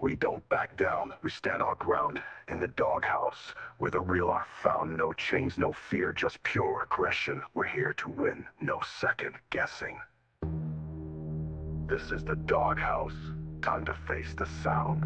We don't back down, we stand our ground in the doghouse, where the real are found. No chains, no fear, just pure aggression. We're here to win, no second guessing. This is the doghouse, time to face the sound.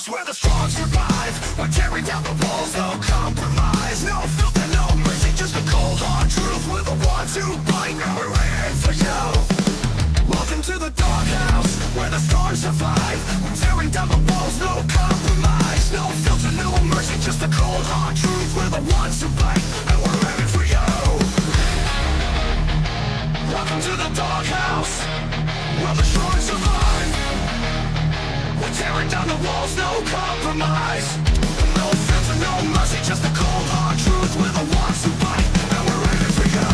Where the strong survive. We're tearing down the walls, no compromise. No filter, no mercy, just a cold hard truth. We're the ones who bite, and we're waiting for you. Welcome to the doghouse, where the strong survive. We're tearing down the walls, no compromise. No filter, no mercy, just a cold hard truth. We're the ones who bite, and we're waiting for you. Welcome to the doghouse, where the strong survive. We're tearing down the walls, no compromise. No filter, no mercy, just the cold hard truth. We're the ones who fight, and we're ready for you.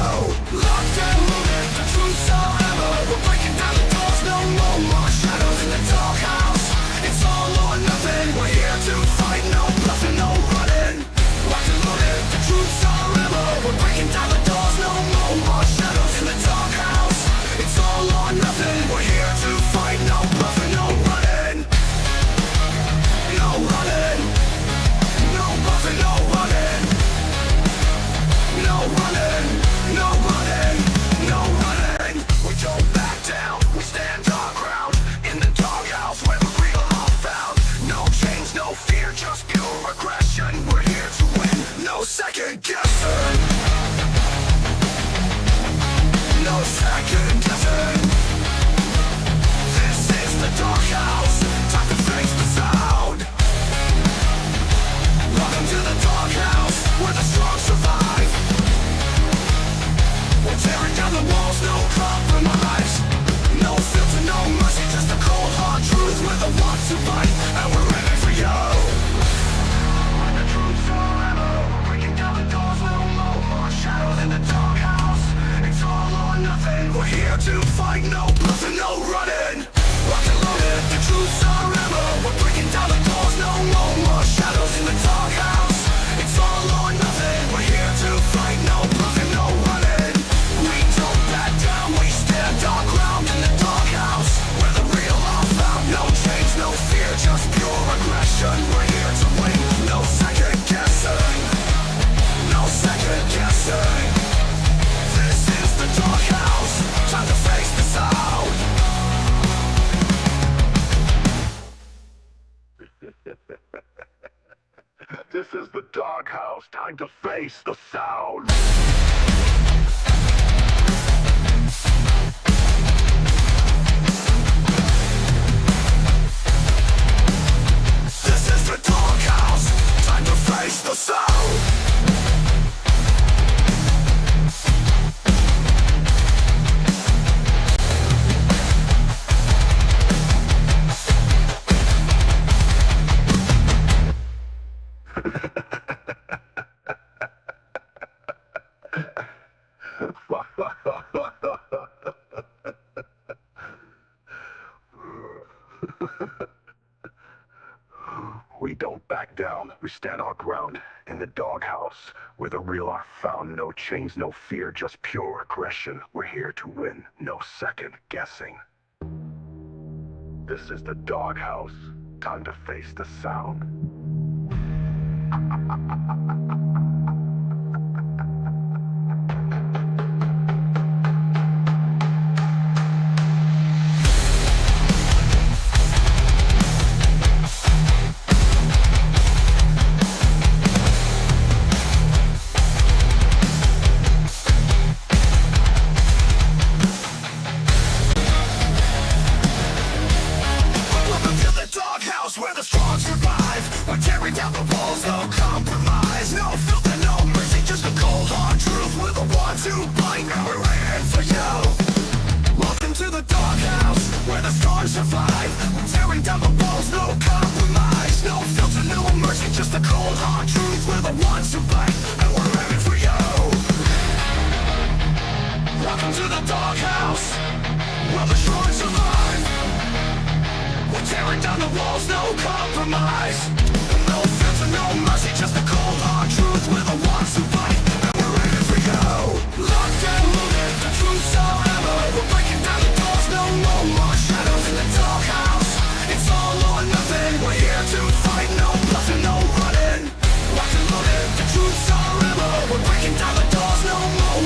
Locked and loaded, the truth's our ammo. We're breaking down the doors, no more shadows in the doghouse. It's all or nothing, we're here to fight. No bluffing, no running. Locked and loaded, the truth's our ammo. We're breaking down the doors, no more shadows in the doghouse. It's all or nothing, we're here to fight. No bluffing, no running. No running, no buffing, no running. No running, no running, no running. We don't back down, we stand our ground in the doghouse where the real are found. No chains, no fear, just pure aggression. We're here to win, no second guessing. No second guessing. This is the doghouse, time to face the sound. Welcome to the doghouse, where the strong survive. We're tearing down the walls, no compromise. No filter, no mercy, just the cold hard truth. We're the ones who fight, and we're ready for you. When the truth's our ammo, we're breaking down the doors, no more shadows in the doghouse. It's all or nothing, we're here to fight. No bluffing, no running. Locked and loaded, the truth's our ammo. We're breaking down the doors, no more shadows in the doghouse. It's all or nothing, we're here to fight. No bluffing, no running. We don't back down, we stand our ground in the doghouse, where the real are found. No chains, no fear, just pure aggression. We're here to win, no second guessing. No second guessing. This is the doghouse, time to face the sound. This is the doghouse, time to face the sound. This is the doghouse, time to face the sound. We don't back down, we stand our ground in the doghouse, where the real are found. No chains, no fear, just pure aggression. We're here to win, no second guessing. This is the doghouse, time to face the sound. Welcome to the doghouse, where the strong survive. We're tearing down the walls, no compromise. the cold hard truth. We're the ones who fight, and we're ready for you. Welcome to the doghouse, where the strong survive. We're tearing down the walls, no compromise. No filter, no mercy, just the cold hard truth. We're the ones who fight, and we're ready for you. Locked and loaded, the truth's our ammo. We're breaking down the doors, no more shadows in the doghouse. It's all or nothing, we're here to fight, no bluffing, no running. Locked and loaded, the truth's our ammo. We're breaking down the doors, no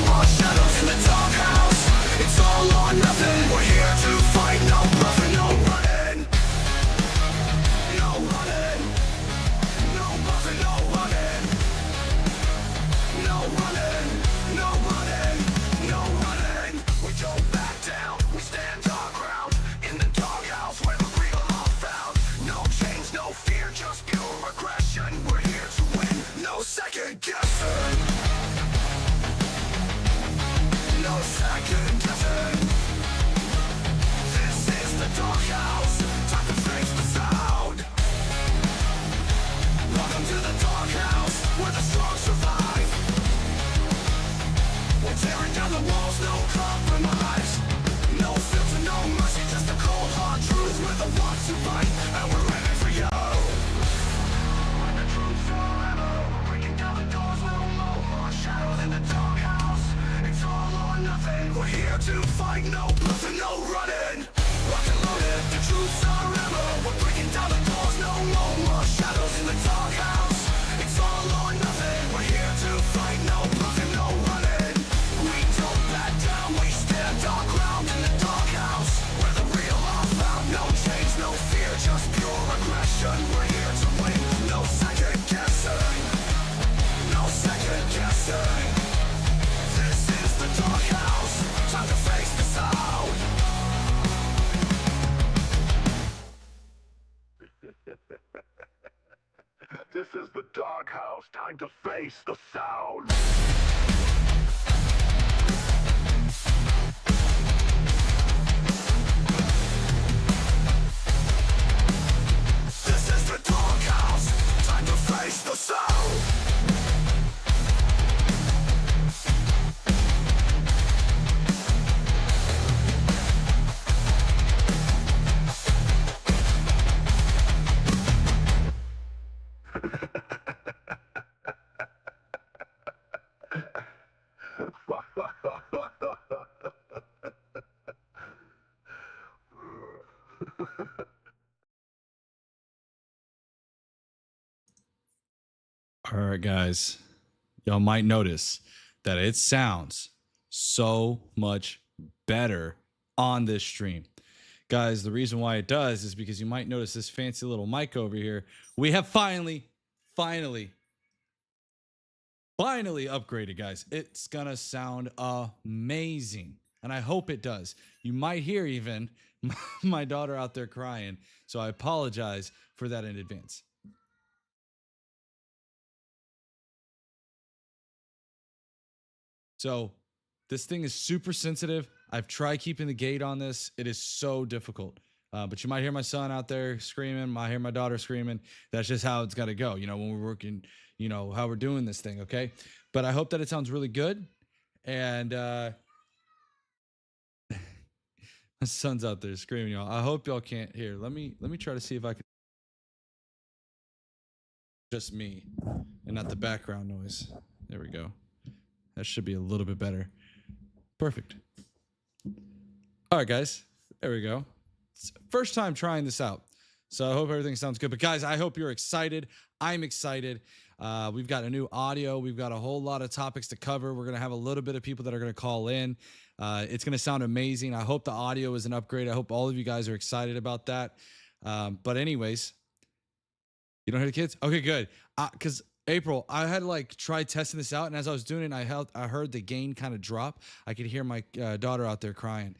more shadows in the doghouse. It's all or nothing, we're here to fight, no bluffing, no running. No running, no bluffing, no running. No running, no running, no running. We don't back down, we stand our ground. In the doghouse where the real are found. No change, no fear, just pure aggression. We're here to win, no second guessing. No second guessing. This is the doghouse, time to face the sound. Welcome to the doghouse, where the strong survive. We're tearing down the walls, no compromise. No filter, no mercy, just the cold hard truth. We're the ones who fight, and we're ready for you. When the truth's our ammo, we're breaking down the doors, no more shadows in the doghouse. It's all or nothing, we're here to fight, no bluffing, no running. Locked and loaded, the truth's our ammo. We're breaking down the doors, no more shadows in the doghouse. It's all or nothing, we're here to fight, no bluffing, no running. We don't back down, we stand our ground in the doghouse, where the real are found. No change, no fear, just pure aggression. We're here to win, no second guessing. No second guessing. This is the doghouse, time to face the sound. This is the doghouse, time to face the sound. This is the doghouse, time to face the sound. All right, guys. Y'all might notice that it sounds so much better on this stream. Guys, the reason why it does is because you might notice this fancy little mic over here. We have finally upgraded, guys. It's gonna sound amazing, and I hope it does. You might hear even my daughter out there crying, so I apologize for that in advance. So this thing is super sensitive. I've tried keeping the gate on this. It is so difficult. But you might hear my son out there screaming. Might hear my daughter screaming. That's just how it's got to go. You know, when we're working, you know, how we're doing this thing. Okay. But I hope that it sounds really good. And my son's out there screaming, y'all. I hope y'all can't hear. Let me try to see if I can. Just me and not the background noise. There we go. That should be a little bit better. Perfect. All right, guys. There we go. It's first time trying this out. So I hope everything sounds good. But guys, I hope you're excited. I'm excited. We've got a new audio. We've got a whole lot of topics to cover. We're going to have a little bit of people that are going to call in. It's going to sound amazing. I hope the audio is an upgrade. I hope all of you guys are excited about that. But anyways, you don't hear the kids? Okay, good. Because April, I had to like try testing this out, and as I was doing it, I heard the gain kind of drop. I could hear my daughter out there crying.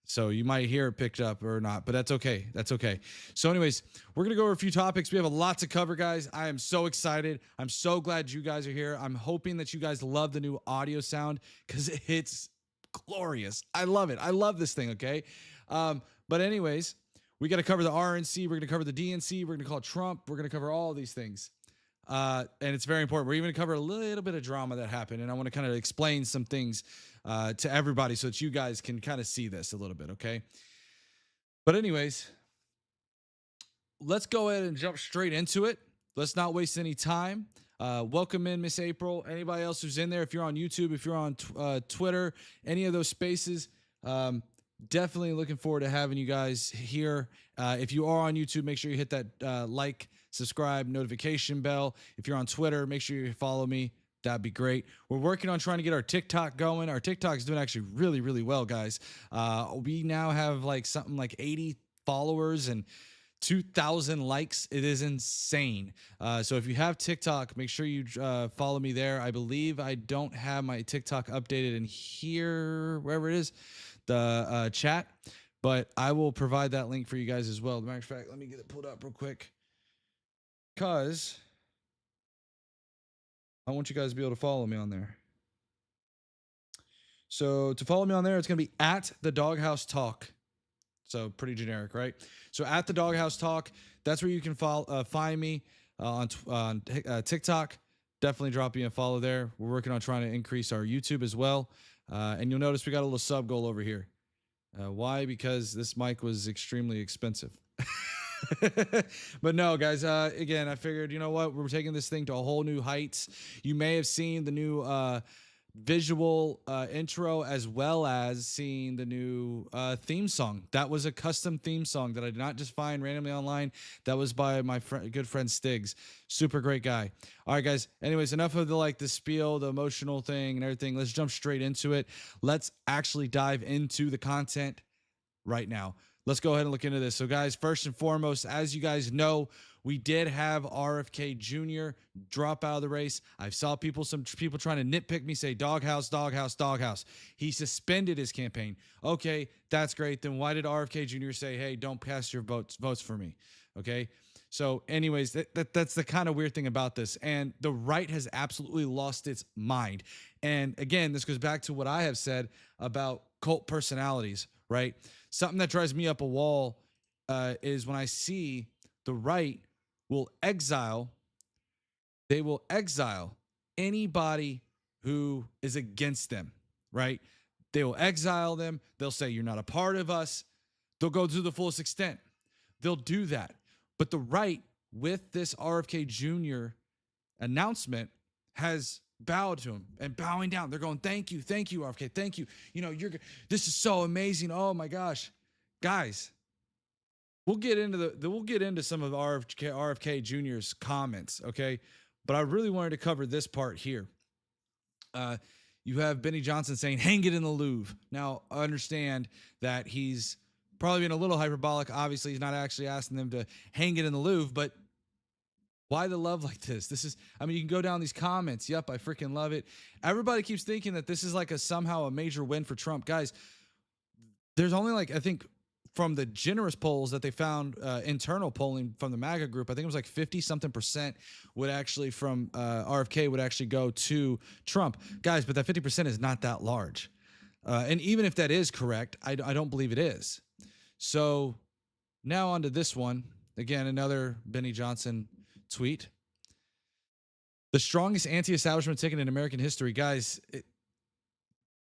So you might hear it picked up or not, but that's okay. That's okay. So anyways, we're going to go over a few topics. We have a lot to cover, guys. I am so excited. I'm so glad you guys are here. I'm hoping that you guys love the new audio sound because it's glorious. I love it. I love this thing, okay? But anyways, we got to cover the RNC. We're going to cover the DNC. We're going to call Trump. We're going to cover all these things. And it's very important. We're even going to cover a little bit of drama that happened, and I want to kind of explain some things to everybody so that you guys can kind of see this a little bit, okay? But anyways, let's go ahead and jump straight into it. Let's not waste any time. Welcome in, Miss April. Anybody else who's in there, if you're on YouTube, if you're on Twitter, any of those spaces, definitely looking forward to having you guys here. If you are on YouTube, make sure you hit that like, subscribe, notification bell. If you're on Twitter, make sure you follow me. That'd be great. We're working on trying to get our TikTok going. Our TikTok is doing actually really, really well, guys. We now have like something like 80 followers and 2,000 likes. It is insane. So if you have TikTok, make sure you follow me there. I believe I don't have my TikTok updated in here, wherever it is, the chat, but I will provide that link for you guys as well. As a matter of fact, let me get it pulled up real quick, because I want you guys to be able to follow me on there. So to follow me on there, it's going to be at the Doghouse Talk. So pretty generic, right? So at the Doghouse Talk, that's where you can find me on TikTok. Definitely drop me a follow there. We're working on trying to increase our YouTube as well. And you'll notice we got a little sub goal over here. Why? Because this mic was extremely expensive. But no, guys, again, I figured, you know what? We're taking this thing to a whole new heights. You may have seen the new visual intro, as well as seeing the new theme song. That was a custom theme song that I did not just find randomly online. That was by my good friend Stiggs. Super great guy. All right, guys. Anyways, enough of the spiel, the emotional thing and everything. Let's jump straight into it. Let's actually dive into the content right now. Let's go ahead and look into this. So, guys, first and foremost, as you guys know, we did have RFK Jr. drop out of the race. I saw some people trying to nitpick me, say doghouse, doghouse, doghouse. He suspended his campaign. Okay, that's great. Then why did RFK Jr. say, hey, don't cast your votes for me? Okay. So anyways, that's the kind of weird thing about this. And the right has absolutely lost its mind. And again, this goes back to what I have said about cult personalities, right? Something that drives me up a wall is when I see the right will exile anybody who is against them, right? They will exile them. They'll say, you're not a part of us. They'll go to the fullest extent. They'll do that. But the right, with this RFK Jr. announcement, has bowed to him and bowing down. They're going, thank you, RFK, thank you. You know, this is so amazing. Oh my gosh, guys. We'll get into some of RFK Jr.'s comments, okay? But I really wanted to cover this part here. You have Benny Johnson saying, hang it in the Louvre. Now, I understand that he's probably been a little hyperbolic. Obviously, he's not actually asking them to hang it in the Louvre, but why the love like this? I mean, you can go down these comments. Yep, I freaking love it. Everybody keeps thinking that this is like somehow a major win for Trump. Guys, there's only I think, from the generous polls that they found, internal polling from the MAGA group, I think it was like 50-something% would actually from RFK would actually go to Trump. Guys, but that 50% is not that large. And even if that is correct, I don't believe it is. So now on to this one. Again, another Benny Johnson tweet. The strongest anti-establishment ticket in American history. Guys,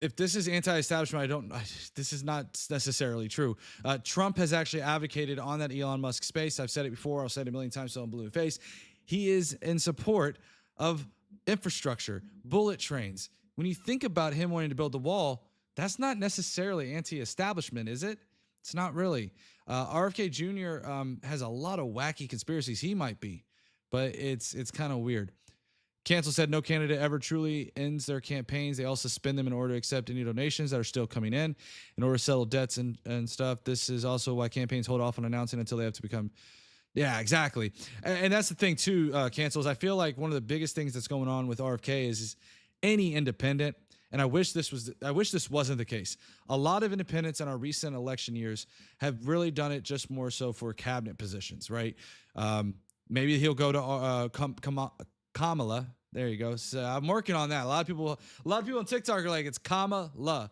if this is anti-establishment, this is not necessarily true. Trump has actually advocated on that Elon Musk space. I've said it before. I'll say it a million times so I'm blue in the face. He is in support of infrastructure, bullet trains. When you think about him wanting to build the wall, that's not necessarily anti-establishment, is it? It's not really. RFK Jr. Has a lot of wacky conspiracies. He might be, but it's kind of weird. Cancel said no candidate ever truly ends their campaigns. They all suspend them in order to accept any donations that are still coming in order to settle debts and stuff. This is also why campaigns hold off on announcing until they have to become. Yeah, exactly. And that's the thing too, Cancels. I feel like one of the biggest things that's going on with RFK is any independent. And I wish this wasn't the case. A lot of independents in our recent election years have really done it just more so for cabinet positions, right? Maybe he'll go to Kamala. There you go. So I'm working on that. A lot of people on TikTok are like, it's Kamala.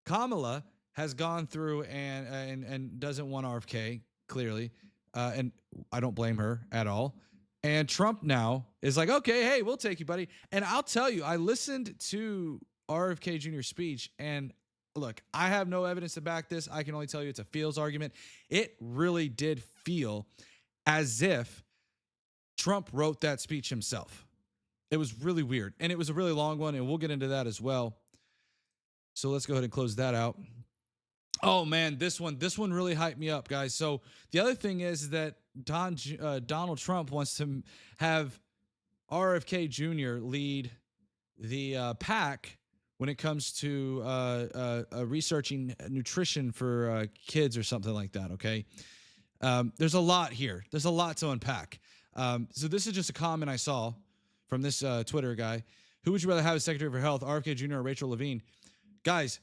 Kamala has gone through and doesn't want RFK, clearly. And I don't blame her at all. And Trump now is like, okay, hey, we'll take you, buddy. And I'll tell you, I listened to RFK Jr.'s speech, and look, I have no evidence to back this. I can only tell you it's a feels argument. It really did feel as if Trump wrote that speech himself. It was really weird. And it was a really long one, and we'll get into that as well. So let's go ahead and close that out. Oh man, this one really hyped me up, guys. So the other thing is that Donald Trump wants to have RFK Jr. lead the pack when it comes to researching nutrition for kids or something like that. Okay, there's a lot here. There's a lot to unpack. So this is just a comment I saw from this Twitter guy. Who would you rather have as Secretary for Health, RFK Jr. or Rachel Levine? Guys,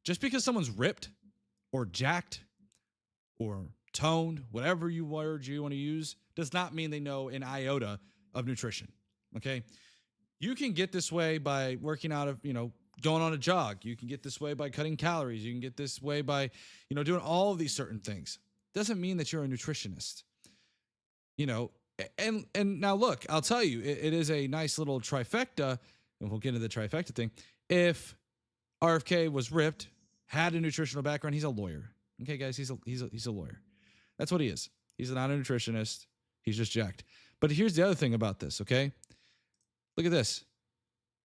just because someone's ripped or jacked or toned, whatever word you want to use, does not mean they know an iota of nutrition. Okay. You can get this way by working out of, going on a jog. You can get this way by cutting calories. You can get this way by, doing all of these certain things. Doesn't mean that you're a nutritionist, and now look, I'll tell you, it is a nice little trifecta, and we'll get into the trifecta thing. If RFK was ripped, had a nutritional background, he's a lawyer. Okay, guys, he's a lawyer. That's what he is. He's not a nutritionist. He's just jacked. But here's the other thing about this, okay? Look at this.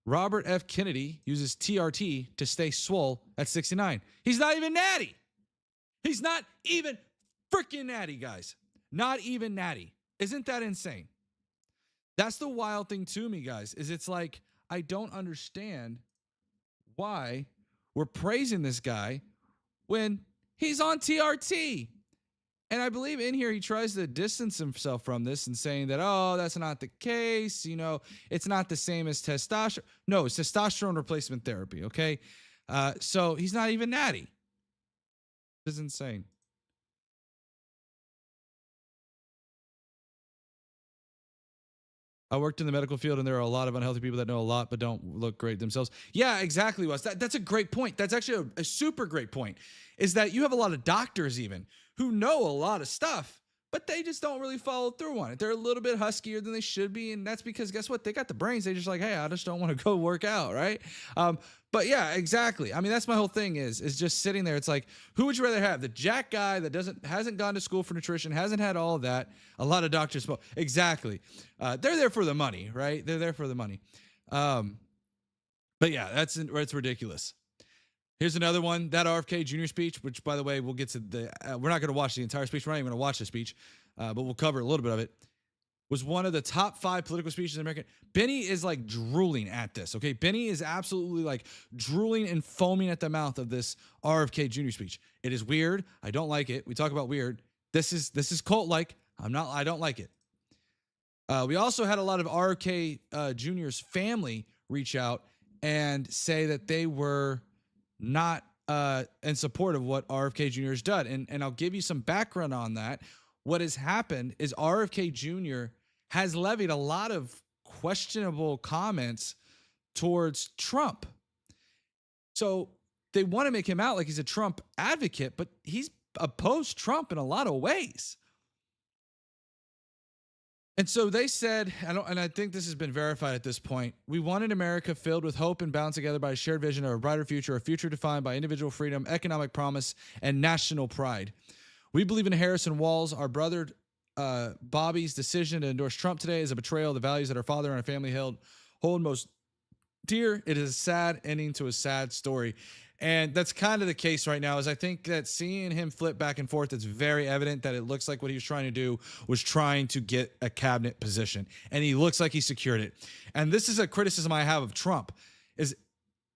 Robert F. Kennedy uses TRT to stay swole at 69. He's not even natty. He's not even freaking natty, guys. Not even natty. Isn't that insane? That's the wild thing to me, guys, is it's like, I don't understand why we're praising this guy when he's on TRT. And I believe in here he tries to distance himself from this and saying that, oh, that's not the case. It's not the same as testosterone. No, it's testosterone replacement therapy, okay? So he's not even natty. This is insane. I worked in the medical field, and there are a lot of unhealthy people that know a lot but don't look great themselves. Yeah, exactly, Wes. That's a great point. That's actually a super great point, is that you have a lot of doctors even who know a lot of stuff, but they just don't really follow through on it. They're a little bit huskier than they should be, and that's because, guess what? They got the brains. They just like, hey, I just don't want to go work out, right? But yeah, exactly. I mean, that's my whole thing is just sitting there. It's like, who would you rather have? The jack guy that hasn't gone to school for nutrition, hasn't had all of that. A lot of doctors smoke. Exactly. They're there for the money, right? They're there for the money. But yeah, it's ridiculous. Here's another one, that RFK Jr. speech, which, by the way, we'll get to we're not going to watch the entire speech. We're not even going to watch the speech, but we'll cover a little bit of it. Was one of the top 5 political speeches in America. Benny is like drooling at this. Okay. Benny is absolutely like drooling and foaming at the mouth of this RFK Jr. speech. It is weird. I don't like it. We talk about weird. This is cult-like. I don't like it. We also had a lot of RFK Jr.'s family reach out and say that they were not in support of what RFK Jr. has done. And I'll give you some background on that. What has happened is RFK Jr. has levied a lot of questionable comments towards Trump. So they want to make him out like he's a Trump advocate, but he's opposed Trump in a lot of ways. And so they said, and I think this has been verified at this point, we wanted America filled with hope and bound together by a shared vision of a brighter future, a future defined by individual freedom, economic promise, and national pride. We believe in Harrison Walls. Our brother Bobby's decision to endorse Trump today is a betrayal of the values that our father and our family hold most dear. It is a sad ending to a sad story. And that's kind of the case right now, is I think that seeing him flip back and forth, it's very evident that it looks like what he was trying to do was trying to get a cabinet position. And he looks like he secured it. And this is a criticism I have of Trump, is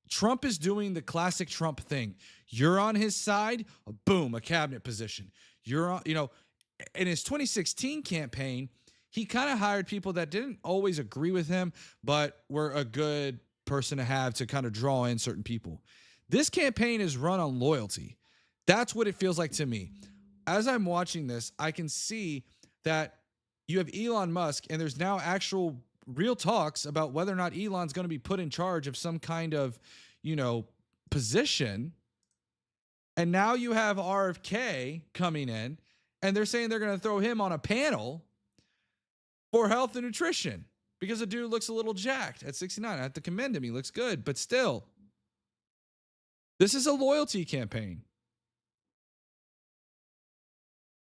Trump is doing the classic Trump thing. You're on his side, boom, a cabinet position. You're on, in his 2016 campaign, he kind of hired people that didn't always agree with him, but were a good person to have to kind of draw in certain people. This campaign is run on loyalty. That's what it feels like to me. As I'm watching this, I can see that you have Elon Musk, and there's now actual real talks about whether or not Elon's going to be put in charge of some kind of, position. And now you have RFK coming in, and they're saying they're going to throw him on a panel. for health and nutrition because the dude looks a little jacked at 69. I have to commend him. He looks good, but still, this is a loyalty campaign.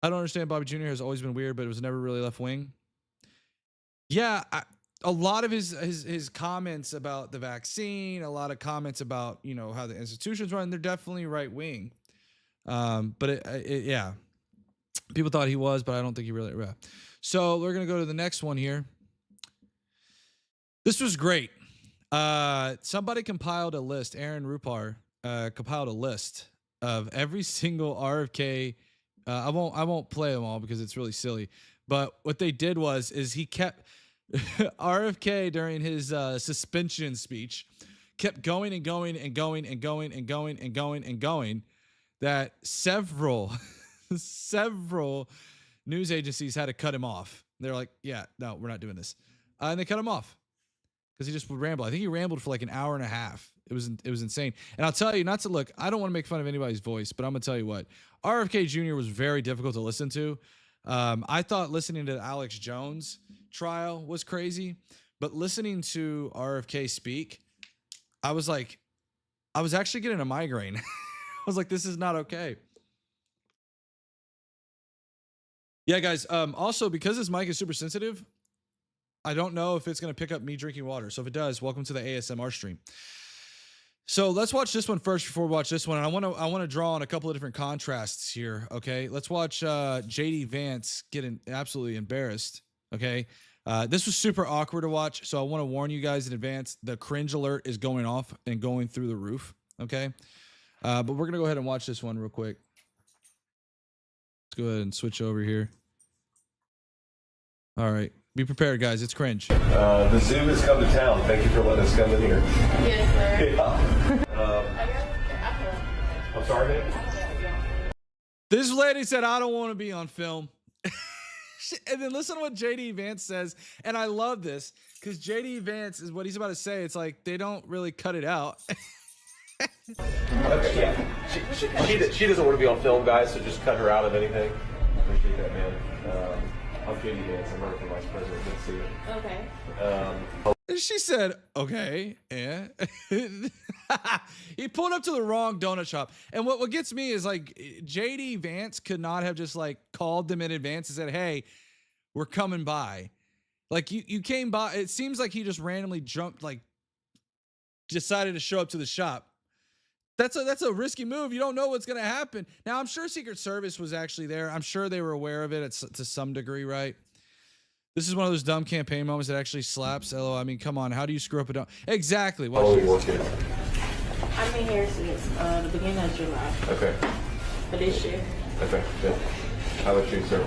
I don't understand. Bobby Jr. has always been weird, but it was never really left wing. Yeah, a lot of his comments about the vaccine, a lot of comments about, you know, how the institutions run, they're definitely right wing. But yeah, people thought he was, but I don't think he really. So we're gonna go to the next one here. This was great. Somebody compiled a list. Aaron Rupar compiled a list of every single RFK. I won't play them all because it's really silly. But what they did is he kept RFK during his suspension speech kept going and going and going and going and going and going and going that several news agencies had to cut him off. They're like, yeah, no, we're not doing this. And they cut him off because he just would ramble. I think he rambled for like an hour and a half. It was insane. And I'll tell you, not to look, I don't want to make fun of anybody's voice, but I'm going to tell you what, RFK Jr. was very difficult to listen to. I thought listening to Alex Jones trial was crazy, but listening to RFK speak, I was actually getting a migraine. I was like, this is not okay. Yeah, guys. Also, because this mic is super sensitive, I don't know if it's going to pick up me drinking water. So if it does, welcome to the ASMR stream. So let's watch this one first before we watch this one. And I want to draw on a couple of different contrasts here. Okay, let's watch JD Vance getting absolutely embarrassed. Okay, this was super awkward to watch. So I want to warn you guys in advance. The cringe alert is going off and going through the roof. Okay, but we're gonna go ahead and watch this one real quick. Let's go ahead and switch over here. All right. Be prepared, guys. It's cringe. The zoo has come to town. Thank you for letting us come in here. Yes, sir. Yeah. I'm sorry, man. This lady said, I don't want to be on film. And then listen to what JD Vance says. And I love this because JD Vance is what he's about to say. It's like they don't really cut it out. Okay, yeah. She doesn't want to be on film, guys, so just cut her out of anything. Appreciate that, man. I'm JD Vance. I'm running for vice president. Good to see you. Okay. And she said, okay, yeah. He pulled up to the wrong donut shop. And what gets me is like JD Vance could not have just like called them in advance and said, hey, we're coming by. Like you came by. It seems like he just randomly jumped, like decided to show up to the shop. That's a risky move. You don't know what's going to happen. Now, I'm sure Secret Service was actually there. I'm sure they were aware of it to some degree, right? This is one of those dumb campaign moments that actually slaps. LO, I mean, come on. How do you screw up a dumb? Exactly. Watch this. I've been here since the beginning of July. Okay. For this year. Okay, good. How about you, sir?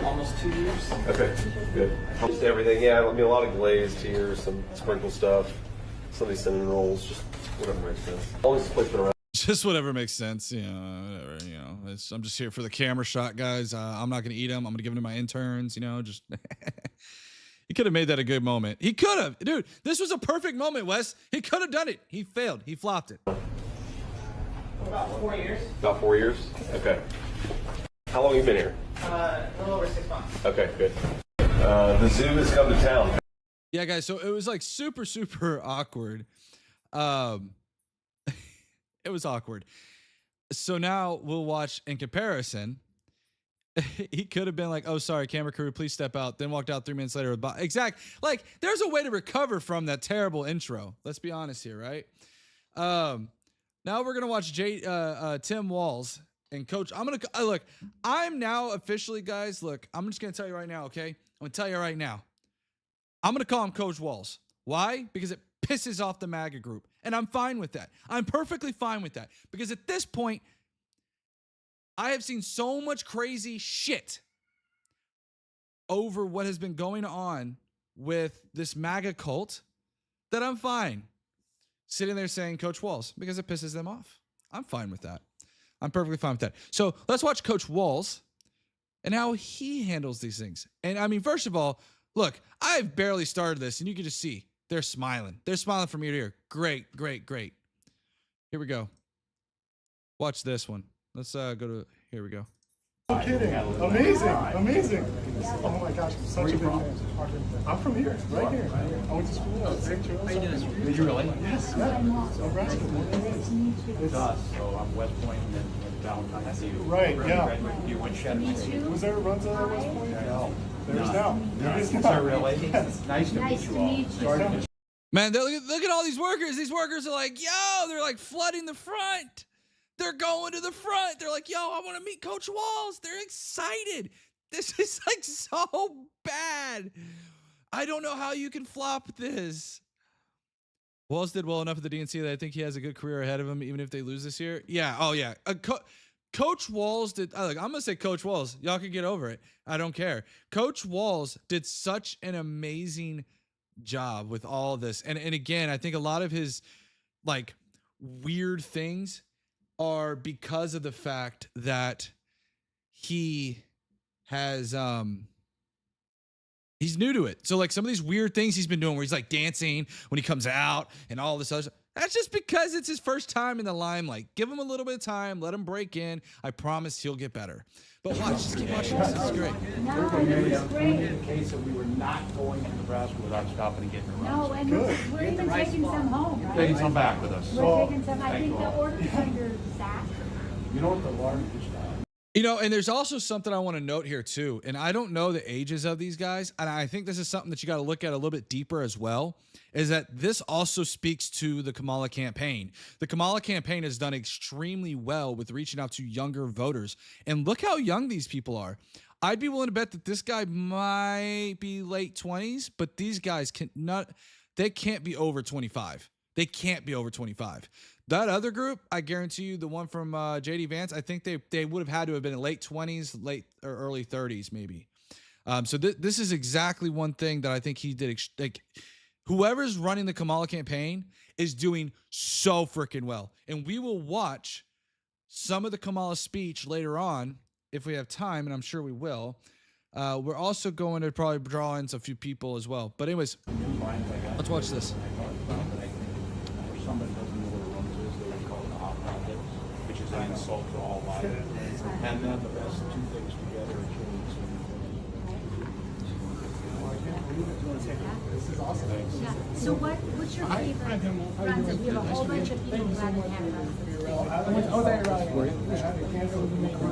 Almost 2 years. Okay, good. Just everything. Yeah, I mean, a lot of glazed here, some sprinkle stuff, some of these cinnamon rolls, just whatever makes sense. Always this place been around. Just whatever makes sense, you know, whatever, you know. I'm just here for the camera shot, guys. I'm not going to eat them. I'm going to give them to my interns, you know, just... He could have made that a good moment. He could have. Dude, this was a perfect moment, Wes. He could have done it. He failed. He flopped it. About 4 years. About 4 years? Okay. How long have you been here? A little over 6 months. Okay, good. The zoo has come to town. Yeah, guys, so it was like super, super awkward. It was awkward. So now we'll watch in comparison. He could have been like, oh, sorry, camera crew, please step out. Then walked out 3 minutes later. Exact. Like, there's a way to recover from that terrible intro. Let's be honest here, right? Now we're going to watch Tim Walz and Coach. Look, I'm now officially, guys, look, I'm just going to tell you right now, okay? I'm going to tell you right now. I'm going to call him Coach Walz. Why? Because it pisses off the MAGA group. And I'm fine with that. I'm perfectly fine with that. Because at this point, I have seen so much crazy shit over what has been going on with this MAGA cult that I'm fine sitting there saying Coach Walz because it pisses them off. I'm fine with that. I'm perfectly fine with that. So let's watch Coach Walz and how he handles these things. And I mean, first of all, look, I've barely started this and you can just see they're smiling. They're smiling from ear to ear. Great, great, great. Here we go. Watch this one. Let's go to, here we go. No kidding. Amazing. Amazing. Oh my gosh, I'm such a big fan. I'm from here, right here. I went to school at St. Charles. Did you really? Yes, yeah. Nebraska, born and raised. It's us, so I'm West Point and then Valentine's. Right, yeah. You went Shannon State. Was there a run to West Point? No. There's now. There is Is now. that really? Yes. Nice to meet you all. Sorry to miss Man, look at all these workers. These workers are like, yo, they're like flooding the front. They're going to the front. They're like, yo, I want to meet Coach Walls. They're excited. This is like so bad. I don't know how you can flop this. Walls did well enough at the DNC that I think he has a good career ahead of him, even if they lose this year. Yeah. Oh, yeah. Coach Walls did. I'm going to say Coach Walls. Y'all can get over it. I don't care. Coach Walls did such an amazing job with all this. And again, I think a lot of his like weird things are because of the fact that he has he's new to it. So like some of these weird things he's been doing where he's like dancing when he comes out and all this other stuff, that's just because it's his first time in the limelight. Give him a little bit of time, let him break in. I promise he'll get better. But watch, just keep watching this. This is great. in case that we were not going to Nebraska without stopping and getting around. No, and we're even taking some home, right? Taking some back with us. We're taking some, I think the order's under Zach. You know what the largest You know, and there's also something I want to note here too, and I don't know the ages of these guys, and I think this is something that you got to look at a little bit deeper as well, is that this also speaks to the Kamala campaign. The Kamala campaign has done extremely well with reaching out to younger voters, and look how young these people are. I'd be willing to bet that this guy might be late 20s, but these guys they can't be over 25. They can't be over 25. That other group, I guarantee you, the one from JD Vance, I think they would have had to have been in late 20s, late or early 30s, maybe. So this is exactly one thing that I think he did. Like, whoever's running the Kamala campaign is doing so freaking well. And we will watch some of the Kamala speech later on if we have time, and I'm sure we will. We're also going to probably draw in a few people as well. But anyways, let's watch this. somebody doesn't know what a runs is, they would call it a hot pocket, which is an insult to all life. And then the best two things together are killing This is awesome. Yeah. So what's your favorite runs? We have a whole bunch of people glad to have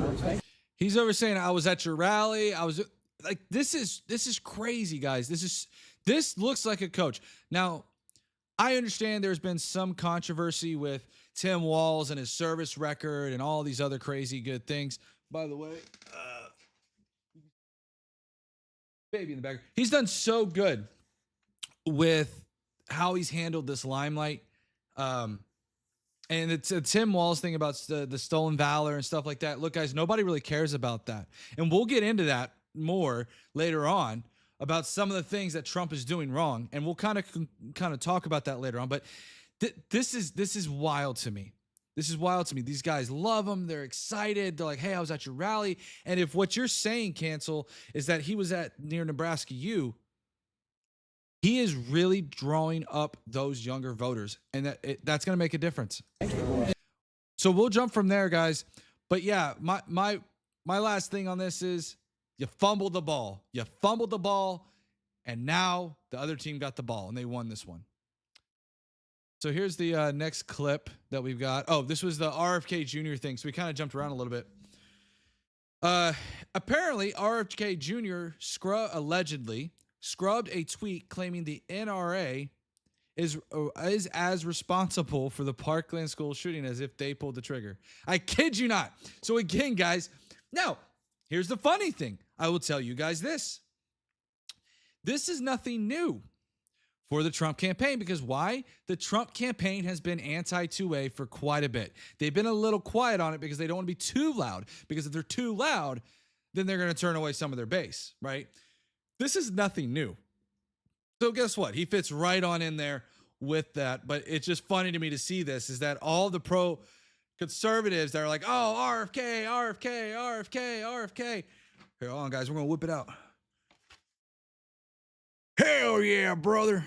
runs. He's over saying, I was at your rally. I was like, this is crazy, guys. This looks like a coach. Now, I understand there's been some controversy with Tim Walz and his service record and all these other crazy good things. By the way, baby in the back. He's done so good with how he's handled this limelight. And it's a Tim Walz thing about the stolen valor and stuff like that. Look, guys, nobody really cares about that. And we'll get into that more later on about some of the things that Trump is doing wrong. And we'll kind of talk about that later on. But this is wild to me. This is wild to me. These guys love him. They're excited. They're like, hey, I was at your rally. And if what you're saying, Cancel, is that he was near Nebraska U, he is really drawing up those younger voters. And that's going to make a difference. So we'll jump from there, guys. But yeah, my last thing on this is you fumbled the ball. You fumbled the ball. And now the other team got the ball and they won this one. So here's the next clip that we've got. Oh, this was the RFK Jr. thing. So we kind of jumped around a little bit. Apparently, RFK Jr. allegedly scrubbed a tweet claiming the NRA is as responsible for the Parkland school shooting as if they pulled the trigger. I kid you not. So again, guys, now here's the funny thing. I will tell you guys this. This is nothing new for the Trump campaign, because why? The Trump campaign has been anti-2A for quite a bit. They've been a little quiet on it because they don't want to be too loud, because if they're too loud, then they're going to turn away some of their base, right? This is nothing new. So guess what? He fits right on in there with that. But it's just funny to me to see this, is that all the pro-conservatives that are like, oh, RFK, RFK, RFK, RFK. Here, hold on, guys. We're going to whip it out. Hell yeah, brother.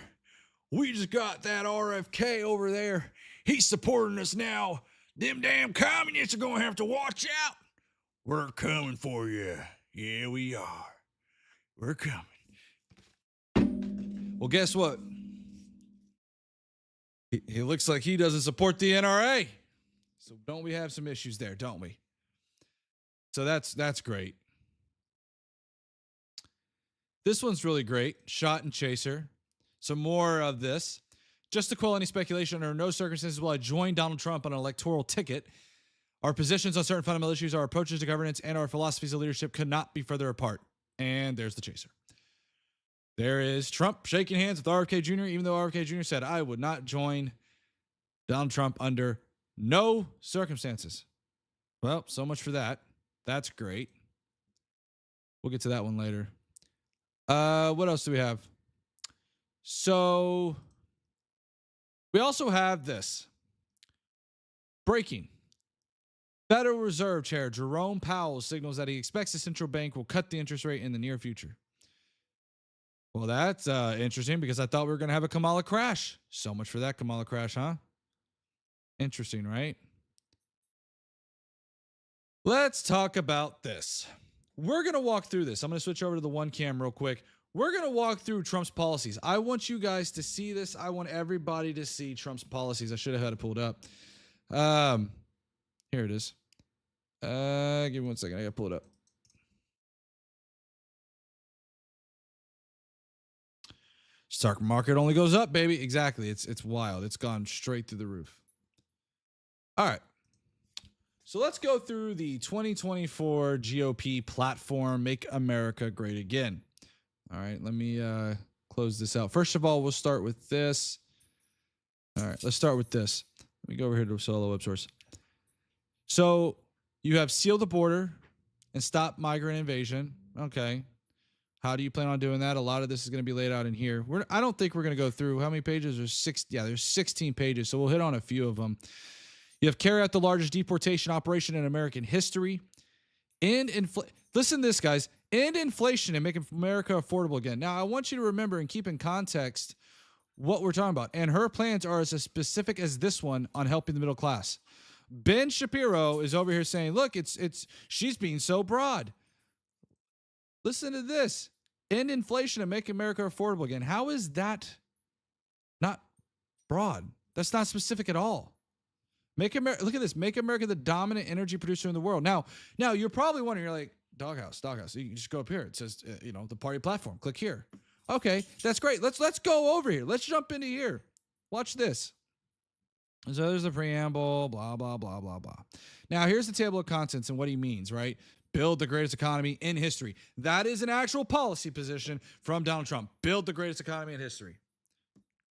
We just got that RFK over there. He's supporting us now. Them damn communists are going to have to watch out. We're coming for you. Yeah, we are. We're coming. Well, guess what? He looks like he doesn't support the NRA. So don't we have some issues there, don't we? So that's great. This one's really great. Shot and chaser. Some more of this. Just to quell any speculation, under no circumstances will I join Donald Trump on an electoral ticket. Our positions on certain fundamental issues, our approaches to governance, and our philosophies of leadership could not be further apart. And there's the chaser. There is Trump shaking hands with RFK Jr., even though RFK Jr. said, I would not join Donald Trump under no circumstances. Well, so much for that. That's great. We'll get to that one later. What else do we have? So we also have this. Breaking. Federal Reserve Chair Jerome Powell signals that he expects the central bank will cut the interest rate in the near future. Well, that's interesting because I thought we were going to have a Kamala crash. So much for that Kamala crash, huh? Interesting, right? Let's talk about this. We're going to walk through this. I'm going to switch over to the one cam real quick. We're going to walk through Trump's policies. I want you guys to see this. I want everybody to see Trump's policies. I should have had it pulled up. Here it is. Give me 1 second. I got to pull it up. Stock market only goes up, baby. Exactly. It's wild. It's gone straight through the roof. All right. So let's go through the 2024 GOP platform, Make America Great Again. All right. Let me close this out. First of all, we'll start with this. All right. Let's start with this. Let me go over here to solo web source. So you have seal the border and stop migrant invasion. Okay. How do you plan on doing that? A lot of this is going to be laid out in here. I don't think we're going to go through how many pages. There's 6. Yeah, there's 16 pages. So we'll hit on a few of them. You have carry out the largest deportation operation in American history. Listen to this, guys. End inflation and make America affordable again. Now, I want you to remember and keep in context what we're talking about. And her plans are as specific as this one on helping the middle class. Ben Shapiro is over here saying, look, she's being so broad. Listen to this. End inflation and make America affordable again. How is that not broad? That's not specific at all. Look at this. Make America the dominant energy producer in the world. Now you're probably wondering, you're like, doghouse. You can just go up here. It says, the party platform. Click here. Okay, that's great. Let's go over here. Let's jump into here. Watch this. So there's the preamble, blah, blah, blah, blah, blah. Now here's the table of contents and what he means, right? Build the greatest economy in history. That is an actual policy position from Donald Trump. Build the greatest economy in history.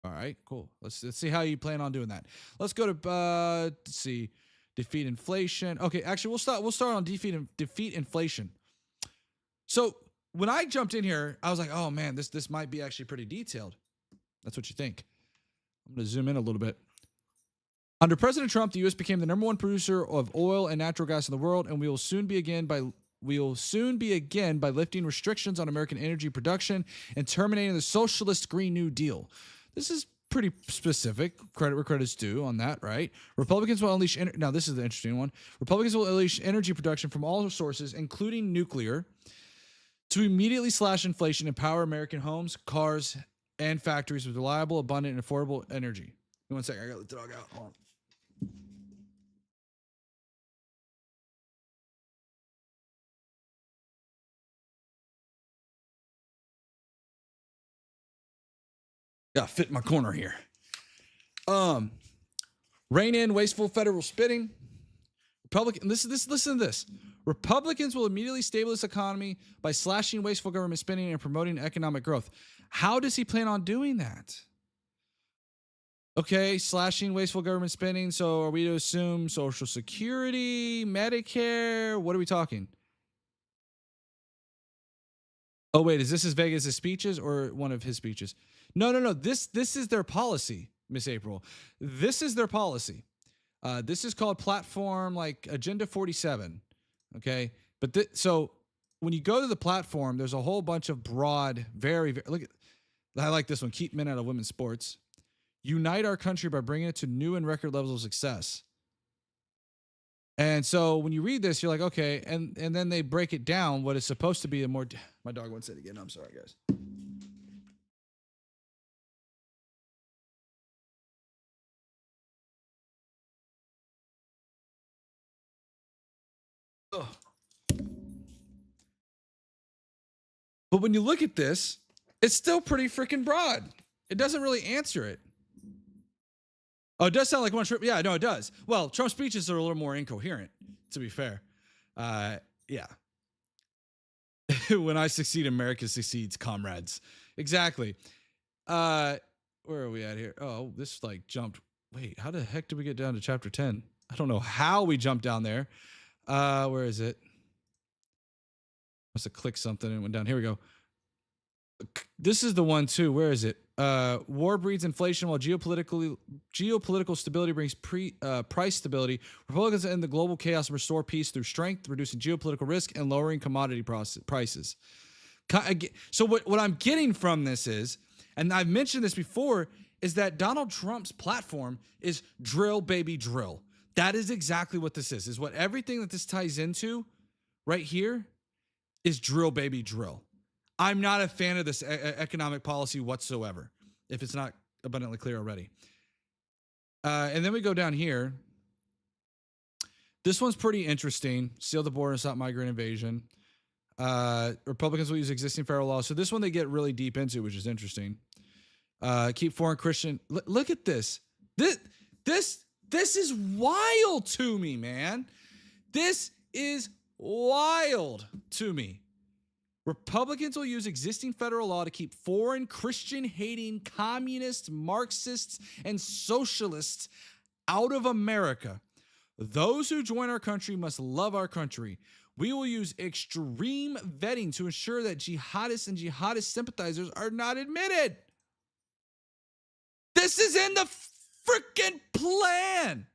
All right, cool. Let's see how you plan on doing that. Let's go to let's see, defeat inflation. Okay, actually, we'll start on defeat inflation. So when I jumped in here, I was like, oh man, this might be actually pretty detailed. That's what you think. I'm going to zoom in a little bit. Under President Trump, the U.S. became the #1 producer of oil and natural gas in the world, and we will soon be again by lifting restrictions on American energy production and terminating the socialist Green New Deal. This is pretty specific. Credit where credit's due on that, right? Republicans will unleash now this is the interesting one. Republicans will unleash energy production from all sources, including nuclear, to immediately slash inflation and power American homes, cars, and factories with reliable, abundant, and affordable energy. Give me 1 second. I got the dog out. Hold on. Got to fit in my corner here. Rein in wasteful federal spending. Listen to this. Republicans will immediately stabilize the economy by slashing wasteful government spending and promoting economic growth. How does he plan on doing that? Okay, slashing wasteful government spending. So are we to assume Social Security, Medicare? What are we talking? Oh, wait, is this as vague as his speeches or one of his speeches? No. This is their policy, Miss April. This is their policy. This is called platform, like Agenda 47. Okay, but so when you go to the platform, there's a whole bunch of broad, very look at. I like this one. Keep men out of women's sports. Unite our country by bringing it to new and record levels of success. And so when you read this, you're like, okay, and then they break it down what is supposed to be a more. My dog wants it again. I'm sorry, guys. Ugh. But when you look at this, it's still pretty freaking broad. It doesn't really answer it. Oh, it does sound like one trip. Yeah, no, it does. Well, Trump's speeches are a little more incoherent, to be fair. Yeah. When I succeed, America succeeds, comrades. Exactly. Where are we at here? Oh, this like jumped. Wait, how the heck did we get down to chapter 10? I don't know how we jumped down there. Where is it? Must have clicked something and went down. Here we go. This is the one too. Where is it? War breeds inflation while geopolitical stability brings price stability. Republicans end the global chaos and restore peace through strength, reducing geopolitical risk and lowering commodity prices. So what I'm getting from this is, and I've mentioned this before, is that Donald Trump's platform is drill, baby, drill. That is exactly what this is what everything that this ties into right here is drill, baby, drill. I'm not a fan of this economic policy whatsoever, if it's not abundantly clear already. And then we go down here. This one's pretty interesting. Seal the border and stop migrant invasion. Republicans will use existing federal laws. So this one they get really deep into, which is interesting. Keep foreign Christian. Look at this. This is wild to me, man. This is wild to me. Republicans will use existing federal law to keep foreign Christian-hating communists, Marxists, and socialists out of America. Those who join our country must love our country. We will use extreme vetting to ensure that jihadists and jihadist sympathizers are not admitted. This is in the freaking plan.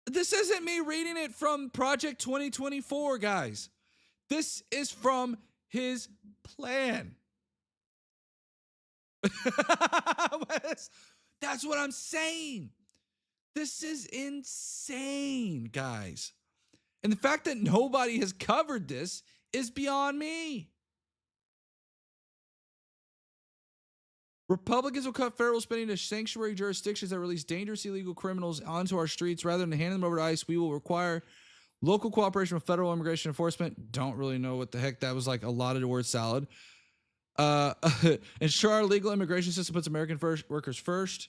This isn't me reading it from Project 2024, guys. This is from his plan. That's what I'm saying. This is insane, guys. And the fact that nobody has covered this is beyond me. Republicans will cut federal spending to sanctuary jurisdictions that release dangerous illegal criminals onto our streets. Rather than handing them over to ICE, we will require local cooperation with federal immigration enforcement. Don't really know what the heck that was, like a lot of word salad. Ensure our legal immigration system puts American workers first.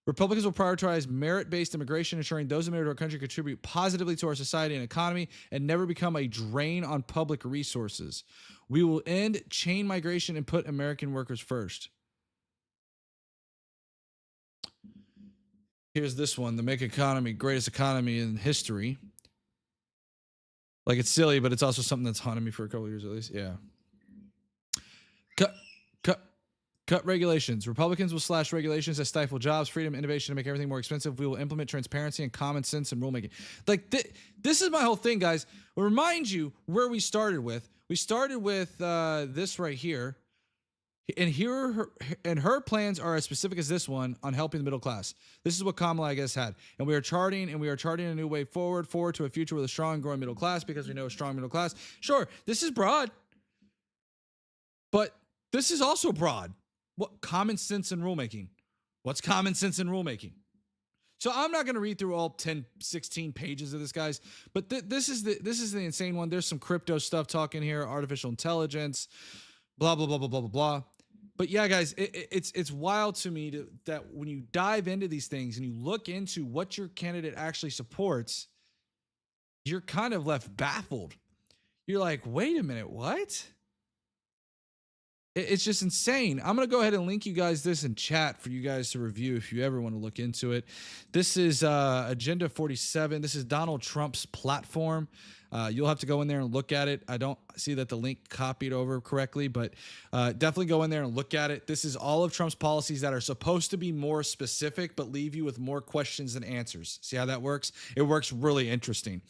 Republicans will prioritize merit-based immigration, ensuring those admitted to our country contribute positively to our society and economy and never become a drain on public resources. We will end chain migration and put American workers first. Here's this one, the make economy, greatest economy in history. Like, it's silly, but it's also something that's haunted me for a couple of years at least. Yeah. Cut regulations. Republicans will slash regulations that stifle jobs, freedom, innovation, to make everything more expensive. We will implement transparency and common sense in rulemaking. Like, this is my whole thing, guys. I'll remind you where we started with. We started with this right here. And her plans are as specific as this one on helping the middle class. This is what Kamala, I guess, had. And we are charting a new way forward to a future with a strong, growing middle class, because we know a strong middle class. Sure, this is broad, but this is also broad. What common sense in rulemaking? What's common sense in rulemaking? So I'm not going to read through all 10, 16 pages of this, guys, but this is the insane one. There's some crypto stuff talking here, artificial intelligence, blah, blah, blah, blah, blah, blah, blah. But yeah, guys, it's wild to me that when you dive into these things and you look into what your candidate actually supports, you're kind of left baffled. You're like, wait a minute, what? It's just insane. I'm going to go ahead and link you guys this in chat for you guys to review if you ever want to look into it. This is Agenda 47. This is Donald Trump's platform. You'll have to go in there and look at it. I don't see that the link copied over correctly, but definitely go in there and look at it. This is all of Trump's policies that are supposed to be more specific, but leave you with more questions than answers. See how that works? It works really interesting.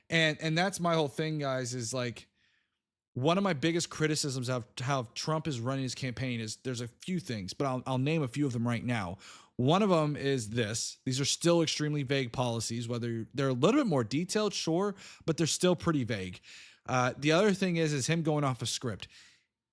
And that's my whole thing, guys, is like, one of my biggest criticisms of how Trump is running his campaign is there's a few things, but I'll name a few of them right now. One of them is this. These are still extremely vague policies, whether they're a little bit more detailed, sure, but they're still pretty vague. The other thing is him going off a script.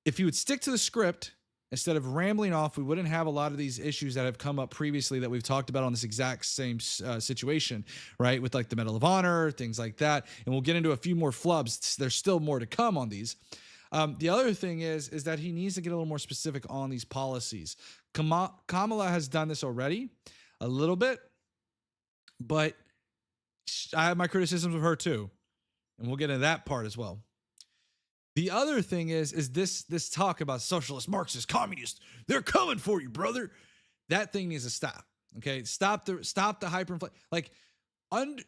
If he would stick to the script, instead of rambling off, we wouldn't have a lot of these issues that have come up previously that we've talked about on this exact same situation, right? With like the Medal of Honor, things like that. And we'll get into a few more flubs. There's still more to come on these. The other thing is that he needs to get a little more specific on these policies. Kamala has done this already a little bit, but I have my criticisms of her too. And we'll get into that part as well. The other thing is this talk about socialist, Marxist, communist. They're coming for you, brother. That thing needs to stop. Okay, stop the hyperinflation.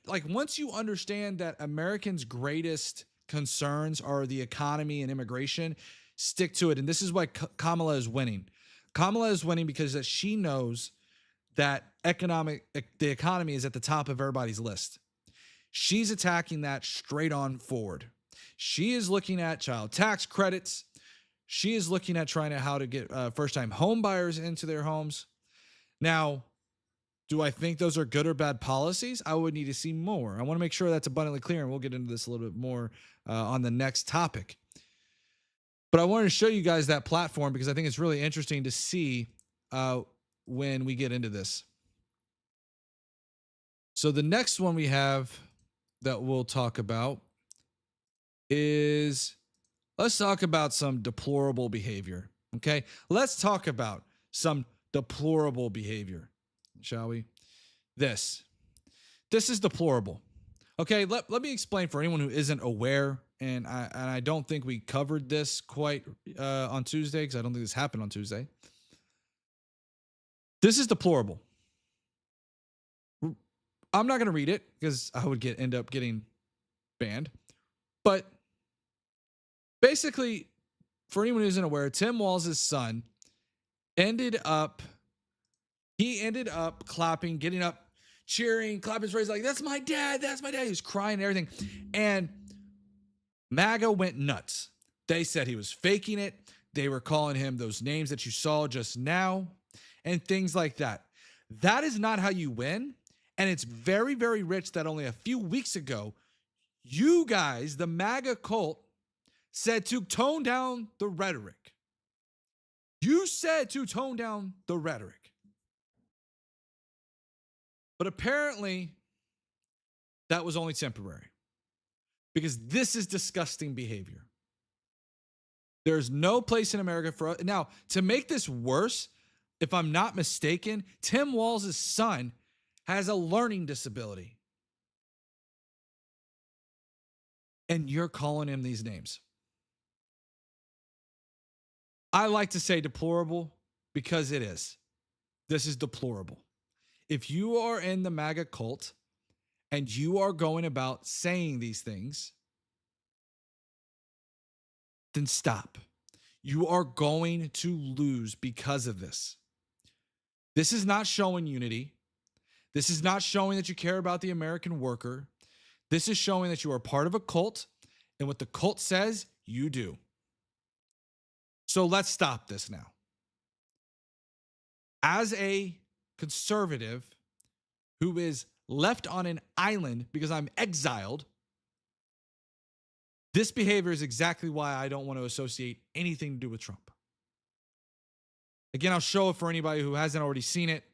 Like once you understand that Americans' greatest concerns are the economy and immigration, stick to it. And this is why Kamala is winning. Kamala is winning because that she knows that the economy is at the top of everybody's list. She's attacking that straight on forward. She is looking at child tax credits. She is looking at how to get first-time home buyers into their homes. Now, do I think those are good or bad policies? I would need to see more. I want to make sure that's abundantly clear, and we'll get into this a little bit more on the next topic. But I wanted to show you guys that platform because I think it's really interesting to see when we get into this. So the next one we have that we'll talk about is, let's talk about some deplorable behavior. Okay, let's talk about some deplorable behavior, shall we? This is deplorable. Okay, let me explain for anyone who isn't aware, and I don't think we covered this quite on Tuesday because I don't think this happened on Tuesday. This is deplorable. I'm not going to read it because I would end up getting banned, but basically, for anyone who isn't aware, Tim Walz' son ended up clapping, getting up, cheering, clapping his face like, that's my dad. He was crying and everything. And MAGA went nuts. They said he was faking it. They were calling him those names that you saw just now and things like that. That is not how you win. And it's very, very rich that only a few weeks ago, you guys, the MAGA cult, said to tone down the rhetoric. You said to tone down the rhetoric. But apparently, that was only temporary. Because this is disgusting behavior. There's no place in America for us. Now, to make this worse, if I'm not mistaken, Tim Walz' son has a learning disability. And you're calling him these names. I like to say deplorable because it is. This is deplorable. If you are in the MAGA cult and you are going about saying these things, then stop. You are going to lose because of this. This is not showing unity. This is not showing that you care about the American worker. This is showing that you are part of a cult, and what the cult says, you do. So let's stop this now. As a conservative who is left on an island because I'm exiled, this behavior is exactly why I don't want to associate anything to do with Trump. Again, I'll show it for anybody who hasn't already seen it,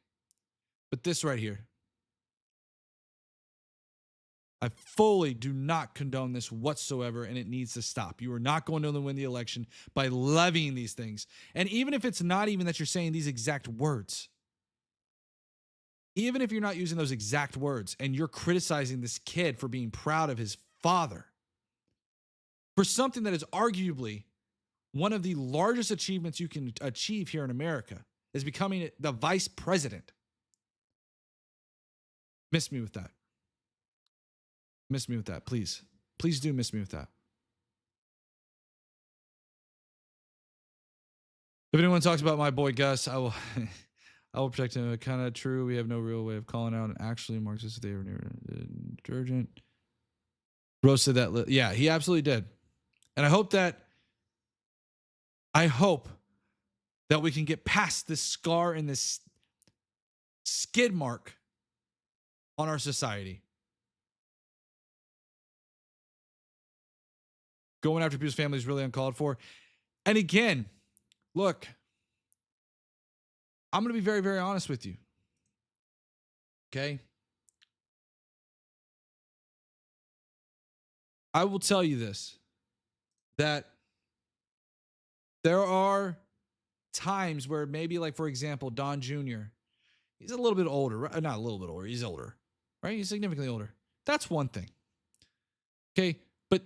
but this right here. I fully do not condone this whatsoever, and it needs to stop. You are not going to win the election by levying these things. And even if it's not even that you're saying these exact words, even if you're not using those exact words and you're criticizing this kid for being proud of his father, for something that is arguably one of the largest achievements you can achieve here in America, is becoming the vice president. Miss me with that. Miss me with that, please. Please do miss me with that. If anyone talks about my boy Gus, I will protect him. Kind of true. We have no real way of calling out and actually Marxist if they were detergent. Rose said that. Yeah, he absolutely did. And I hope that we can get past this scar and this skid mark on our society. Going after people's families is really uncalled for. And again, look, I'm going to be very, very honest with you. Okay? I will tell you this, that there are times where maybe, like, for example, Don Jr., he's a little bit older, right? Not a little bit older, he's older, right? He's significantly older. That's one thing. Okay? But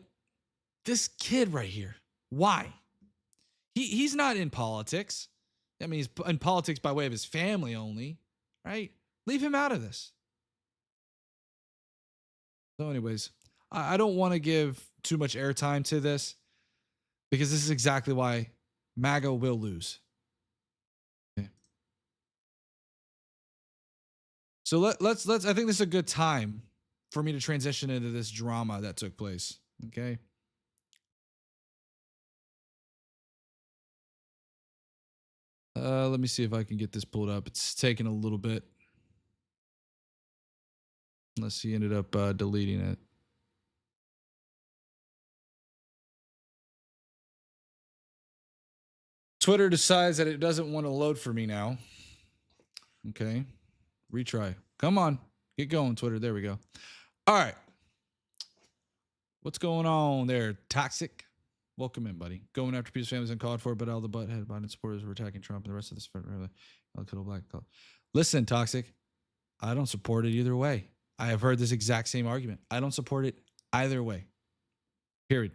this kid right here, why? He's not in politics. I mean, he's in politics by way of his family only, right? Leave him out of this. So anyways, I don't want to give too much airtime to this because this is exactly why MAGA will lose. Okay. So let's I think this is a good time for me to transition into this drama that took place. Okay. Let me see if I can get this pulled up. It's taking a little bit. Unless he ended up deleting it. Twitter decides that it doesn't want to load for me now. Okay. Retry. Come on. Get going, Twitter. There we go. All right. What's going on there, Toxic? Welcome in, buddy. Going after people's families uncalled for, but all the butthead Biden supporters were attacking Trump and the rest of this. Listen, Toxic. I don't support it either way. I have heard this exact same argument. I don't support it either way. Period.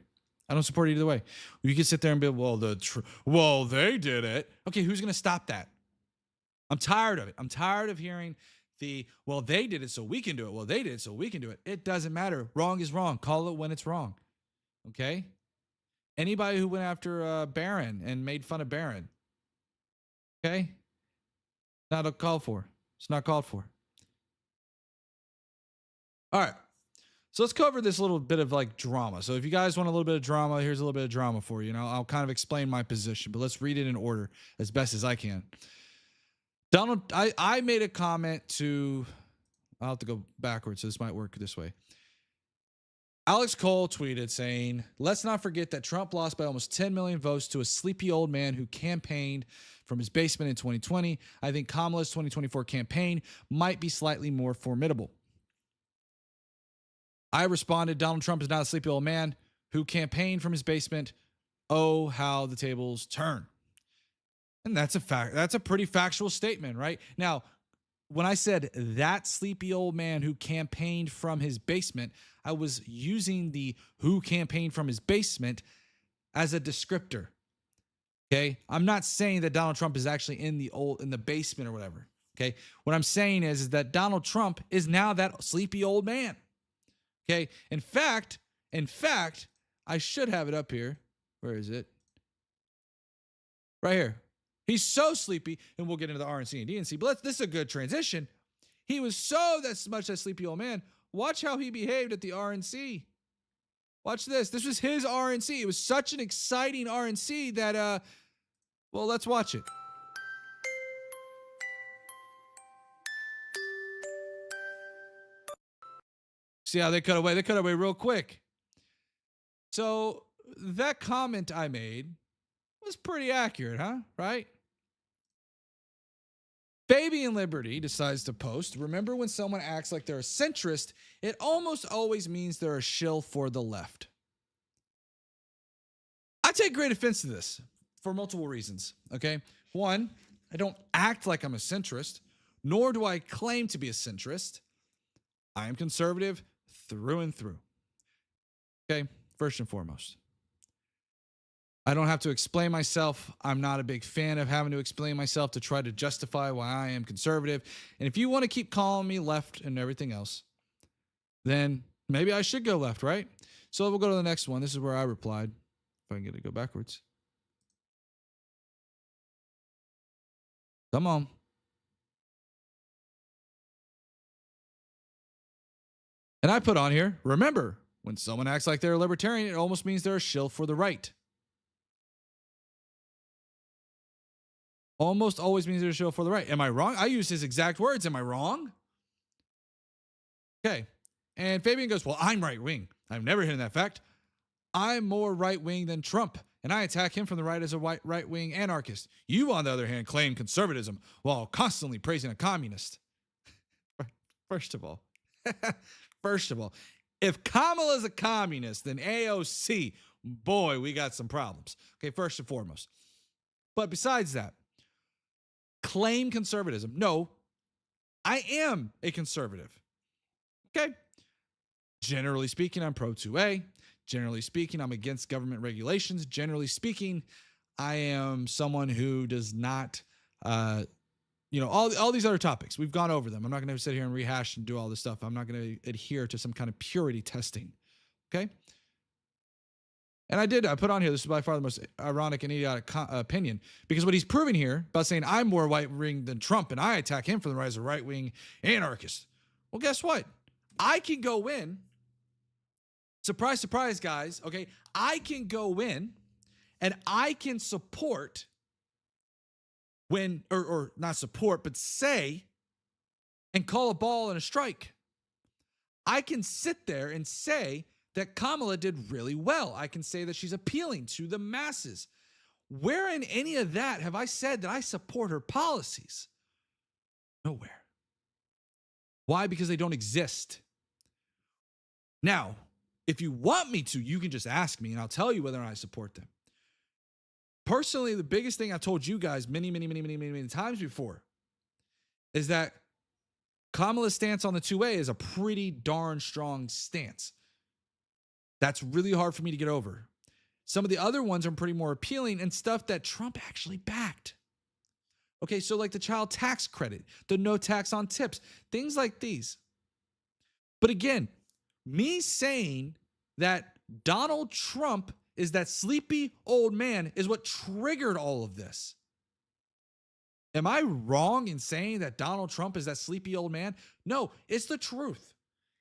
I don't support it either way. You can sit there and be, well, they did it. Okay, who's going to stop that? I'm tired of it. I'm tired of hearing well, they did it, so we can do it. Well, they did it, so we can do it. It doesn't matter. Wrong is wrong. Call it when it's wrong. Okay? Anybody who went after Barron and made fun of Barron. Okay? Not called for. It's not called for. All right. So let's cover this little bit of like drama. So if you guys want a little bit of drama, here's a little bit of drama for you. I'll kind of explain my position, but let's read it in order as best as I can. I made a comment to, I'll have to go backwards, so this might work this way. Alex Cole tweeted saying, let's not forget that Trump lost by almost 10 million votes to a sleepy old man who campaigned from his basement in 2020. I think Kamala's 2024 campaign might be slightly more formidable. I responded, Donald Trump is not a sleepy old man who campaigned from his basement. Oh, how the tables turn. And that's a fact. That's a pretty factual statement, right? Now, when I said that sleepy old man who campaigned from his basement, I was using the who campaigned from his basement as a descriptor. Okay? I'm not saying that Donald Trump is actually in the basement or whatever. Okay? What I'm saying is that Donald Trump is now that sleepy old man. Okay? In fact, I should have it up here. Where is it? Right here. He's so sleepy, and we'll get into the RNC and DNC, but this is a good transition. He was so much that sleepy old man. Watch how he behaved at the RNC. Watch this. This was his RNC. It was such an exciting RNC that, well, let's watch it. See how they cut away? They cut away real quick. So that comment I made was pretty accurate, huh? Right? Baby in Liberty decides to post, remember when someone acts like they're a centrist, it almost always means they're a shill for the left. I take great offense to this for multiple reasons, okay? One, I don't act like I'm a centrist, nor do I claim to be a centrist. I am conservative through and through. Okay, first and foremost. I don't have to explain myself. I'm not a big fan of having to explain myself to try to justify why I am conservative. And if you want to keep calling me left and everything else, then maybe I should go left, right? So we'll go to the next one. This is where I replied. If I can get it to go backwards. Come on. And I put on here, remember, when someone acts like they're a libertarian, it almost means they're a shill for the right. Almost always means there's a show for the right. Am I wrong? I use his exact words. Am I wrong? Okay. And Fabian goes, well, I'm right wing. I've never hidden that fact. I'm more right wing than Trump, and I attack him from the right as a right wing anarchist. You, on the other hand, claim conservatism while constantly praising a communist. First of all, if Kamala's a communist, then AOC, boy, we got some problems. Okay, first and foremost. But besides that, claim conservatism. No, I am a conservative. Okay. Generally speaking, I'm pro 2A. Generally speaking, I'm against government regulations. Generally speaking, I am someone who does not, all these other topics. We've gone over them. I'm not going to sit here and rehash and do all this stuff. I'm not going to adhere to some kind of purity testing. Okay. And I put on here, this is by far the most ironic and idiotic opinion, because what he's proving here about saying I'm more right-wing than Trump and I attack him for the rise of right-wing anarchist. Well, guess what? I can go in. Surprise, surprise, guys. Okay. I can go in and I can support or not support, but say and call a ball and a strike. I can sit there and say that Kamala did really well. I can say that she's appealing to the masses. Where in any of that have I said that I support her policies? Nowhere. Why? Because they don't exist. Now, if you want me to, you can just ask me and I'll tell you whether or not I support them. Personally, the biggest thing I told you guys many times before is that Kamala's stance on the 2A is a pretty darn strong stance. That's really hard for me to get over. Some of the other ones are pretty more appealing and stuff that Trump actually backed. Okay, so like the child tax credit, the no tax on tips, things like these. But again, me saying that Donald Trump is that sleepy old man is what triggered all of this. Am I wrong in saying that Donald Trump is that sleepy old man? No, it's the truth.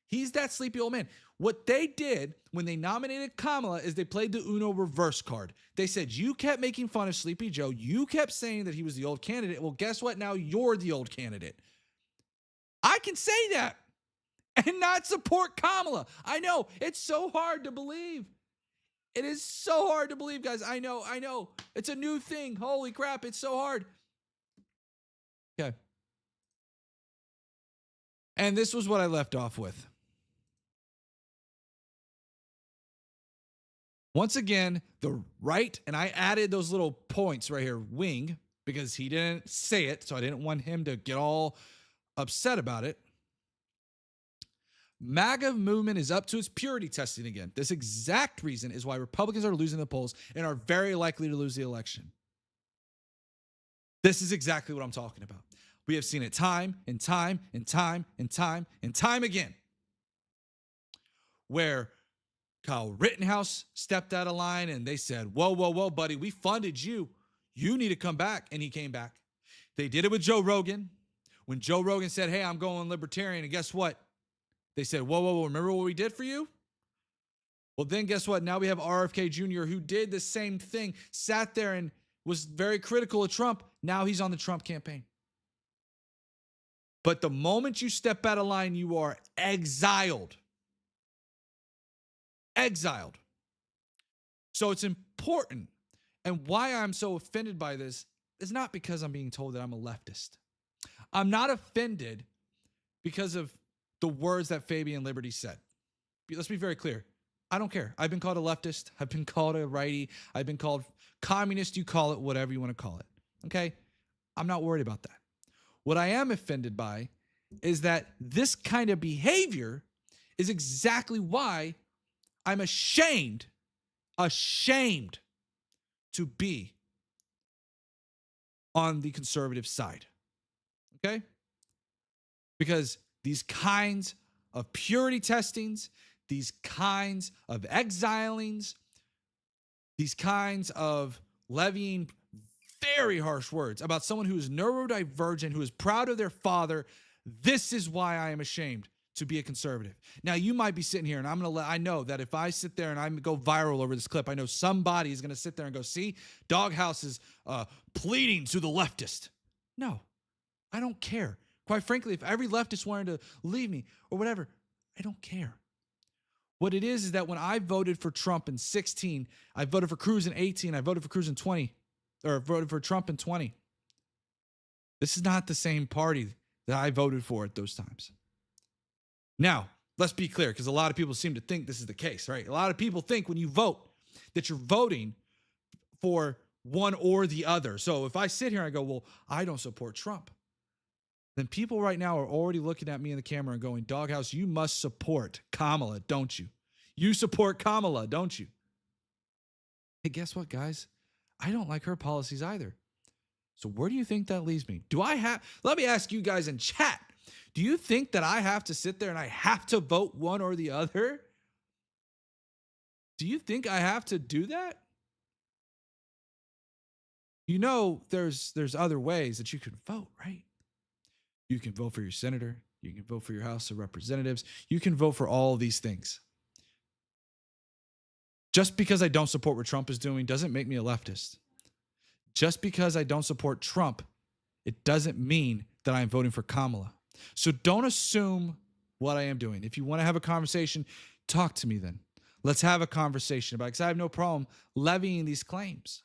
He's that sleepy old man. What they did when they nominated Kamala is they played the Uno reverse card. They said, you kept making fun of Sleepy Joe. You kept saying that he was the old candidate. Well, guess what? Now you're the old candidate. I can say that and not support Kamala. I know. It's so hard to believe. It is so hard to believe, guys. I know. It's a new thing. Holy crap. It's so hard. Okay. And this was what I left off with. Once again, the right, and I added those little points right here, wing, because he didn't say it, so I didn't want him to get all upset about it. MAGA movement is up to its purity testing again. This exact reason is why Republicans are losing the polls and are very likely to lose the election. This is exactly what I'm talking about. We have seen it time and time again, where Kyle Rittenhouse stepped out of line and they said, whoa, buddy, we funded you. You need to come back. And he came back. They did it with Joe Rogan. When Joe Rogan said, hey, I'm going libertarian. And guess what? They said, whoa, remember what we did for you? Well, then guess what? Now we have RFK Jr., who did the same thing, sat there and was very critical of Trump. Now he's on the Trump campaign. But the moment you step out of line, you are exiled. Exiled. So it's important. And why I'm so offended by this is not because I'm being told that I'm a leftist. I'm not offended because of the words that Fabian Liberty said. Let's be very clear. I don't care. I've been called a leftist. I've been called a righty. I've been called communist. You call it whatever you want to call it. Okay? I'm not worried about that. What I am offended by is that this kind of behavior is exactly why I'm ashamed to be on the conservative side. Okay? Because these kinds of purity testings, these kinds of exilings, these kinds of levying very harsh words about someone who is neurodivergent, who is proud of their father, this is why I am ashamed to be a conservative. Now, you might be sitting here, and I know that if I sit there and I go viral over this clip, I know somebody is going to sit there and go, see, Doghouse is pleading to the leftist. No, I don't care. Quite frankly, if every leftist wanted to leave me or whatever, I don't care. What it is that when I voted for Trump in 16, I voted for Cruz in 18, I voted for Cruz in 20, or voted for Trump in 20. This is not the same party that I voted for at those times. Now, let's be clear, because a lot of people seem to think this is the case, right? A lot of people think when you vote that you're voting for one or the other. So if I sit here and I go, well, I don't support Trump, then people right now are already looking at me in the camera and going, Doghouse, you must support Kamala, don't you? You support Kamala, don't you? Hey, guess what, guys? I don't like her policies either. So where do you think that leaves me? Let me ask you guys in chat. Do you think that I have to sit there and I have to vote one or the other? Do you think I have to do that? You know, there's other ways that you can vote, right? You can vote for your senator. You can vote for your House of Representatives. You can vote for all of these things. Just because I don't support what Trump is doing doesn't make me a leftist. Just because I don't support Trump, it doesn't mean that I'm voting for Kamala. So don't assume what I am doing. If you want to have a conversation, talk to me then. Let's have a conversation about it, because I have no problem levying these claims.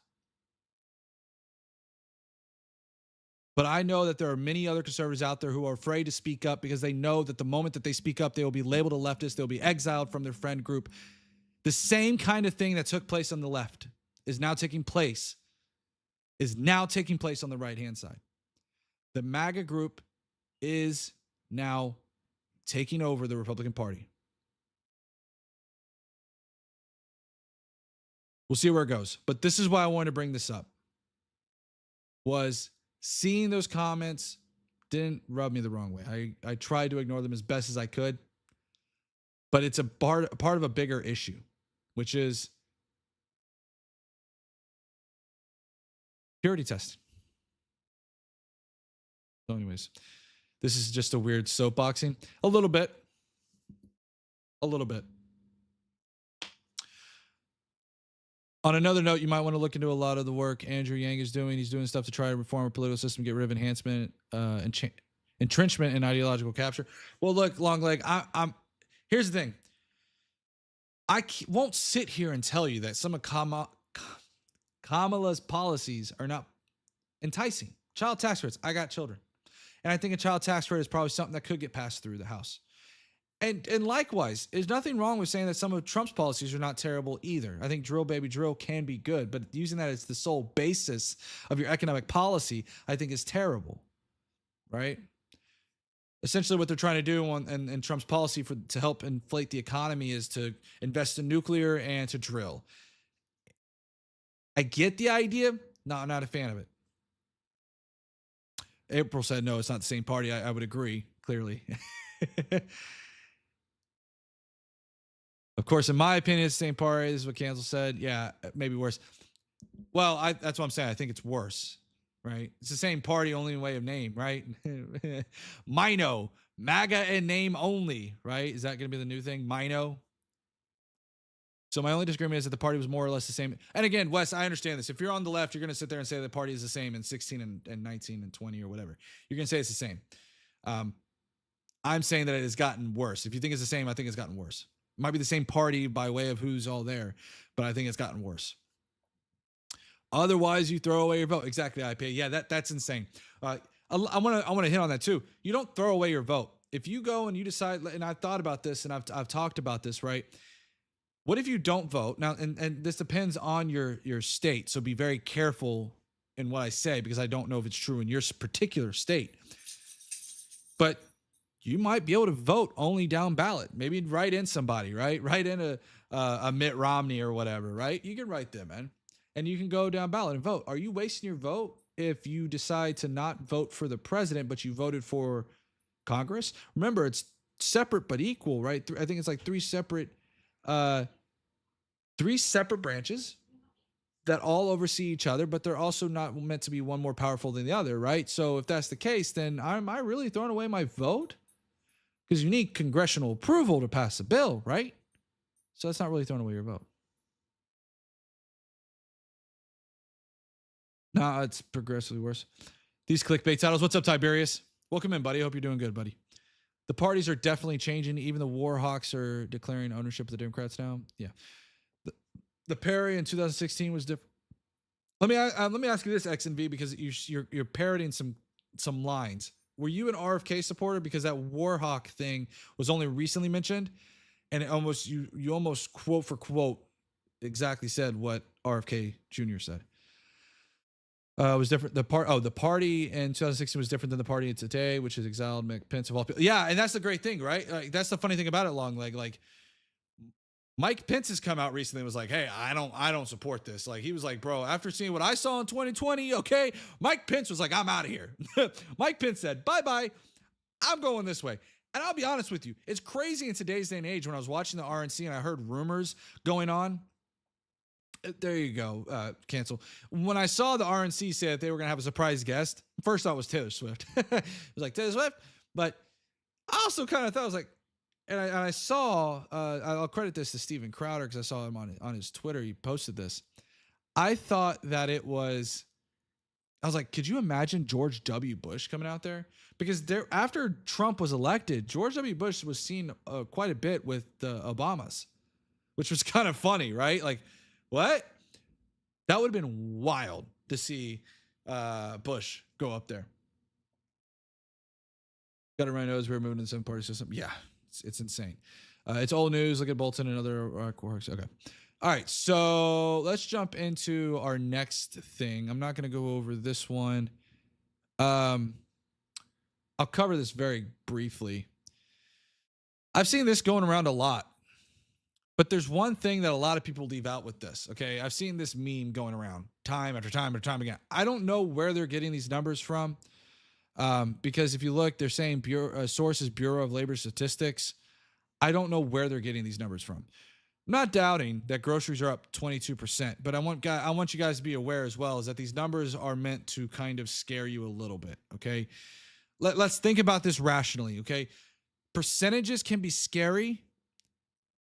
But I know that there are many other conservatives out there who are afraid to speak up because they know that the moment that they speak up, they will be labeled a leftist. They'll be exiled from their friend group. The same kind of thing that took place on the left is now taking place on the right-hand side. The MAGA group is now taking over the Republican Party. We'll see where it goes. But this is why I wanted to bring this up. Was seeing those comments didn't rub me the wrong way. I tried to ignore them as best as I could. But it's a part of a bigger issue, which is purity testing. So anyways, this is just a weird soapboxing. A little bit. On another note, you might want to look into a lot of the work Andrew Yang is doing. He's doing stuff to try to reform our political system, get rid of enhancement, entrenchment, and ideological capture. Well, look, Longleg, here's the thing. I won't sit here and tell you that some of Kamala's policies are not enticing. Child tax credits. I got children. And I think a child tax credit is probably something that could get passed through the House. And likewise, there's nothing wrong with saying that some of Trump's policies are not terrible either. I think drill, baby, drill can be good, but using that as the sole basis of your economic policy, I think is terrible, right? Essentially what they're trying to do in Trump's policy to help inflate the economy is to invest in nuclear and to drill. I get the idea. No, I'm not a fan of it. April said, no, it's not the same party. I would agree, clearly. Of course, in my opinion, it's the same party. This is what Cancel said. Yeah, maybe worse. Well, that's what I'm saying. I think it's worse, right? It's the same party, only in way of name, right? Mino, MAGA in name only, right? Is that going to be the new thing? Mino. So my only disagreement is that the party was more or less the same. And again, Wes, I understand this. If you're on the left, you're going to sit there and say the party is the same in 16 and 19 and 20 or whatever. You're going to say it's the same. I'm saying that it has gotten worse. If you think it's the same, I think it's gotten worse. It might be the same party by way of who's all there, but I think it's gotten worse. Otherwise, you throw away your vote. Exactly, IP. Yeah, that's insane. I want to hit on that too. You don't throw away your vote. If you go and you decide, and I've thought about this and I've talked about this, right? What if you don't vote? Now, and this depends on your state, so be very careful in what I say because I don't know if it's true in your particular state. But you might be able to vote only down ballot. Maybe write in somebody, right? Write in a Mitt Romney or whatever, right? You can write them, man. And you can go down ballot and vote. Are you wasting your vote if you decide to not vote for the president, but you voted for Congress? Remember, it's separate but equal, right? I think it's like three separate branches that all oversee each other, but they're also not meant to be one more powerful than the other, right? So if that's the case, then am I really throwing away my vote? because you need congressional approval to pass a bill, right? So that's not really throwing away your vote. No, it's progressively worse. These clickbait titles. What's up, Tiberius? Welcome in, buddy. I hope you're doing good, buddy. The parties are definitely changing. Even the war hawks are declaring ownership of the Democrats now. Yeah. The parody in 2016 was different. Let me ask you this, X and V, because you're parroting some lines. Were you an RFK supporter? Because that Warhawk thing was only recently mentioned, and you almost quote for quote exactly said what RFK Jr. said. It was different. The party in 2016 was different than the party today, which is exiled Mike Pence of all people. Yeah, and that's the great thing, right? Like, that's the funny thing about it, long leg. Like, Mike Pence has come out recently and was like, hey, I don't support this. Like, he was like, bro, after seeing what I saw in 2020, okay. Mike Pence was like, I'm out of here. Mike Pence said, bye-bye. I'm going this way. And I'll be honest with you, it's crazy in today's day and age. When I was watching the RNC and I heard rumors going on, there you go, cancel. When I saw the RNC say that they were going to have a surprise guest, first thought was Taylor Swift. It was like, Taylor Swift? But I also kind of thought, I was like, and I saw, I'll credit this to Steven Crowder because I saw him on his Twitter. He posted this. I thought that I was like, could you imagine George W. Bush coming out there? Because after Trump was elected, George W. Bush was seen quite a bit with the Obamas, which was kind of funny, right? Like, what? That would have been wild to see Bush go up there. Got to run nose. We're moving to the seven-party system. Yeah, it's insane. It's old news. Look at Bolton and other quarks. Okay. All right. So let's jump into our next thing. I'm not going to go over this one. I'll cover this very briefly. I've seen this going around a lot. But there's one thing that a lot of people leave out with this, okay? I've seen this meme going around time after time after time again. I don't know where they're getting these numbers from because if you look, they're saying source is Bureau of Labor Statistics. I don't know where they're getting these numbers from. I'm not doubting that groceries are up 22%, but I want you guys to be aware as well is that these numbers are meant to kind of scare you a little bit, okay? Let's think about this rationally, okay? Percentages can be scary.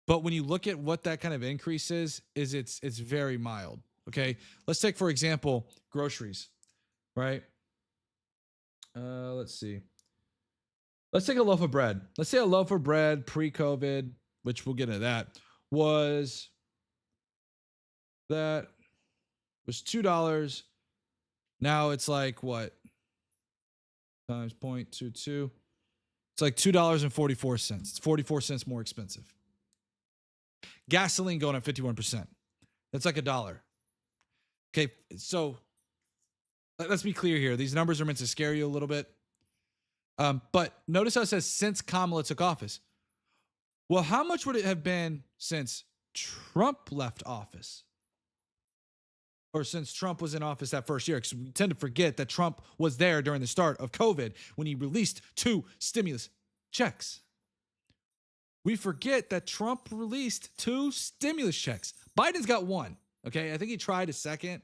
But when you look at what that kind of increase is it's very mild. Okay. Let's take, for example, groceries, right? Let's see. Let's take a loaf of bread. Let's say a loaf of bread pre-COVID, which we'll get into that, was $2. Now it's like what? Times 0.22. It's like $2.44. It's 44 cents more expensive. Gasoline going up 51%. That's like $1. Okay, so let's be clear here. These numbers are meant to scare you a little bit. But notice how it says since Kamala took office. Well, how much would it have been since Trump left office? Or since Trump was in office that first year? Because we tend to forget that Trump was there during the start of COVID when he released 2 stimulus checks. We forget that Trump released 2 stimulus checks. Biden's got 1. Okay. I think he tried a second,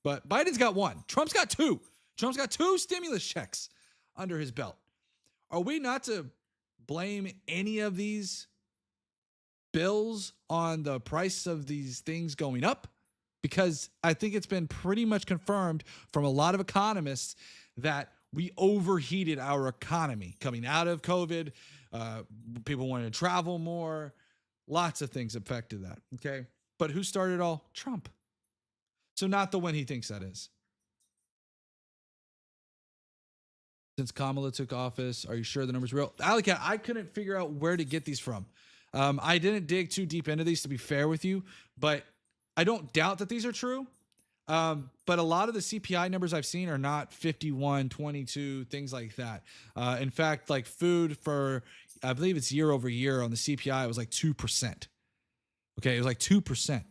but Biden's got 1. Trump's got 2. Trump's got 2 stimulus checks under his belt. Are we not to blame any of these bills on the price of these things going up? Because I think it's been pretty much confirmed from a lot of economists that we overheated our economy coming out of COVID. People wanted to travel more. Lots of things affected that. Okay. But who started it all? Trump. So not the one he thinks that is. Since Kamala took office, are you sure the number's real? Alicat, I couldn't figure out where to get these from. I didn't dig too deep into these, to be fair with you, but I don't doubt that these are true. But a lot of the CPI numbers I've seen are not 51, 22, things like that. In fact, like food for, I believe it's year over year on the CPI, it was like 2%. Okay, it was like 2%. And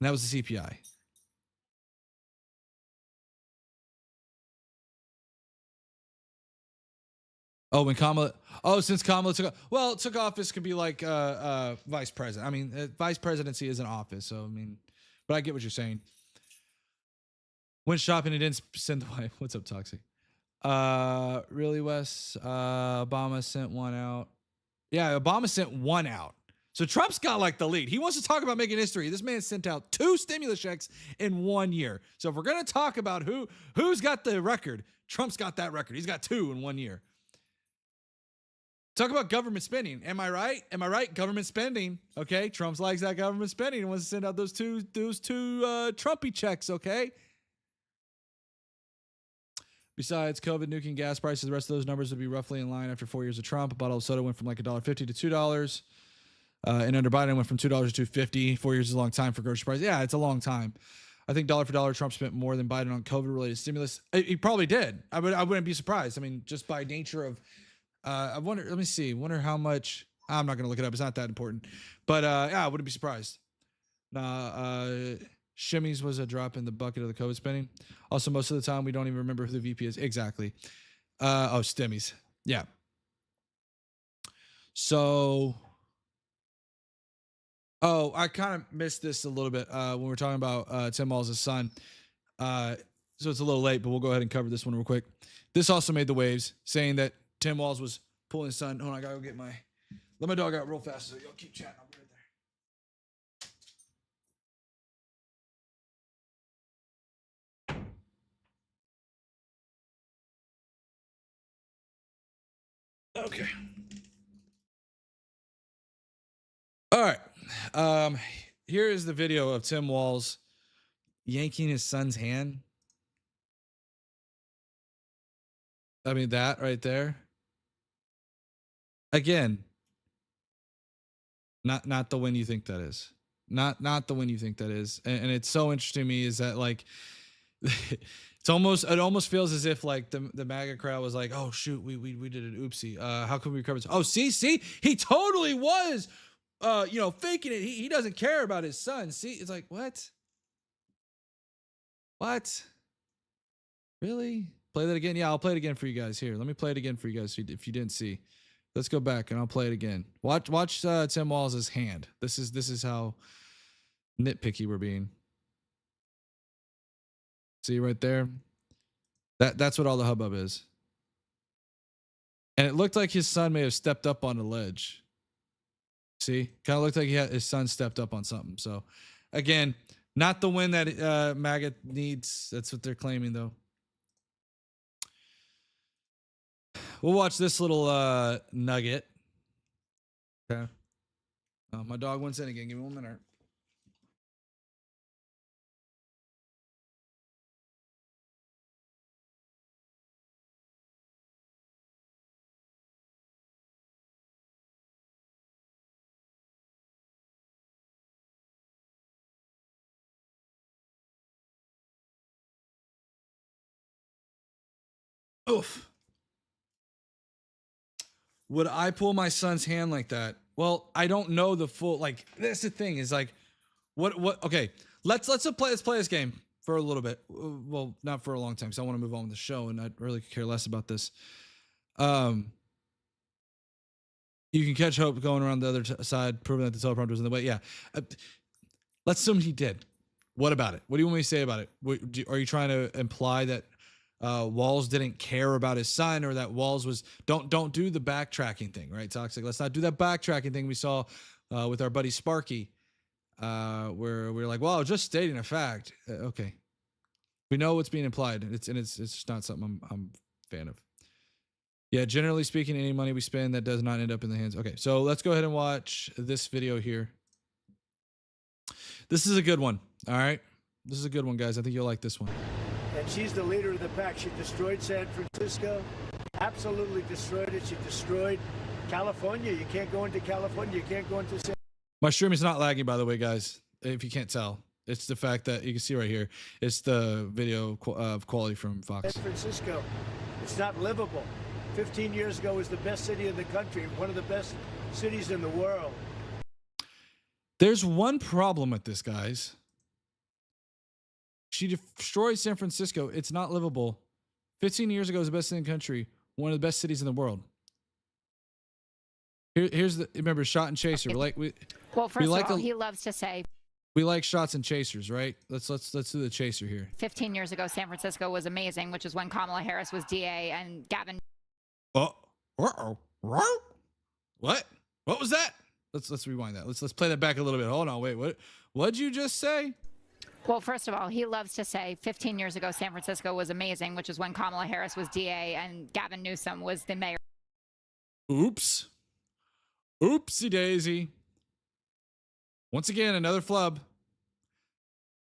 that was the CPI. Oh, since Kamala took office could be like vice president. I mean, vice presidency is an office. So, I mean, but I get what you're saying. Went shopping and didn't send the wife. What's up, Toxic? Really, Wes? Obama sent one out. Yeah, Obama sent one out. So Trump's got like the lead. He wants to talk about making history. This man sent out 2 stimulus checks in 1 year. So if we're going to talk about who's got the record, Trump's got that record. He's got 2 in 1 year. Talk about government spending. Am I right? Am I right? Government spending. Okay. Trump likes that government spending and wants to send out those two Trumpy checks. Okay. Besides COVID nuking gas prices, the rest of those numbers would be roughly in line after 4 years of Trump. A bottle of soda went from like $1.50 to $2. And under Biden went from $2 to $2.50. 4 years is a long time for grocery prices. Yeah, it's a long time. I think dollar for dollar, Trump spent more than Biden on COVID-related stimulus. He probably did. I wouldn't be surprised. I mean, just by nature of, I wonder. Let me see. Wonder how much. I'm not going to look it up. It's not that important. But yeah, I wouldn't be surprised. Shimmies was a drop in the bucket of the COVID spending. Also, most of the time, we don't even remember who the VP is. Exactly. Stimmies. Yeah. So. Oh, I kind of missed this a little bit when we were talking about Tim Walz' son. So it's a little late, but we'll go ahead and cover this one real quick. This also made the waves, saying that Tim Walz was pulling his son. Hold on, I gotta go get let my dog out real fast. So y'all keep chatting. I'll be right there. Okay. All right. Here is the video of Tim Walz yanking his son's hand. I mean, that right there. Again, not the win you think that is. Not the win you think that is. And it's so interesting to me is that like it almost feels as if like the MAGA crowd was like, oh shoot, we did an oopsie. How can we recover this? Oh, see, he totally was faking it. He doesn't care about his son. See, it's like, what? Really? Play that again? Yeah, I'll play it again for you guys. Here, let me play it again for you guys if you didn't see. Let's go back and I'll play it again. Watch Tim Walz's hand. This is how nitpicky we're being. See right there? That's what all the hubbub is. And it looked like his son may have stepped up on the ledge. See, kind of looked like his son stepped up on something. So, again, not the win that MAGA needs. That's what they're claiming, though. We'll watch this little nugget. Okay. Oh, my dog wants in again. Give me 1 minute. Oof. Would I pull my son's hand like that? Well, I don't know the full, like, that's the thing is like, what, okay, let's play this game for a little bit. Well, not for a long time, because I want to move on with the show and I really care less about this. You can catch Hope going around the other side, proving that the teleprompter was in the way. Yeah. Let's assume he did. What about it? What do you want me to say about it? Are you trying to imply that Walz didn't care about his son, or that Walz was don't do the backtracking thing, right? Toxic. Let's not do that backtracking thing we saw with our buddy Sparky, where we're like, well, just stating a fact. Okay, we know what's being implied, and it's just not something I'm a fan of. Yeah, generally speaking, any money we spend that does not end up in the hands. Okay, so let's go ahead and watch this video here. This is a good one. All right, this is a good one, guys. I think you'll like this one. And she's the leader of the pack. She destroyed San Francisco, absolutely destroyed it. She destroyed California. You can't go into California. You can't go into San. My stream is not lagging, by the way, guys. If you can't tell, it's the fact that you can see right here. It's the video quality from Fox. San Francisco, it's not livable. 15 years ago, it was the best city in the country, one of the best cities in the world. There's one problem with this, guys. She destroyed San Francisco. It's not livable. 15 years ago, it was the best city in the country. One of the best cities in the world. Here's the, remember, shot and chaser. Well, first of all, he loves to say we like shots and chasers, right? Let's do the chaser here. 15 years ago, San Francisco was amazing, which is when Kamala Harris was DA and Gavin. What? What was that? Let's rewind that. Let's play that back a little bit. Hold on, wait. What'd you just say? Well, first of all, he loves to say 15 years ago San Francisco was amazing, which is when Kamala Harris was DA and Gavin Newsom was the mayor. Oops. Oopsie daisy. Once again, another flub.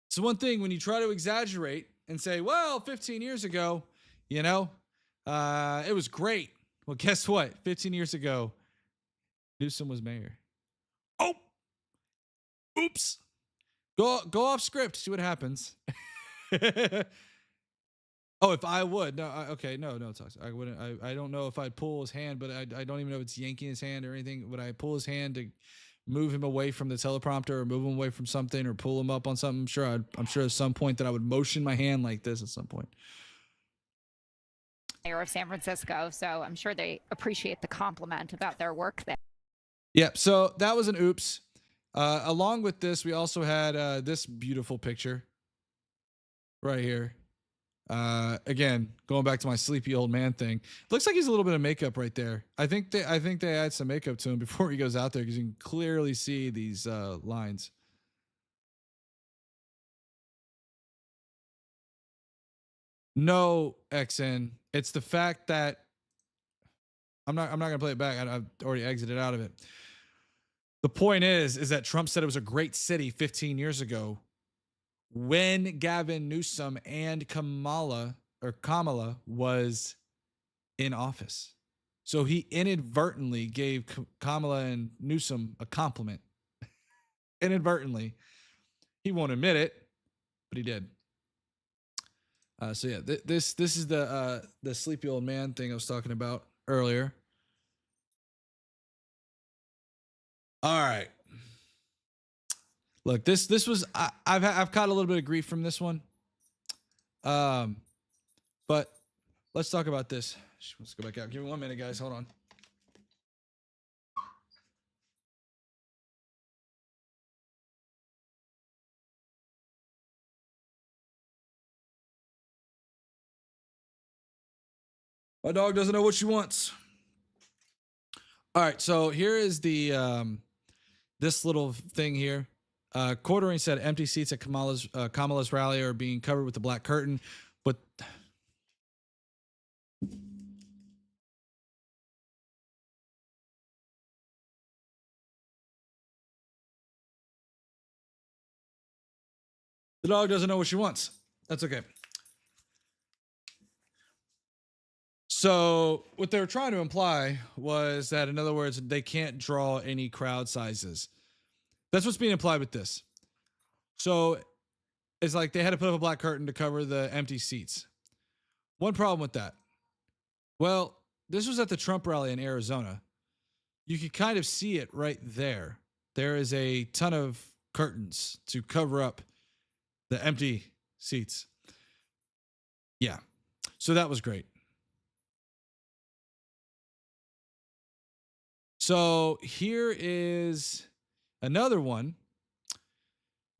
So one thing, when you try to exaggerate and say, well, 15 years ago, you know, it was great. Well, guess what? 15 years ago, Newsom was mayor. Oh, oops. Go off script. See what happens. Oh, if I would. No, okay. No, talks. I wouldn't. I don't know if I'd pull his hand, but I don't even know if it's yanking his hand or anything. Would I pull his hand to move him away from the teleprompter or move him away from something or pull him up on something? I'm sure at some point that I would motion my hand like this at some point. Mayor of San Francisco, so I'm sure they appreciate the compliment about their work there. Yep. So that was an oops. Along with this, we also had this beautiful picture right here. Again, going back to my sleepy old man thing. Looks like he's a little bit of makeup right there. I think they add some makeup to him before he goes out there because you can clearly see these lines. No, XN. It's the fact that I'm not gonna play it back. I've already exited out of it. The point is that Trump said it was a great city 15 years ago when Gavin Newsom and Kamala was in office. So he inadvertently gave Kamala and Newsom a compliment. Inadvertently. He won't admit it, but he did. So yeah, this is the sleepy old man thing I was talking about earlier. All right. Look, this was I've caught a little bit of grief from this one. But let's talk about this. Let's go back out. Give me 1 minute, guys. Hold on. My dog doesn't know what she wants. All right, so here is the this little thing here. Quartering said empty seats at Kamala's rally are being covered with the black curtain, but the dog doesn't know what she wants. That's okay. So what they were trying to imply was that, in other words, they can't draw any crowd sizes. That's what's being implied with this. So it's like they had to put up a black curtain to cover the empty seats. One problem with that. Well, this was at the Trump rally in Arizona. You could kind of see it right there. There is a ton of curtains to cover up the empty seats. Yeah. So that was great. So here is another one.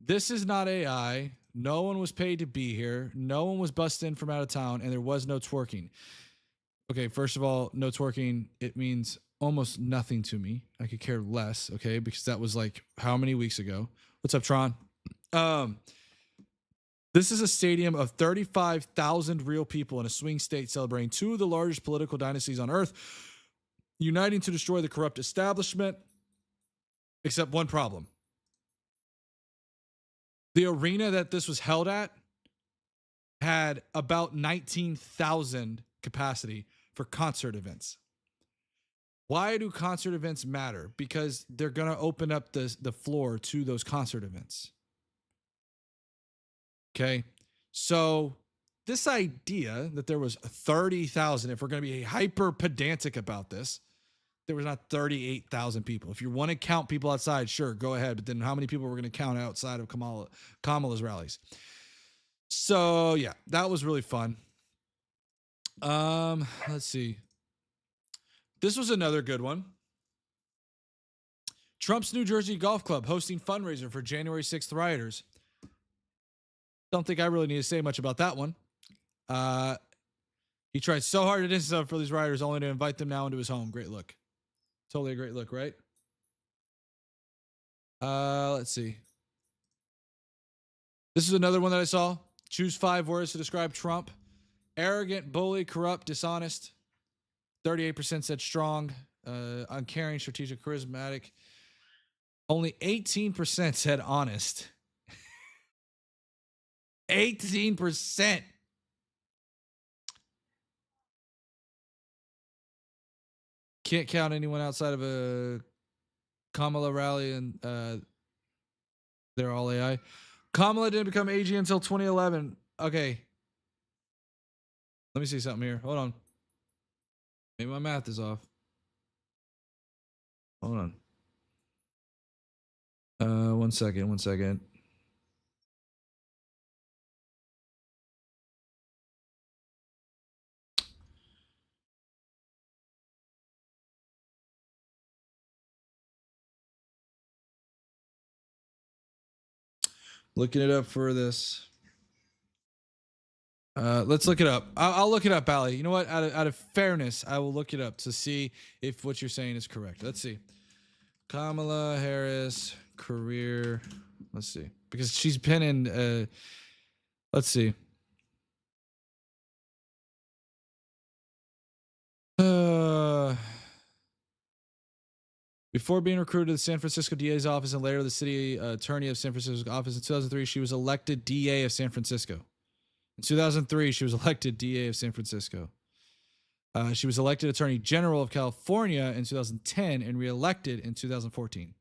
This is not AI. No one was paid to be here. No one was busted in from out of town, and there was no twerking. Okay, first of all, no twerking, it means almost nothing to me. I could care less, okay, because that was like how many weeks ago? What's up, Tron? This is a stadium of 35,000 real people in a swing state celebrating two of the largest political dynasties on earth, uniting to destroy the corrupt establishment, except one problem. The arena that this was held at had about 19,000 capacity for concert events. Why do concert events matter? Because they're going to open up the floor to those concert events. Okay. So this idea that there was 30,000, if we're going to be hyper pedantic about this, there was not 38,000 people. If you want to count people outside, sure, go ahead. But then how many people we're going to count outside of Kamala's rallies? So yeah, that was really fun. Let's see. This was another good one. Trump's New Jersey Golf Club hosting fundraiser for January 6th rioters. Don't think I really need to say much about that one. He tried so hard to distance himself for these rioters, only to invite them now into his home. Great look. Totally a great look, right? Let's see. This is another one that I saw. Choose 5 words to describe Trump. Arrogant, bully, corrupt, dishonest. 38% said strong, uncaring, strategic, charismatic. Only 18% said honest. 18%. Can't count anyone outside of a Kamala rally, and they're all AI. Kamala didn't become AG until 2011. Okay. Let me see something here. Hold on. Maybe my math is off. Hold on. 1 second. 1 second. Looking it up for this. Let's look it up. I'll look it up, Allie. You know what? Out of fairness, I will look it up to see if what you're saying is correct. Let's see. Kamala Harris career. Let's see, because she's been in. Let's see. Before being recruited to the San Francisco DA's office and later the city attorney of San Francisco's office in 2003, she was elected DA of San Francisco. In 2003, she was elected DA of San Francisco. She was elected Attorney General of California in 2010 and reelected in 2014.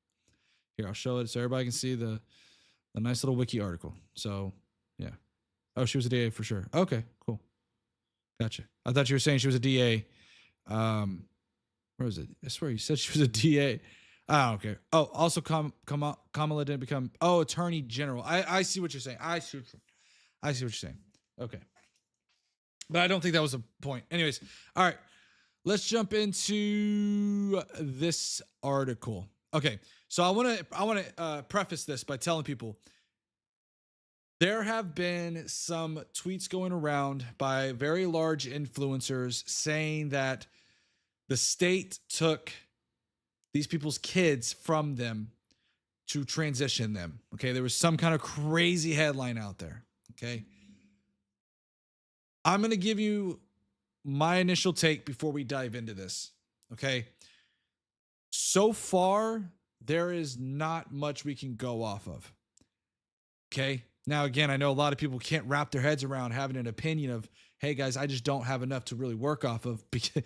Here, I'll show it so everybody can see the nice little wiki article. So, yeah. Oh, she was a DA for sure. Okay, cool. Gotcha. I thought you were saying she was a DA. Where was it? I swear you said she was a DA. I don't care. Oh, also Kamala didn't become Attorney General. I see what you're saying. I see what you're saying. Okay. But I don't think that was the point. Anyways, all right. Let's jump into this article. Okay. So I want to preface this by telling people there have been some tweets going around by very large influencers saying that the state took these people's kids from them to transition them. Okay. There was some kind of crazy headline out there. Okay. I'm going to give you my initial take before we dive into this. Okay. So far, there is not much we can go off of. Okay. Now, again, I know a lot of people can't wrap their heads around having an opinion of, hey guys, I just don't have enough to really work off of, because,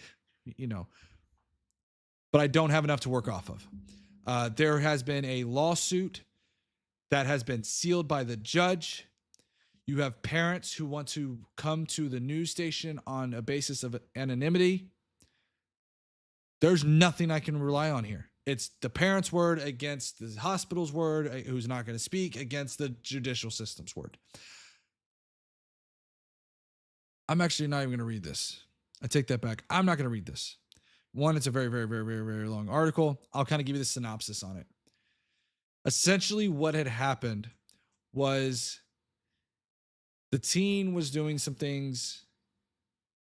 but I don't have enough to work off of. There has been a lawsuit that has been sealed by the judge. You have parents who want to come to the news station on a basis of anonymity. There's nothing I can rely on here. It's the parents' word against the hospital's word, who's not going to speak, against the judicial system's word. I'm actually not even going to read this. I take that back. I'm not going to read this. One, it's a very, very, very, very, very long article. I'll kind of give you the synopsis on it. Essentially, what had happened was the teen was doing some things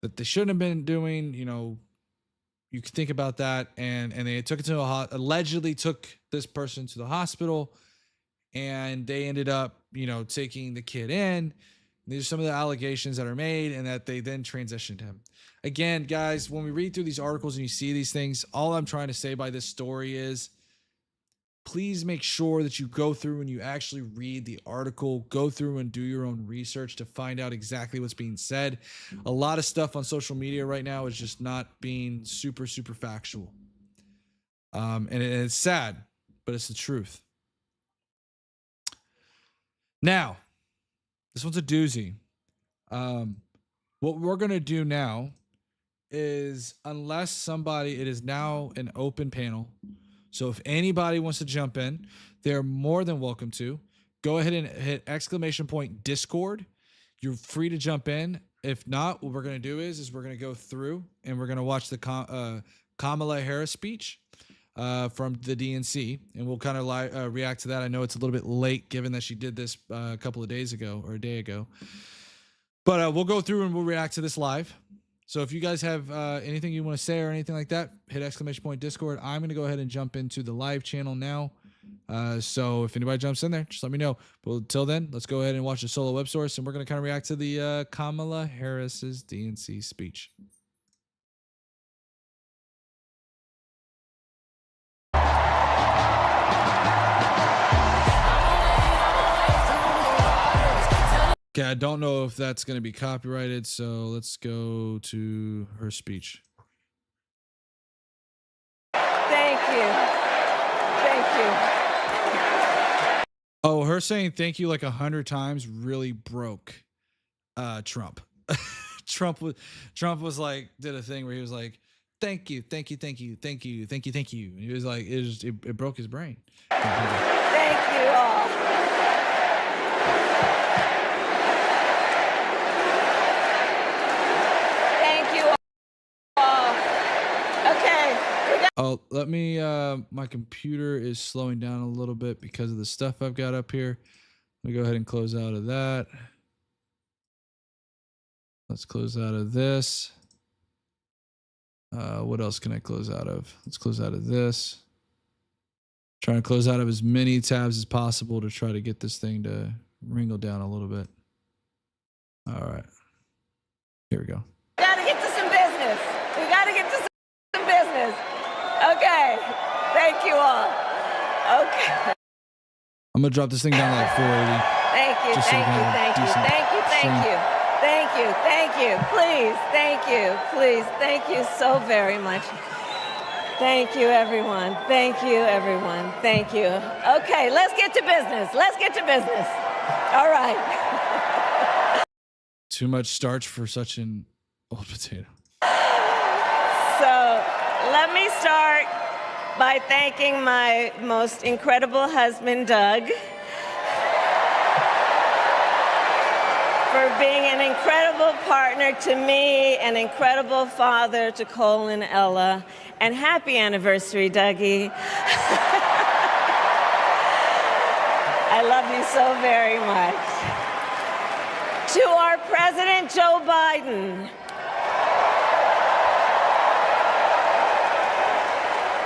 that they shouldn't have been doing. You could think about that. And they took it to allegedly took this person to the hospital, and they ended up, taking the kid in. These are some of the allegations that are made, and that they then transitioned him. Again, guys, when we read through these articles and you see these things, all I'm trying to say by this story is, please make sure that you go through and you actually read the article, go through and do your own research to find out exactly what's being said. A lot of stuff on social media right now is just not being super, super factual. And it's sad, but it's the truth. Now, this one's a doozy. What we're going to do now is, it is now an open panel. So if anybody wants to jump in, they're more than welcome to. Go ahead and hit !Discord. You're free to jump in. If not, what we're going to do is we're going to go through and we're going to watch the Kamala Harris speech from the DNC, and we'll kind of react to that. I know it's a little bit late given that she did this a couple of days ago or a day ago. But we'll go through and we'll react to this live. So if you guys have anything you want to say or anything like that, hit !Discord. I'm going to go ahead and jump into the live channel now. So if anybody jumps in there, just let me know. But until then, let's go ahead and watch the solo web source, and we're going to kind of react to the Kamala Harris's DNC speech. Okay, I don't know if that's going to be copyrighted, so let's go to her speech. Thank you. Thank you. Oh, her saying thank you like 100 times really broke Trump. Trump was like, did a thing where he was like, thank you, thank you, thank you, thank you, thank you, thank you. And he was like, it broke his brain. Thank you all. Oh, let me, my computer is slowing down a little bit because of the stuff I've got up here. Let me go ahead and close out of that. Let's close out of this. What else can I close out of? Let's close out of this. Trying to close out of as many tabs as possible to try to get this thing to wrinkle down a little bit. All right. Here we go. We gotta get to some business. We gotta get to some business. Okay. Thank you all. Okay. I'm gonna drop this thing down to like 480. Thank you. Just so Thank we you. can have a Thank you. decent Thank you. Thank stream. you. Thank you. Thank you. Please. Thank you. Please. Thank you so very much. Thank you, everyone. Thank you, everyone. Thank you. Okay, let's get to business. Let's get to business. All right. Too much starch for such an old potato. So let me start by thanking my most incredible husband, Doug, for being an incredible partner to me, an incredible father to Cole and Ella, and happy anniversary, Dougie. I love you so very much. To our President Joe Biden,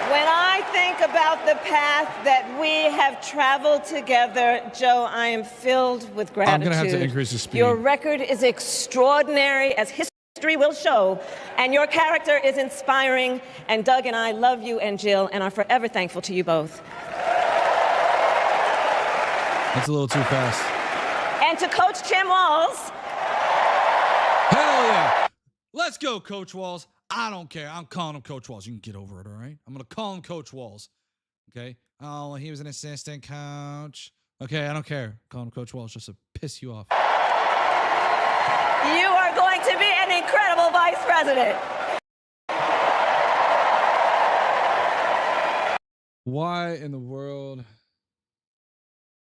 when I think about the path that we have traveled together, Joe, I am filled with gratitude. I'm gonna have to increase the speed. Your record is extraordinary, as history will show, and your character is inspiring, and Doug and I love you and Jill and are forever thankful to you both. That's a little too fast. And to Coach Tim Walz. Hell yeah. Let's go, Coach Walz. I don't care. I'm calling him Coach Walz. You can get over it, all right? I'm going to call him Coach Walz. Okay? Oh, he was an assistant coach. Okay, I don't care. Call him Coach Walz just to piss you off. You are going to be an incredible vice president. Why in the world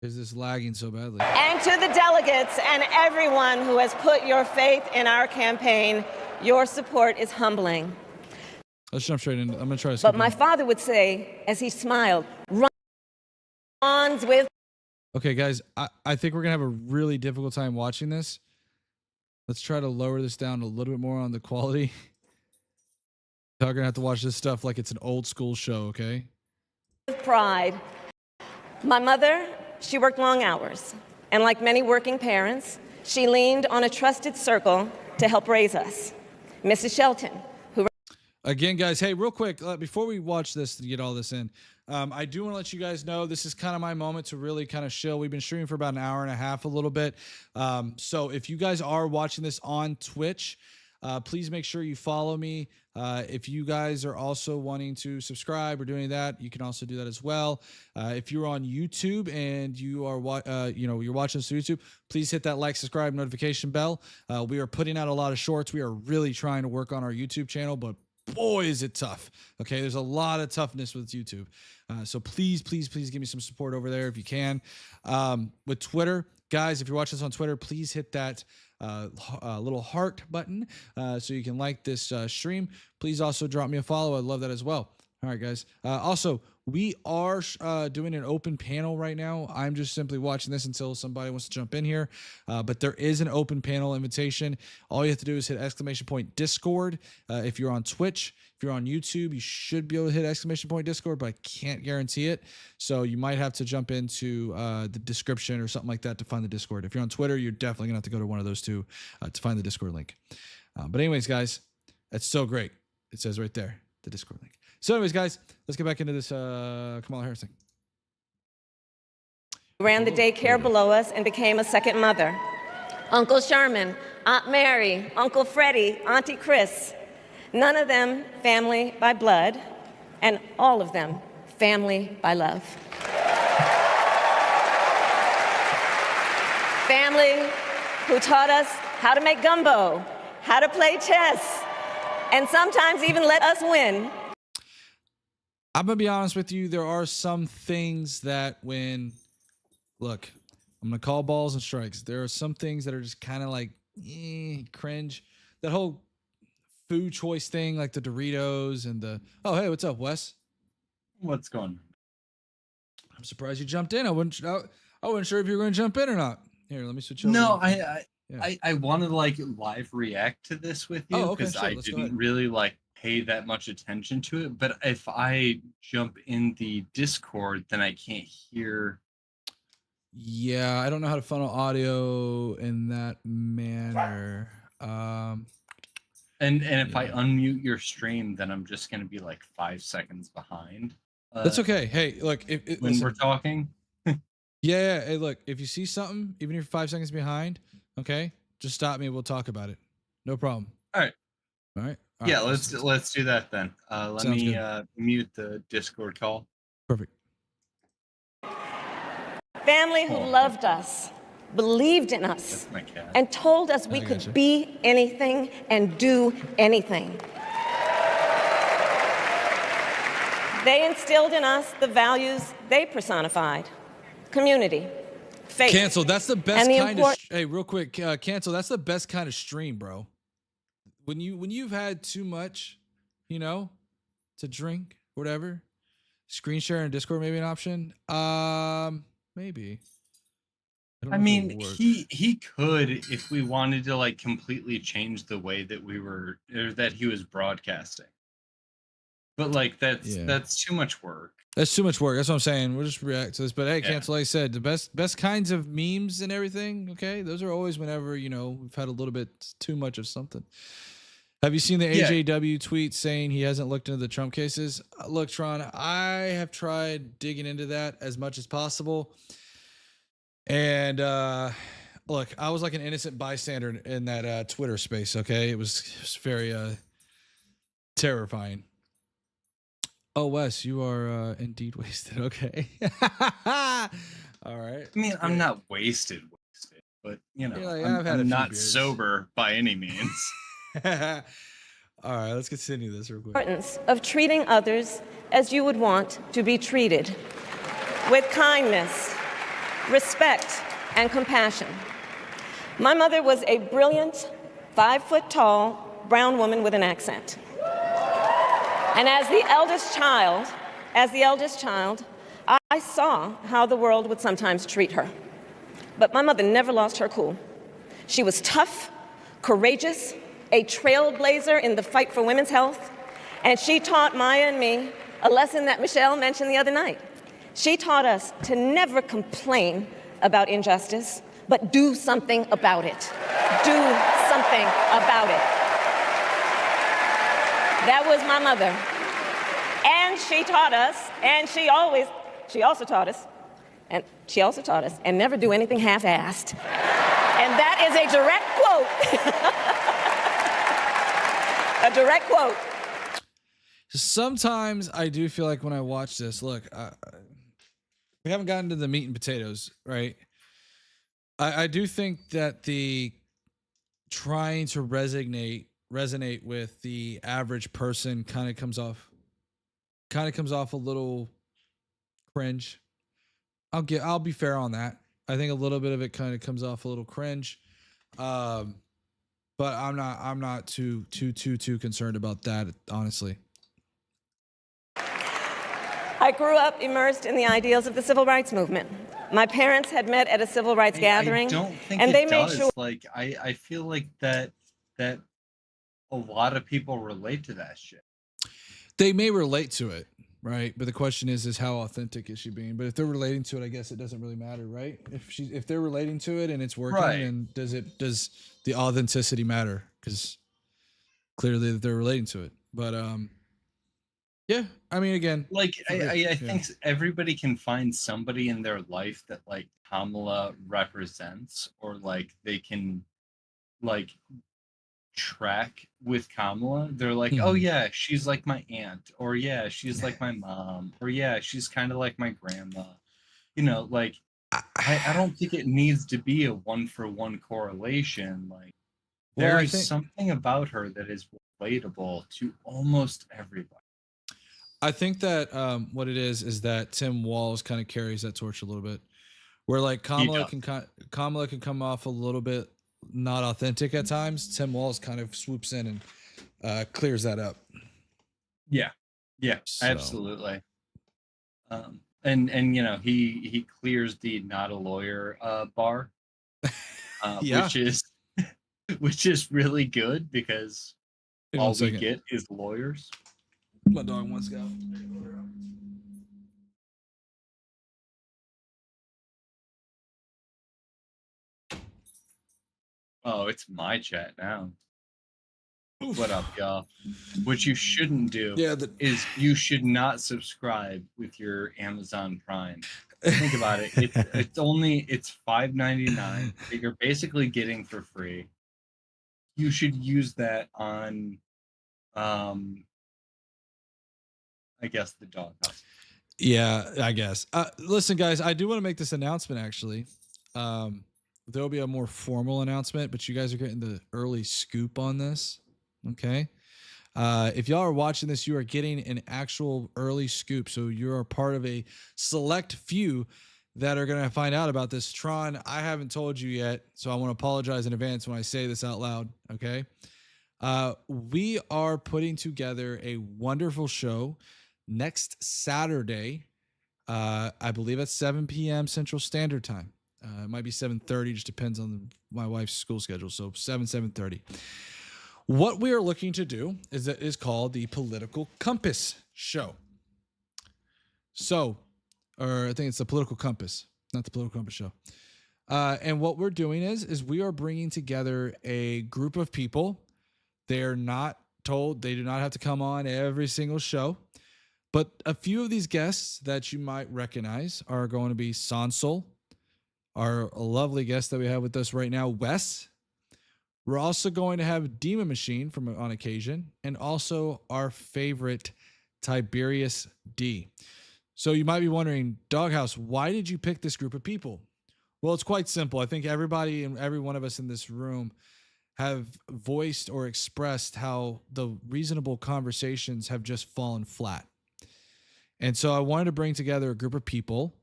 is this lagging so badly? And to the delegates and everyone who has put your faith in our campaign, your support is humbling. Let's jump straight in. I'm going to try to skip But my father would say, as he smiled, runs with. Okay, guys, I think we're going to have a really difficult time watching this. Let's try to lower this down a little bit more on the quality. Y'all are going to have to watch this stuff like it's an old school show, okay? Pride. My mother, she worked long hours. And like many working parents, she leaned on a trusted circle to help raise us. Mrs. Shelton, who... Again, guys, hey, real quick, before we watch this to get all this in, I do want to let you guys know this is kind of my moment to really kind of chill. We've been streaming for about an hour and a half, a little bit. So if you guys are watching this on Twitch, please make sure you follow me. If you guys are also wanting to subscribe or doing that, you can also do that as well. If you're on YouTube and you are, you're watching this on YouTube, please hit that like, subscribe, notification bell. We are putting out a lot of shorts. We are really trying to work on our YouTube channel, but boy, is it tough. Okay, there's a lot of toughness with YouTube. So please, please, please give me some support over there if you can. With Twitter, guys, if you're watching this on Twitter, please hit that little heart button so you can like this stream. Please also drop me a follow. I'd love that as well. All right, guys. Also, we are doing an open panel right now. I'm just simply watching this until somebody wants to jump in here. But there is an open panel invitation. All you have to do is hit !Discord. If you're on Twitch, if you're on YouTube, you should be able to hit !Discord, but I can't guarantee it. So you might have to jump into the description or something like that to find the Discord. If you're on Twitter, you're definitely going to have to go to one of those two to find the Discord link. But anyways, guys, that's so great. It says right there, the Discord link. So anyways, guys, let's get back into this Kamala Harris thing. Ran the daycare below us and became a second mother. Uncle Sherman, Aunt Mary, Uncle Freddie, Auntie Chris. None of them family by blood, and all of them family by love. Family who taught us how to make gumbo, how to play chess, and sometimes even let us win. I'm going to be honest with you. There are some things that look, I'm going to call balls and strikes. There are some things that are just kind of like cringe. That whole food choice thing, like the Doritos and oh, hey, what's up, Wes? What's going on? I'm surprised you jumped in. I wasn't sure if you were going to jump in or not. Here, let me switch over. No, I wanted to live react to this with you because I didn't really pay that much attention to it. But if I jump in the Discord, then I can't hear. Yeah, I don't know how to funnel audio in that manner. And if I unmute your stream, then I'm just gonna be 5 seconds behind. That's okay. Hey, look, when we're talking. Yeah. Hey, look, if you see something, even if you're 5 seconds behind, okay, just stop me. We'll talk about it. No problem. All right. Yeah, right, let's do that then. Let me mute the Discord call. Perfect. Family who loved us, believed in us, and told us we could be anything and do anything. They instilled in us the values they personified: community, faith. Cancel. That's the best kind of. Hey, real quick, cancel. That's the best kind of stream, bro. When you've had too much, to drink, whatever. Screen share and Discord maybe an option. Maybe. I mean, he could if we wanted to completely change the way that that he was broadcasting. But that's too much work. That's too much work. That's what I'm saying. We'll just react to this. But hey, cancel. Like I said, the best kinds of memes and everything. Okay, those are always whenever we've had a little bit too much of something. Have you seen the AJW tweet saying he hasn't looked into the Trump cases? Look, Tron, I have tried digging into that as much as possible. And look, I was like an innocent bystander in that Twitter space. Okay, it was very terrifying. Oh, Wes, you are indeed wasted. Okay. All right. I mean, I'm not wasted, but I'm not sober by any means. All right, let's continue this real quick. Importance of treating others as you would want to be treated, with kindness, respect, and compassion. My mother was a brilliant, 5-foot-tall brown woman with an accent. And as the eldest child, I saw how the world would sometimes treat her. But my mother never lost her cool. She was tough, courageous, a trailblazer in the fight for women's health, and she taught Maya and me a lesson that Michelle mentioned the other night. She taught us to never complain about injustice, but do something about it. Do something about it. That was my mother. And she taught us, and she also taught us, and never do anything half-assed. And that is a direct quote. A direct quote. Sometimes I do feel like when I watch this, look, we haven't gotten to the meat and potatoes, right? I do think that the trying to resonate with the average person kind of comes off a little cringe. I'll be fair on that. I think a little bit of it kind of comes off a little cringe. But I'm not too concerned about that, honestly. I grew up immersed in the ideals of the civil rights movement. My parents had met at a civil rights gathering, I don't think and it they does. made sure. Like, I feel like that a lot of people relate to that shit. They may relate to it, right? But the question is how authentic is she being? But if they're relating to it, I guess it doesn't really matter, right? If they're relating to it and it's working, Right. then does the authenticity matter? Because clearly they're relating to it. But yeah, I mean, again, like I think everybody can find somebody in their life that like Kamala represents, or like they can like track with Kamala. They're like, oh yeah, she's like my aunt, or yeah, she's like my mom, or yeah, she's kind of like my grandma. You know, like I don't think it needs to be a 1-for-1 correlation. Like there is something about her that is relatable to almost everybody. I think that what it is that Tim Walz kind of carries that torch a little bit, where like Kamala can come off a little bit not authentic at times. Tim Walz kind of swoops in and clears that up. Yeah, so. Absolutely. And you know he clears the not a lawyer bar, which is really good because all we get is lawyers. My dog wants to go. Oh, it's my chat now. Oof. What up, y'all? What you shouldn't do is you should not subscribe with your Amazon Prime. Think about it. It's $5.99 that you're basically getting for free. You should use that on I guess the doghouse. Yeah, I guess. Listen, guys, I do want to make this announcement actually. There'll be a more formal announcement, but you guys are getting the early scoop on this. Okay. If y'all are watching this, you are getting an actual early scoop. So you are part of a select few that are going to find out about this. Tron, I haven't told you yet, so I want to apologize in advance when I say this out loud. Okay. We are putting together a wonderful show next Saturday. I believe at 7 p.m. Central Standard Time. It might be 7:30, just depends on my wife's school schedule. So 7:30. What we are looking to do is called the Political Compass Show. So, or I think it's the Political Compass, not the Political Compass Show. And what we're doing is we are bringing together a group of people. They are not told, they do not have to come on every single show. But a few of these guests that you might recognize are going to be Sansol, our lovely guest that we have with us right now, Wes. We're also going to have Demon Machine on occasion, and also our favorite Tiberius D. So you might be wondering, Doghouse, why did you pick this group of people? Well, it's quite simple. I think everybody and every one of us in this room have voiced or expressed how the reasonable conversations have just fallen flat. And so I wanted to bring together a group of people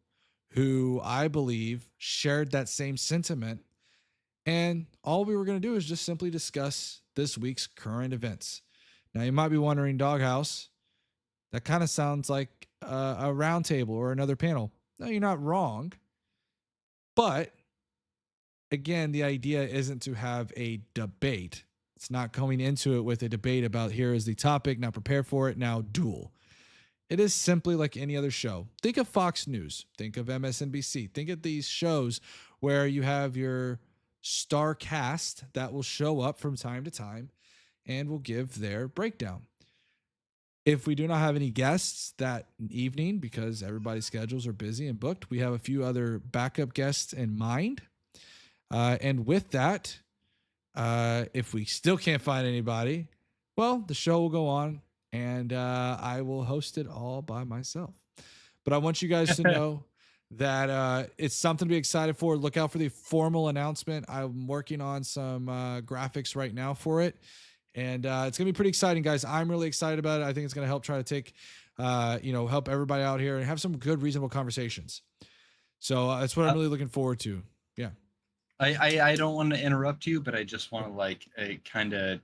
who I believe shared that same sentiment. And all we were going to do is just simply discuss this week's current events. Now, you might be wondering, Doghouse, that kind of sounds like a round table or another panel. No, you're not wrong. But again, the idea isn't to have a debate. It's not coming into it with a debate about here is the topic, now prepare for it, now duel. It is simply like any other show. Think of Fox News. Think of MSNBC. Think of these shows where you have your star cast that will show up from time to time and will give their breakdown. If we do not have any guests that evening because everybody's schedules are busy and booked, we have a few other backup guests in mind. And with that, if we still can't find anybody, well, the show will go on and I will host it all by myself. But I want you guys to know that it's something to be excited for. Look out for the formal announcement. I'm working on some graphics right now for it. And it's going to be pretty exciting, guys. I'm really excited about it. I think it's going to help try to take, help everybody out here and have some good, reasonable conversations. So that's what I'm really looking forward to. Yeah. I don't want to interrupt you, but I just want to like a kind of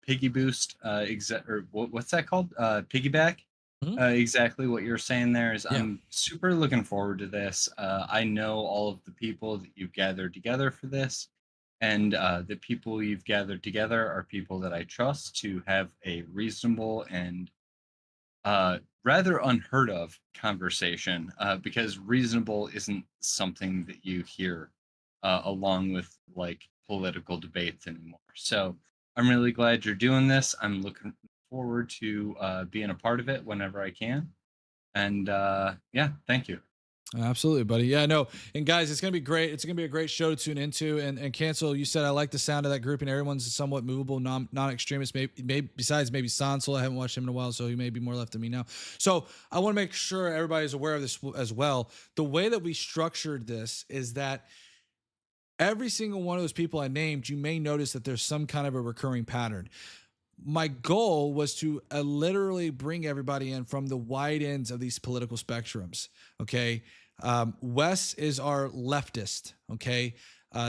piggy boost, or what's that called? Piggyback Exactly what you're saying there is I'm super looking forward to this. I know all of the people that you've gathered together for this, and the people you've gathered together are people that I trust to have a reasonable and rather unheard of conversation, because reasonable isn't something that you hear along with like political debates anymore. So I'm really glad you're doing this. I'm looking forward to being a part of it whenever I can. And yeah, thank you. Absolutely, buddy. Yeah, no. And guys, it's going to be great. It's going to be a great show to tune into. And Cancel, you said I like the sound of that group, and everyone's somewhat movable, non-extremist. Maybe besides maybe Sansel. I haven't watched him in a while, so he may be more left of me now. So I want to make sure everybody's aware of this as well. The way that we structured this is that every single one of those people I named, you may notice that there's some kind of a recurring pattern. My goal was to literally bring everybody in from the wide ends of these political spectrums. Okay. Wes is our leftist. Okay.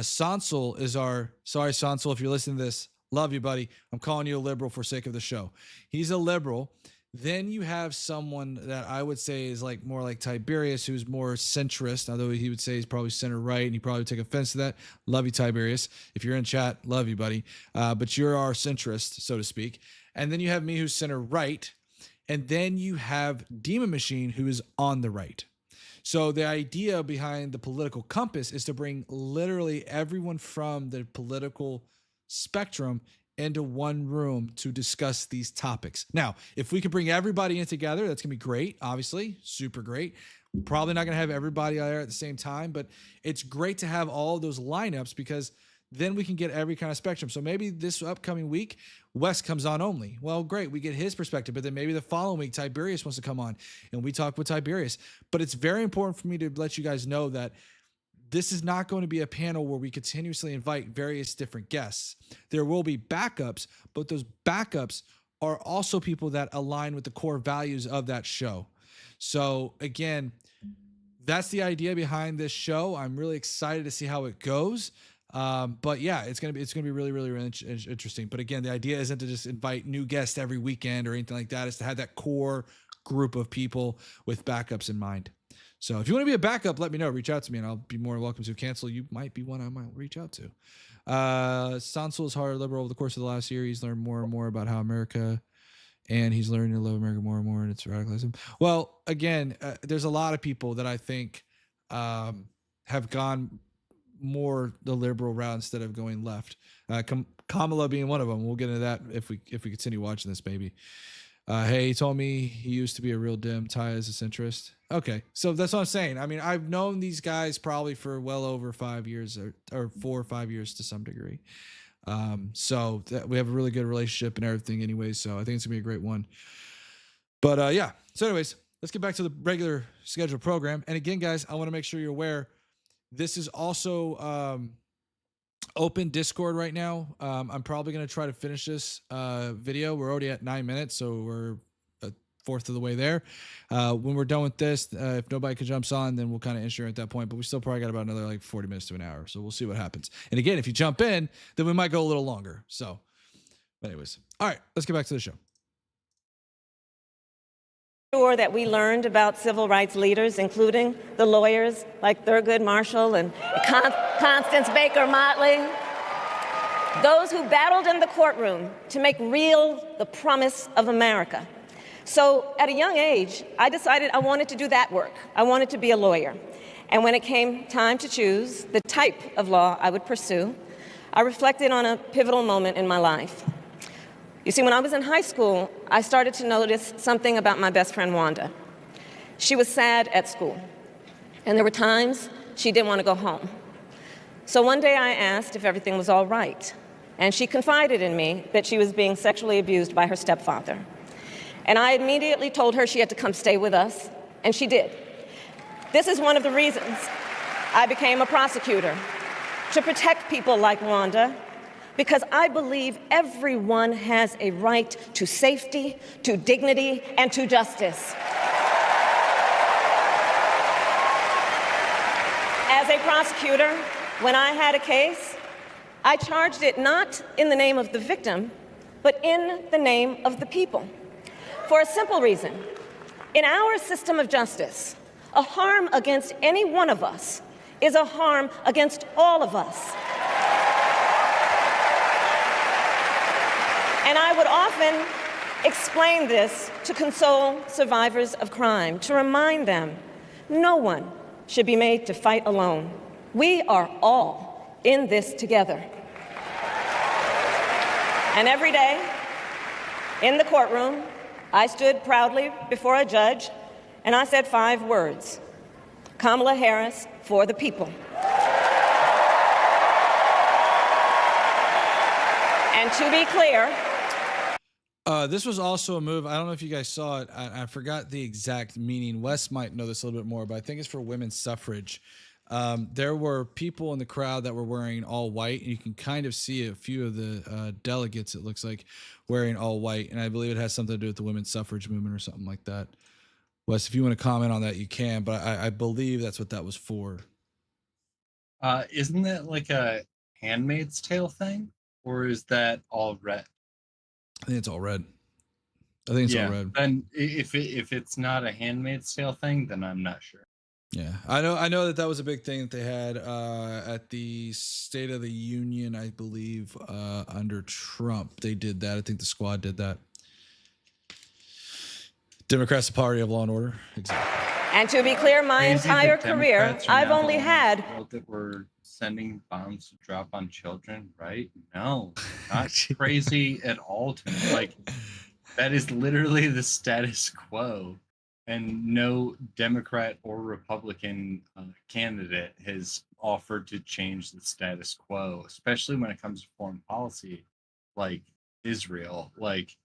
Sansel is sorry, Sansel, if you're listening to this, love you, buddy. I'm calling you a liberal for sake of the show. He's a liberal. Then you have someone that I would say is like more like Tiberius, who's more centrist, although he would say he's probably center right, and he probably take offense to that. Love you, Tiberius. If you're in chat, love you, buddy. But you're our centrist, so to speak. And then you have me, who's center right. And then you have Demon Machine, who is on the right. So the idea behind the political compass is to bring literally everyone from the political spectrum into one room to discuss these topics. Now, if we could bring everybody in together, that's gonna be great, obviously, super great. Probably not gonna have everybody there at the same time, but it's great to have all of those lineups because then we can get every kind of spectrum. So maybe this upcoming week, Wes comes on only. Well, great, we get his perspective, but then maybe the following week, Tiberius wants to come on and we talk with Tiberius. But it's very important for me to let you guys know that this is not going to be a panel where we continuously invite various different guests. There will be backups, but those backups are also people that align with the core values of that show. So again, that's the idea behind this show. I'm really excited to see how it goes. But yeah, it's gonna be really interesting. But again, the idea isn't to just invite new guests every weekend or anything like that. It's to have that core group of people with backups in mind. So if you want to be a backup, let me know. Reach out to me, and I'll be more than welcome to. Cancel, you might be one I might reach out to. Sansel is hard liberal over the course of the last year. He's learned more and more about how America, and he's learning to love America more and more, and it's radicalism. Well, again, there's a lot of people that I think have gone more the liberal route instead of going left. Kamala being one of them. We'll get into that if we continue watching this, maybe. Hey, he told me he used to be a real dim. Ty is a centrist. Okay, so that's what I'm saying. I mean, I've known these guys probably for well over 5 years or 4 or 5 years to some degree. So we have a really good relationship and everything anyway. So I think it's gonna be a great one. But yeah, so anyways, let's get back to the regular scheduled program. And again, guys, I want to make sure you're aware, this is also open Discord right now. I'm probably going to try to finish this video. We're already at 9 minutes, so we're a fourth of the way there. When we're done with this, if nobody jumps on, then we'll kind of ensure at that point, but we still probably got about another like 40 minutes to an hour. So we'll see what happens. And again, if you jump in, then we might go a little longer. So anyways, all right, let's get back to the show. Sure that we learned about civil rights leaders, including the lawyers like Thurgood Marshall and Constance Baker Motley, those who battled in the courtroom to make real the promise of America. So at a young age, I decided I wanted to do that work. I wanted to be a lawyer. And when it came time to choose the type of law I would pursue, I reflected on a pivotal moment in my life. You see, when I was in high school, I started to notice something about my best friend, Wanda. She was sad at school, and there were times she didn't want to go home. So one day I asked if everything was all right, and she confided in me that she was being sexually abused by her stepfather. And I immediately told her she had to come stay with us, and she did. This is one of the reasons I became a prosecutor, to protect people like Wanda, because I believe everyone has a right to safety, to dignity, and to justice. As a prosecutor, when I had a case, I charged it not in the name of the victim, but in the name of the people. For a simple reason. In our system of justice, a harm against any one of us is a harm against all of us. And I would often explain this to console survivors of crime, to remind them no one should be made to fight alone. We are all in this together. And every day, in the courtroom, I stood proudly before a judge and I said 5 words: Kamala Harris for the people. And to be clear, this was also a move. I don't know if you guys saw it. I forgot the exact meaning. Wes might know this a little bit more, but I think it's for women's suffrage. There were people in the crowd that were wearing all white, and you can kind of see a few of the delegates, it looks like, wearing all white. And I believe it has something to do with the women's suffrage movement or something like that. Wes, if you want to comment on that, you can, but I believe that's what that was for. Isn't that like a Handmaid's Tale thing? Or is that all red? I think it's all red. I think it's all red. And if it's not a Handmaid's Tale thing, then I'm not sure. Yeah, I know that was a big thing that they had at the State of the Union, I believe, under Trump. They did that. I think the squad did that. Democrats, the party of law and order. Exactly. and to be clear, my entire career, I've only had that we're sending bombs to drop on children, right? No, not crazy at all to me. Like, that is literally the status quo, and no Democrat or Republican candidate has offered to change the status quo, especially when it comes to foreign policy, like Israel. Like,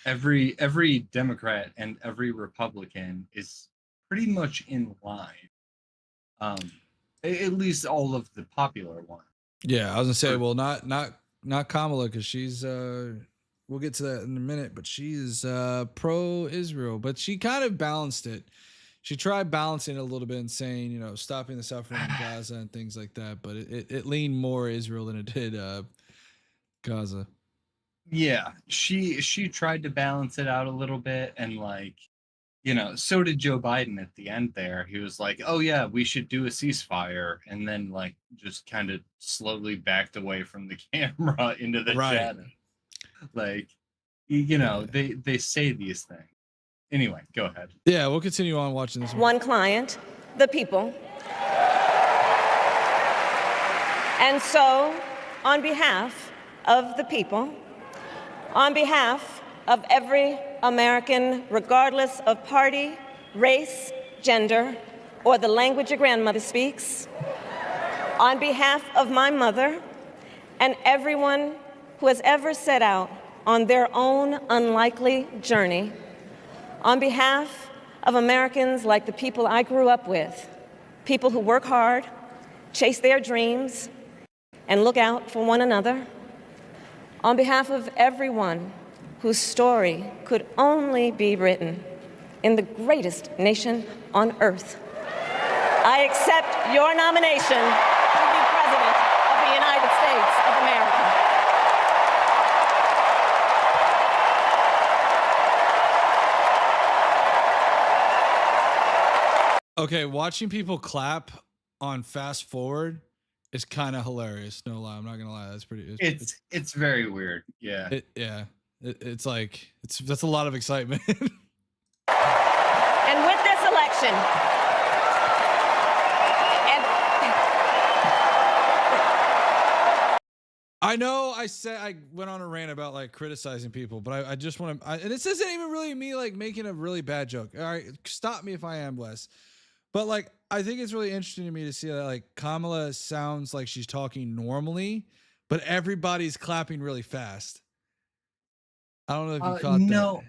every Democrat and every Republican is pretty much in line. At least all of the popular ones. Yeah, I was gonna say, well, not Kamala, because she's we'll get to that in a minute, but she's pro-Israel, but she kind of balanced it. She tried balancing it a little bit and saying, you know, stopping the suffering in Gaza and things like that, but it leaned more Israel than it did Gaza. Yeah, she tried to balance it out a little bit, and like, you know, so did Joe Biden at the end there. He was like, oh yeah, we should do a ceasefire, and then like just kind of slowly backed away from the camera into the shadow. Like, you know, they say these things. Anyway, go ahead. Yeah, we'll continue on watching this one client, the people. And so, on behalf of the people, on behalf of every American, regardless of party, race, gender, or the language your grandmother speaks, on behalf of my mother and everyone who has ever set out on their own unlikely journey, on behalf of Americans like the people I grew up with, people who work hard, chase their dreams, and look out for one another, on behalf of everyone whose story could only be written in the greatest nation on earth, I accept your nomination to be President of the United States of America. Okay, watching people clap on fast forward is kind of hilarious. No lie, I'm not gonna lie. That's pretty. It's very weird. Yeah. It's like that's a lot of excitement. And with this election, I know I went on a rant about like criticizing people, but I just want to, and this isn't even really me like making a really bad joke. All right, stop me if I am, Wes. But like, I think it's really interesting to me to see that like Kamala sounds like she's talking normally, but everybody's clapping really fast. I don't know if you caught that.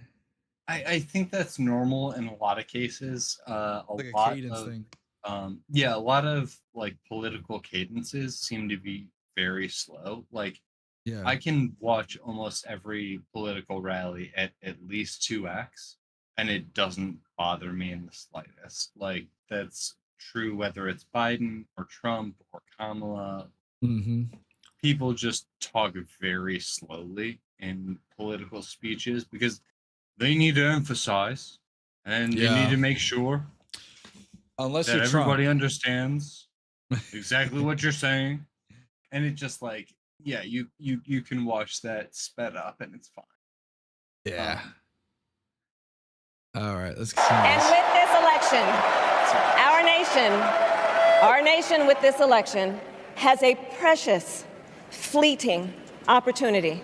I think that's normal in a lot of cases. A cadence thing. A lot of like political cadences seem to be very slow. Like, yeah, I can watch almost every political rally at least 2x, and it doesn't bother me in the slightest. Like, that's true whether it's Biden or Trump or Kamala. Mm-hmm. People just talk very slowly in political speeches because they need to emphasize, And you need to make sure unless that you're Trump, everybody understands exactly what you're saying. And it just like, yeah, you can watch that sped up and it's fine. Yeah. All right, let's continue. And with this election, our nation with this election has a precious, fleeting opportunity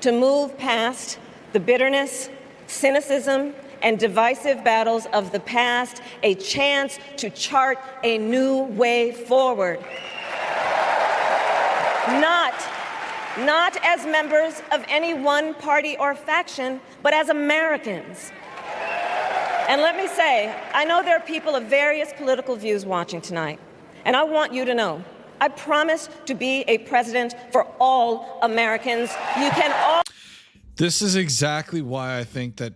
to move past the bitterness, cynicism, and divisive battles of the past, a chance to chart a new way forward. Not as members of any one party or faction, but as Americans. And let me say, I know there are people of various political views watching tonight, and I want you to know, I promise to be a president for all Americans. You can all. This is exactly why I think that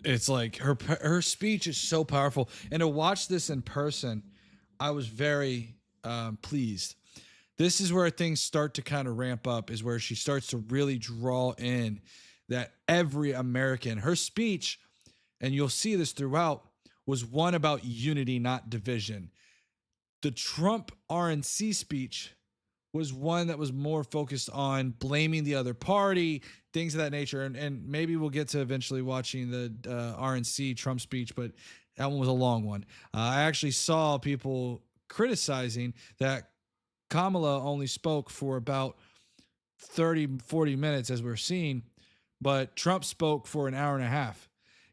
it's like her speech is so powerful, and to watch this in person, I was very pleased. This is where things start to kind of ramp up, is where she starts to really draw in that every American, her speech, and you'll see this throughout, was one about unity, not division. The Trump RNC speech was one that was more focused on blaming the other party, things of that nature. And maybe we'll get to eventually watching the RNC Trump speech, but that one was a long one. I actually saw people criticizing that Kamala only spoke for about 30, 40 minutes, as we're seeing, but Trump spoke for an hour and a half.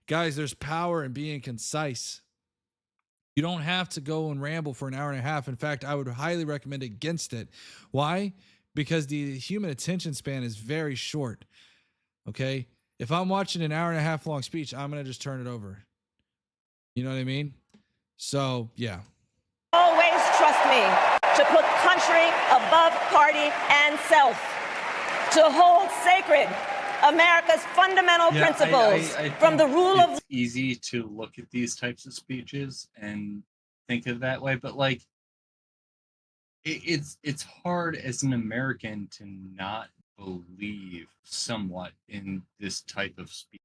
Guys, there's power in being concise. You don't have to go and ramble for an hour and a half. In fact, I would highly recommend against it. Why? Because the human attention span is very short. Okay? If I'm watching an hour and a half long speech, I'm going to just turn it over. You know what I mean? So, yeah. Always trust me to put country above party and self, to hold sacred America's fundamental principles from the rule of. It's easy to look at these types of speeches and think of that way, but like it's hard as an American to not believe somewhat in this type of speech.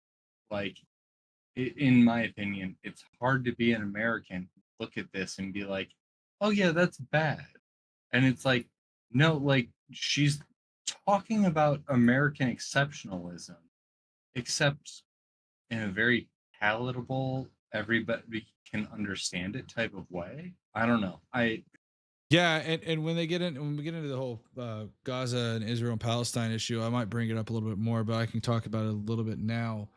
Like, in my opinion, it's hard to be an American, look at this and be like, oh yeah, that's bad. And it's like, no, like she's talking about American exceptionalism, except in a very palatable, everybody can understand it type of way. I don't know. Yeah, and when we get into the whole Gaza and Israel and Palestine issue, I might bring it up a little bit more, but I can talk about it a little bit now.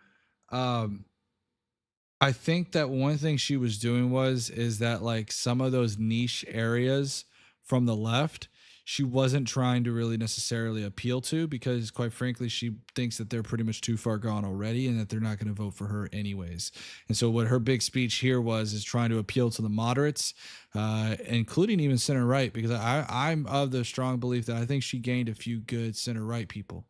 I think that one thing she was doing is that like some of those niche areas from the left, she wasn't trying to really necessarily appeal to, because quite frankly, she thinks that they're pretty much too far gone already and that they're not going to vote for her anyways. And so what her big speech here is trying to appeal to the moderates, including even center right, because I'm of the strong belief that I think she gained a few good center right people.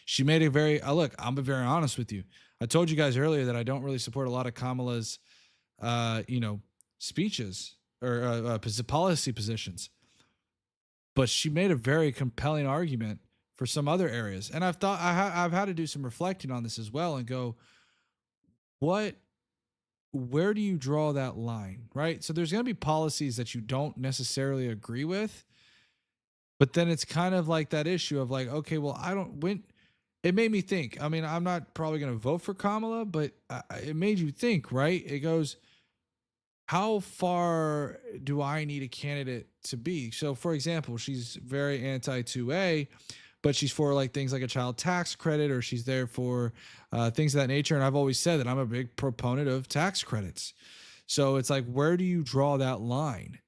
She made a very, look, I'm very honest with you. I told you guys earlier that I don't really support a lot of Kamala's, speeches or policy positions. But she made a very compelling argument for some other areas. And I've had to do some reflecting on this as well and go, where do you draw that line, right? So there's going to be policies that you don't necessarily agree with, but then it's kind of like that issue of like, okay, well, it made me think. I mean, I'm not probably going to vote for Kamala, but it made you think, right? It goes, how far do I need a candidate to be? So, for example, she's very anti-2A, but she's for like things like a child tax credit, or she's there for things of that nature. And I've always said that I'm a big proponent of tax credits. So it's like, where do you draw that line,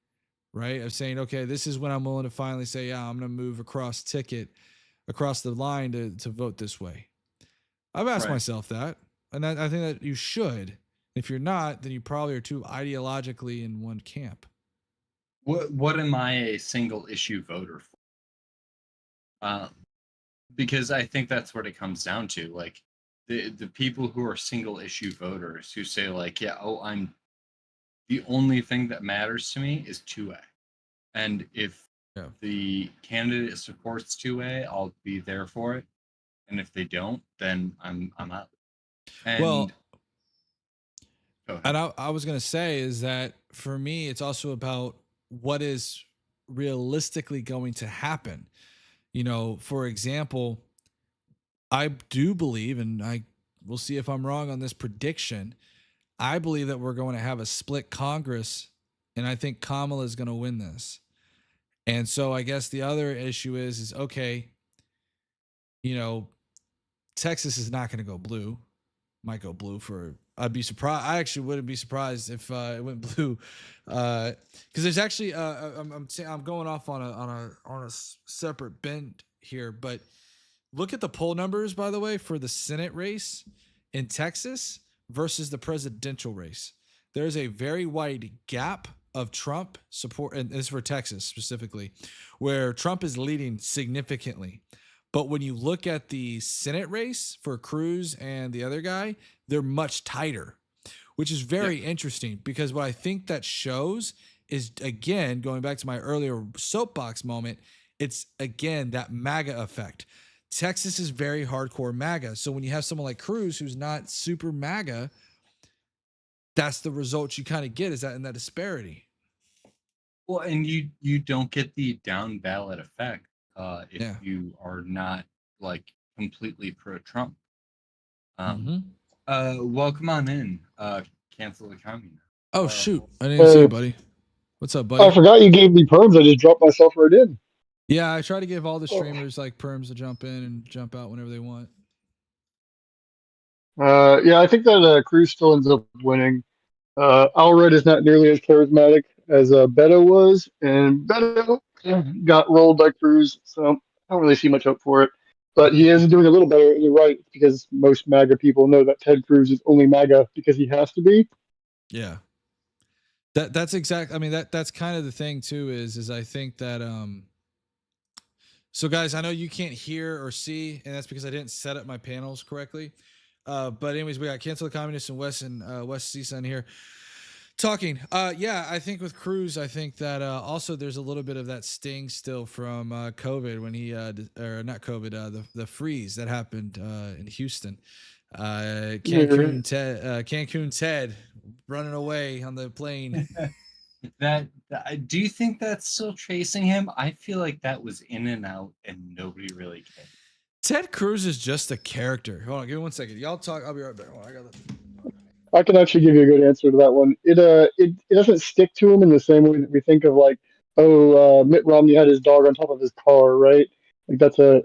right? Of saying, okay, this is when I'm willing to finally say, yeah, I'm going to move across the line to vote this way. I've asked myself that, and I think that you should. If you're not, then you probably are too ideologically in one camp. What am I a single issue voter for? Because I think that's what it comes down to. Like the people who are single issue voters who say like, yeah, I'm the only thing that matters to me is 2A. And if the candidate supports 2A, I'll be there for it. And if they don't, then I'm out. And And I was going to say is that for me, it's also about what is realistically going to happen. You know, for example, I do believe, and I will see if I'm wrong on this prediction. I believe that we're going to have a split Congress, and I think Kamala is going to win this. And so I guess the other issue is okay, you know, Texas is not going to go blue. Might go blue for. I'd be surprised. I actually wouldn't be surprised if it went blue, because there's actually I'm going off on a separate bend here, but look at the poll numbers, by the way, for the Senate race in Texas versus the presidential race. There's a very wide gap of Trump support, and this is for Texas specifically, where Trump is leading significantly. But when you look at the Senate race for Cruz and the other guy, they're much tighter, which is very interesting, because what I think that shows is, again, going back to my earlier soapbox moment, it's, again, that MAGA effect. Texas is very hardcore MAGA. So when you have someone like Cruz who's not super MAGA, that's the result you kind of get, is that in that disparity. Well, and you don't get the down ballot effect if you are not like completely pro-Trump. Welcome on in. Cancel the commune. Oh shoot, I didn't see you, buddy. What's up, buddy? I forgot you gave me perms. I just dropped myself right in. Yeah, I try to give all the streamers like perms to jump in and jump out whenever they want. Yeah, I think that Cruz still ends up winning. Allred is not nearly as charismatic as Beto was, and Beto got rolled by Cruz, so I don't really see much hope for it. But he is doing a little better. You're right, because most MAGA people know that Ted Cruz is only MAGA because he has to be. Yeah, that's exactly. I mean, that's kind of the thing too. Is I think that So guys, I know you can't hear or see, and that's because I didn't set up my panels correctly. But anyways, we got Cancel the Communists and Wes Cson here talking. Yeah, I think with Cruz, I think that also there's a little bit of that sting still from COVID when he or not COVID, the freeze that happened in Houston. Cancun Ted running away on the plane. That do you think that's still chasing him? I feel like that was in and out and nobody really cared. Ted Cruz is just a character. Hold on, give me 1 second. Y'all talk. I'll be right back. I can actually give you a good answer to that one. It doesn't stick to him in the same way that we think of like, Mitt Romney had his dog on top of his car, right? Like that's a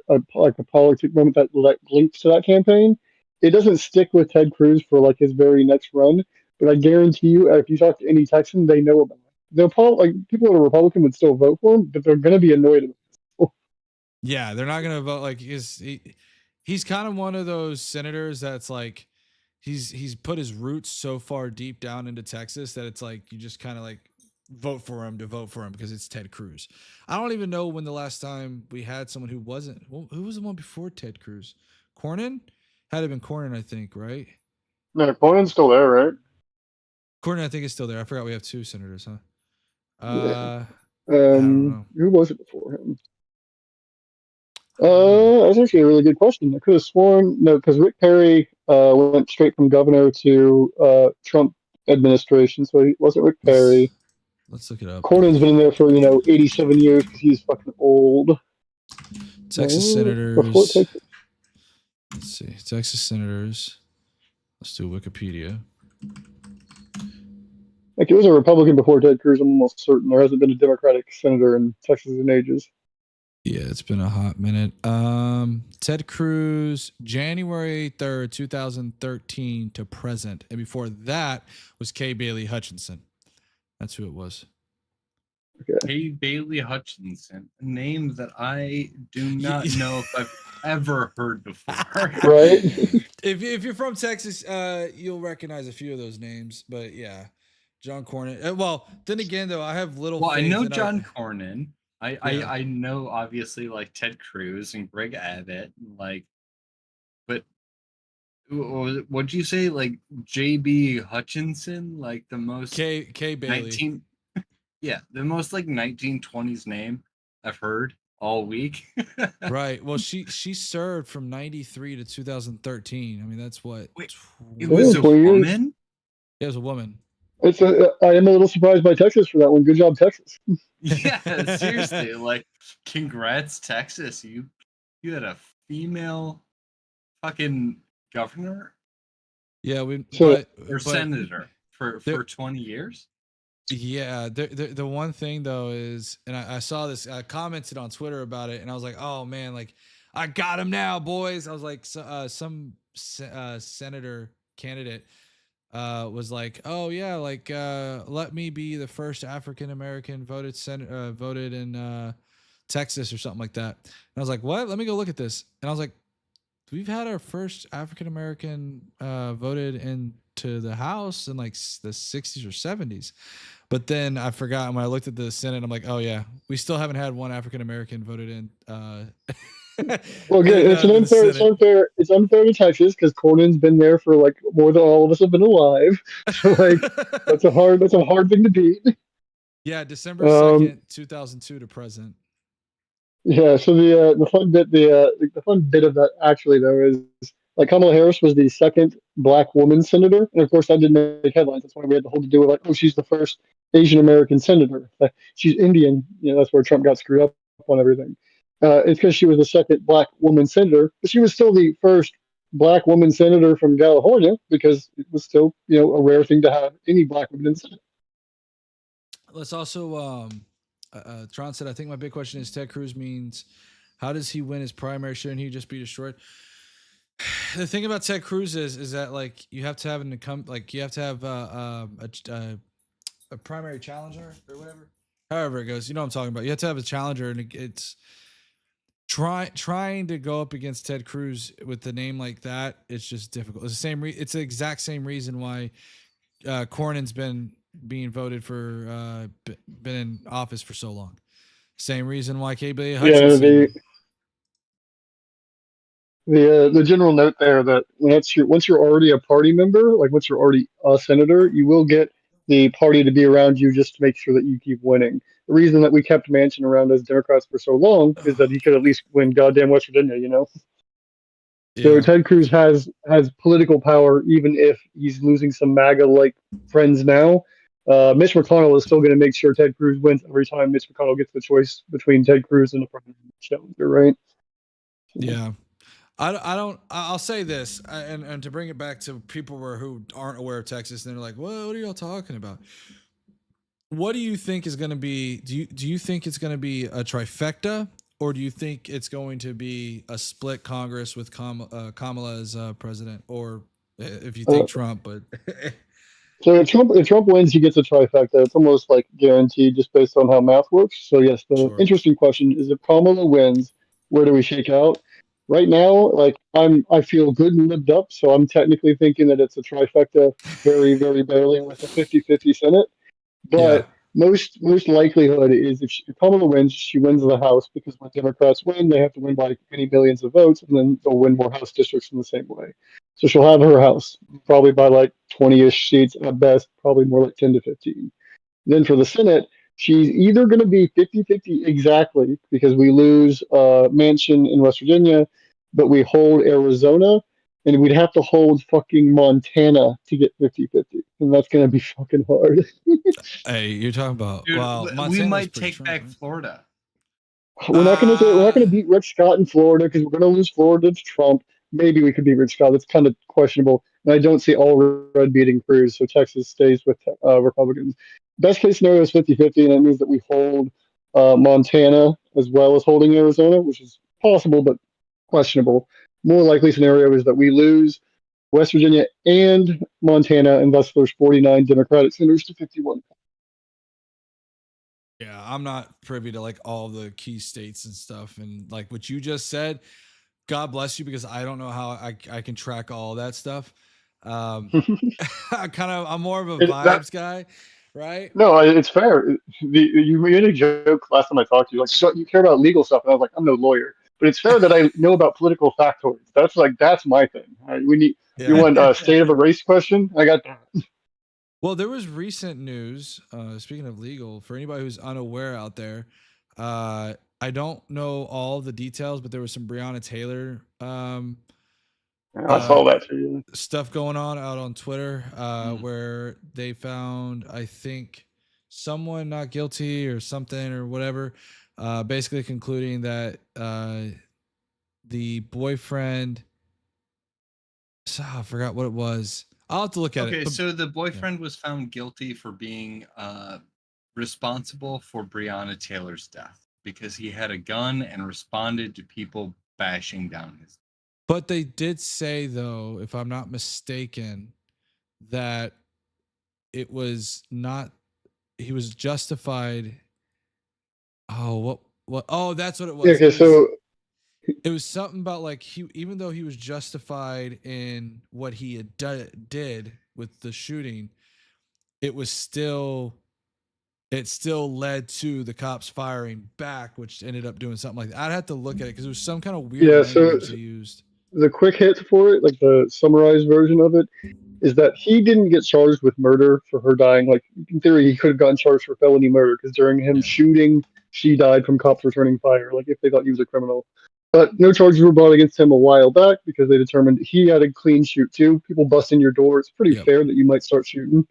politic moment that links to that campaign. It doesn't stick with Ted Cruz for like his very next run, but I guarantee you, if you talk to any Texan, they know about it. Like people that are Republican would still vote for him, but they're going to be annoyed about it. Yeah, they're not going to vote. Like he's kind of one of those senators that's like he's put his roots so far deep down into Texas that it's like you just kind of like vote for him because it's Ted Cruz. I don't even know when the last time we had someone who wasn't. Who was the one before Ted Cruz? Cornyn? Had to have been Cornyn, I think, right? No, Cornyn's still there, right? Cornyn, I think, is still there. I forgot we have two senators, huh? Yeah. Who was it before him? That's actually a really good question. I could have sworn because Rick Perry went straight from governor to Trump administration, so he wasn't Rick Perry. Let's look it up. Cornyn's been in there for 87 years because he's fucking old. Texas senators. Let's see, Texas senators. Let's do Wikipedia. Like, it was a Republican before Ted Cruz, I'm almost certain. There hasn't been a Democratic senator in Texas in ages. Yeah, it's been a hot minute. Ted Cruz, January 3rd, 2013 to present. And before that was Kay Bailey Hutchinson. That's who it was. Okay. Kay Bailey Hutchinson, a name that I do not know if I've ever heard before. Right? If you're from Texas, you'll recognize a few of those names. But yeah, John Cornyn. Well, then again, though, I have little. Well, I know John Cornyn. I know obviously like Ted Cruz and Greg Abbott, like, but what'd you say? Like J.B. Hutchinson, like the most K Bailey. Yeah, the most like 1920s name I've heard all week. Right. Well, she served from 93 to 2013. I mean, that's what. Wait, it was a woman? It was a woman. I am a little surprised by Texas for that one. Good job, Texas. Yeah, seriously, like, congrats, Texas. You had a female fucking governor. Yeah, or senator for 20 years. Yeah, the one thing though is, and I saw this, I commented on Twitter about it, and I was like, oh man, like I got him now, boys. I was like, some senator candidate was like, oh yeah, like let me be the first African American voted in Texas or something like that. And I was like, what? Let me go look at this. And I was like, we've had our first African American voted into the House in like the 60s or 70s. But then I forgot when I looked at the Senate, I'm like, oh yeah, we still haven't had one African American voted in. Well, again, it's unfair. It's unfair to Texas because Cornyn's been there for like more than all of us have been alive. So like, that's a hard thing to beat. Yeah, December 2nd, 2002 to present. Yeah, so the fun bit of that actually though is like Kamala Harris was the second black woman senator, and of course that didn't make headlines. That's why we had the whole to do with like, oh, she's the first Asian American senator. She's Indian, that's where Trump got screwed up on everything. It's because she was the second black woman senator, but she was still the first black woman senator from California because it was still a rare thing to have any black woman in the Senate. Let's also Tron said, I think my big question is Ted Cruz means how does he win his primary? Shouldn't he just be destroyed? The thing about Ted Cruz is that like you have to have you have to have a primary challenger or whatever. However it goes, you know what I'm talking about. You have to have a challenger, and it's trying to go up against Ted Cruz with the name like that. It's just difficult. It's the same. It's the exact same reason why Cornyn's been being voted for, been in office for so long. Same reason why KBA Hutchinson. The general note there that once you're already a party member, like once you're already a senator, you will get the party to be around you just to make sure that you keep winning. The reason that we kept Manchin around as Democrats for so long is that he could at least win goddamn West Virginia, So Ted Cruz has political power even if he's losing some MAGA like friends now. Mitch McConnell is still going to make sure Ted Cruz wins every time Mitch McConnell gets the choice between Ted Cruz and the president challenger, right? Yeah. I'll say this, and to bring it back to people who aren't aware of Texas, and they're like, what are y'all talking about? What do you think is going to be, do you think it's going to be a trifecta, or do you think it's going to be a split Congress with Kamala as president, or if you think Trump, but so if Trump wins, he gets a trifecta. It's almost like guaranteed just based on how math works. So yes, the interesting question is if Kamala wins, where do we shake out? Right now, like I feel good and lived up, so I'm technically thinking that it's a trifecta, very, very barely with a 50-50 Senate. But most likelihood is if Kamala wins, she wins the House because when Democrats win, they have to win by many millions of votes, and then they'll win more House districts in the same way. So she'll have her House probably by like 20-ish seats at best, probably more like 10 to 15. Then for the Senate, she's either going to be 50-50 exactly because we lose Manchin in West Virginia, but we hold Arizona, and we'd have to hold fucking Montana to get 50-50. And that's going to be fucking hard. Hey, you're talking about, Dude, well, we might take back Florida. We're not going to beat Rick Scott in Florida because we're going to lose Florida to Trump. Maybe we could beat Rick Scott. That's kind of questionable. And I don't see all red beating Cruz, so Texas stays with Republicans. Best case scenario is 50-50, and that means that we hold Montana as well as holding Arizona, which is possible but questionable. More likely scenario is that we lose West Virginia and Montana, and thus there's 49 Democratic senators to 51. Yeah, I'm not privy to like all the key states and stuff, and like what you just said. God bless you, because I don't know how I can track all that stuff. I'm more of a vibes guy, right? No, it's fair. You made a joke last time I talked to you, like, so you care about legal stuff, and I was like, I'm no lawyer, but it's fair that I know about political factoids. That's my thing. Right? You want a state of a race question? I got that. Well, there was recent news. Speaking of legal, for anybody who's unaware out there, I don't know all the details, but there was some Breonna Taylor I saw that too. Stuff going on out on Twitter where they found, I think, someone not guilty or something or whatever, basically concluding that the boyfriend, I forgot what it was. I'll have to look at it. Okay, so the boyfriend was found guilty for being responsible for Breonna Taylor's death because he had a gun and responded to people bashing down his. But they did say, though, if I'm not mistaken, that it was not, he was justified. Oh, what? Oh, that's what it was. Okay, so it was something about like even though he was justified in what he had did with the shooting, it still led to the cops firing back, which ended up doing something like that. I'd have to look at it because it was some kind of weird language they used. The quick hit for it, like the summarized version of it, is that he didn't get charged with murder for her dying. Like, in theory, he could have gotten charged for felony murder because during him shooting, she died from cops returning fire, like if they thought he was a criminal. But no charges were brought against him a while back because they determined he had a clean shoot too. People bust in your door. It's pretty fair that you might start shooting.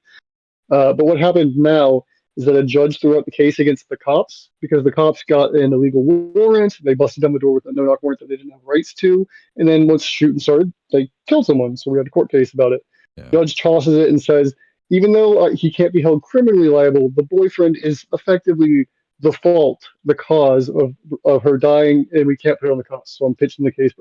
But what happened now is that a judge threw out the case against the cops because the cops got an illegal warrant. They busted down the door with a no-knock warrant that they didn't have rights to. And then once shooting started, they killed someone. So we had a court case about it. Yeah. Judge tosses it and says, even though he can't be held criminally liable, the boyfriend is effectively the fault, the cause of her dying, and we can't put it on the cops. So I'm pitching the case.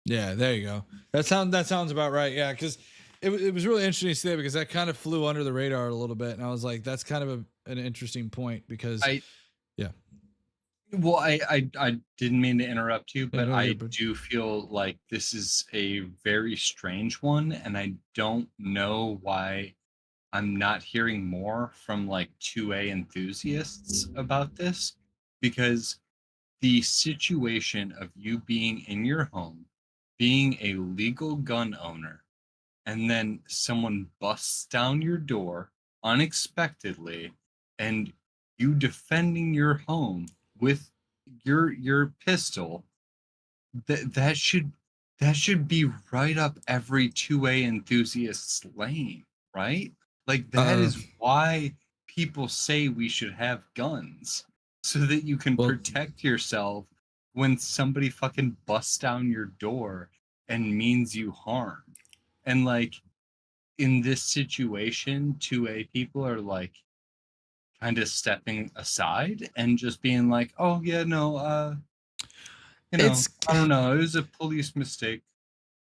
Yeah, there you go. That sounds about right. Yeah, because it was really interesting to see that because that kind of flew under the radar a little bit, and I was like, that's kind of an interesting point because Well, I didn't mean to interrupt you, but I do feel like this is a very strange one, and I don't know why I'm not hearing more from like 2A enthusiasts about this, because the situation of you being in your home, being a legal gun owner, and then someone busts down your door unexpectedly, and you defending your home with your pistol, that should be right up every 2A enthusiast's lane, right? Like that is why people say we should have guns, so that you can protect yourself when somebody fucking busts down your door and means you harm. And like in this situation, 2A people are like kind of stepping aside and just being like, oh yeah, no, I don't know, it was a police mistake.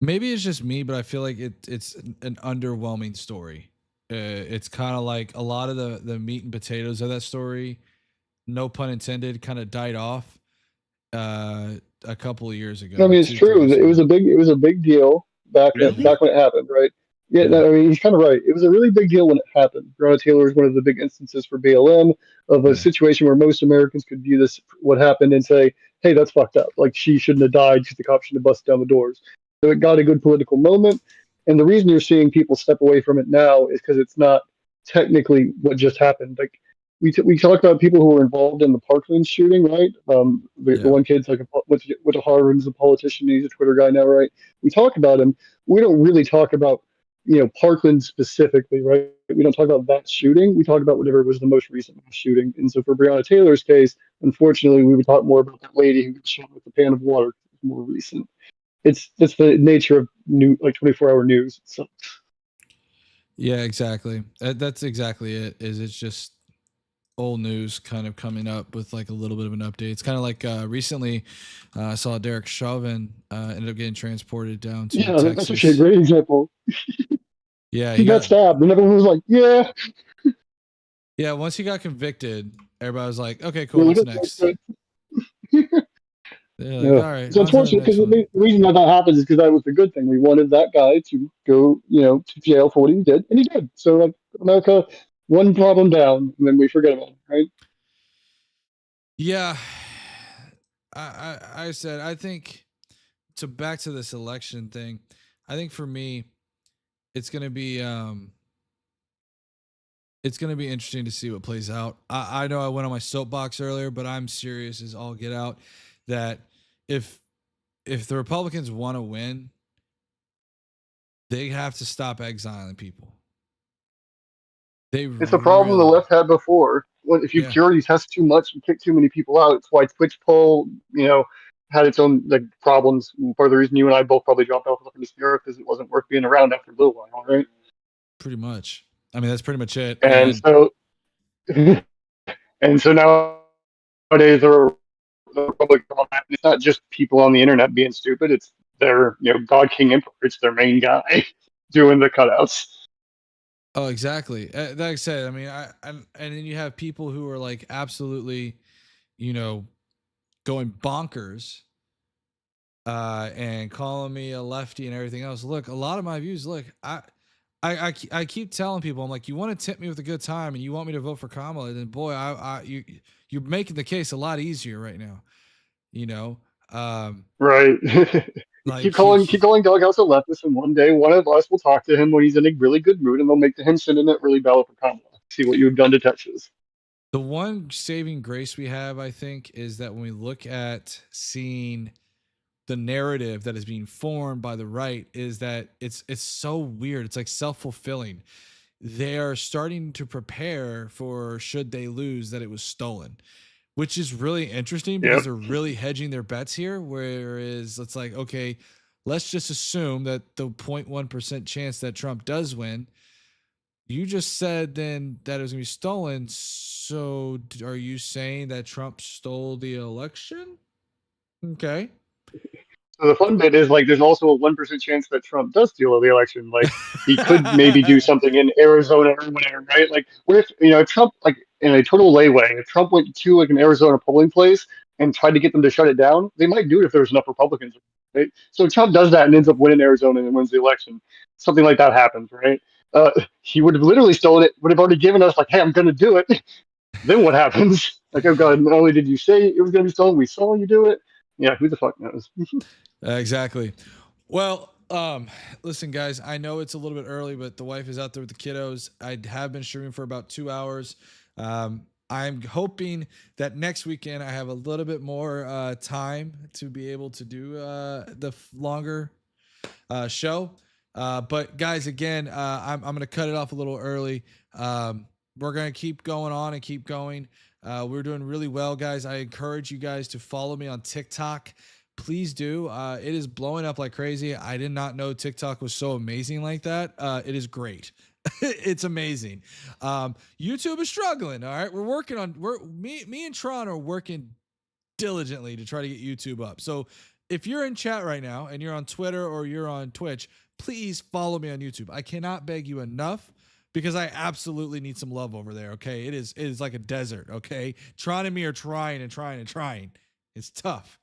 Maybe it's just me, but I feel like it's an underwhelming story. It's kind of like a lot of the meat and potatoes of that story, no pun intended, kind of died off a couple of years ago. I mean, it's true. It was a big deal back when it happened, right? Yeah, no, I mean, he's kind of right. It was a really big deal when it happened. Breonna Taylor is one of the big instances for BLM of a situation where most Americans could view this, what happened, and say, hey, that's fucked up. Like, she shouldn't have died because the cops shouldn't have busted down the doors. So it got a good political moment. And the reason you're seeing people step away from it now is because it's not technically what just happened. Like, we talked about people who were involved in the Parkland shooting, right? The one kid's like went to Harvard, he's a politician, he's a Twitter guy now, right? We talk about him. We don't really talk about, Parkland specifically, right? We don't talk about that shooting. We talk about whatever was the most recent shooting. And so for Breonna Taylor's case, unfortunately, we would talk more about that lady who got shot with a pan of water. More recent. It's the nature of 24-hour news. So. Yeah, exactly. That's exactly it. It's just old news kind of coming up with like a little bit of an update. It's kind of like recently I saw Derek Chauvin ended up getting transported down to Texas. That's actually a great example. Yeah, he got stabbed and everyone was like, yeah. Yeah, once he got convicted, everybody was like, okay, cool, what's next? All right. It's unfortunate because the reason that happens is because that was the good thing. We wanted that guy to go, to jail for what he did, and he did. So, like, America, one problem down, and then we forget about it, right? Yeah. I said, I think, back to this election thing, I think for me, it's gonna be interesting to see what plays out. I know I went on my soapbox earlier, but I'm serious as all get out that if the Republicans want to win, They have to stop exiling people. It's a problem the left had before. If you purity test too much, you kick too many people out. It's why Twitch poll, had its own problems. Part of the reason you and I both probably dropped off of this era because it wasn't worth being around after a little while, right? Pretty much. I mean, that's pretty much it. And so, nowadays the Republic, it's not just people on the internet being stupid. It's their God King Emperor. It's their main guy doing the cutouts. Oh, exactly. Like I said, I mean, and then you have people who are like absolutely, going bonkers, and calling me a lefty and everything else. Look, a lot of my views. Look, I keep telling people, I'm like, you want to tempt me with a good time and you want me to vote for Kamala, then boy, you're making the case a lot easier right now. Right. Like, keep calling Doghouse a leftist, and one day one of us will talk to him when he's in a really good mood, and they'll make him send in that really ballot for Kamala. See what you've done to Texas. The one saving grace we have, I think, is that when we look at seeing the narrative that is being formed by the right, is that it's so weird. It's like self-fulfilling. They are starting to prepare for, should they lose, that it was stolen, which is really interesting because they're really hedging their bets here. Whereas it's like, okay, let's just assume that the 0.1% chance that Trump does win. You just said then that it was going to be stolen. So are you saying that Trump stole the election? Okay. So the fun bit is there's also a 1% chance that Trump does steal the election. He could maybe do something in Arizona or whatever, right? What if Trump, in a total layway, if Trump went to an Arizona polling place and tried to get them to shut it down, they might do it if there's enough Republicans, right? So if Trump does that and ends up winning Arizona and wins the election, something like that happens, right? He would have literally stolen it, would have already given us hey, I'm going to do it. Then what happens? Oh God, not only did you say it was going to be stolen, we saw you do it. Yeah, who the fuck knows? Exactly. Well, listen, guys, I know it's a little bit early, but the wife is out there with the kiddos. I have been streaming for about 2 hours. I'm hoping that next weekend I have a little bit more time to be able to do the longer show. But guys, again, I'm going to cut it off a little early. We're going to keep going on and keep going. We're doing really well, guys. I encourage you guys to follow me on TikTok. Please do. It is blowing up like crazy. I did not know TikTok was so amazing like that. It is great. It's amazing. YouTube is struggling. All right. We're working on, me and Tron are working diligently to try to get YouTube up. So if you're in chat right now and you're on Twitter or you're on Twitch, please follow me on YouTube. I cannot beg you enough, because I absolutely need some love over there. Okay. It is like a desert. Okay. Tron and me are trying. It's tough.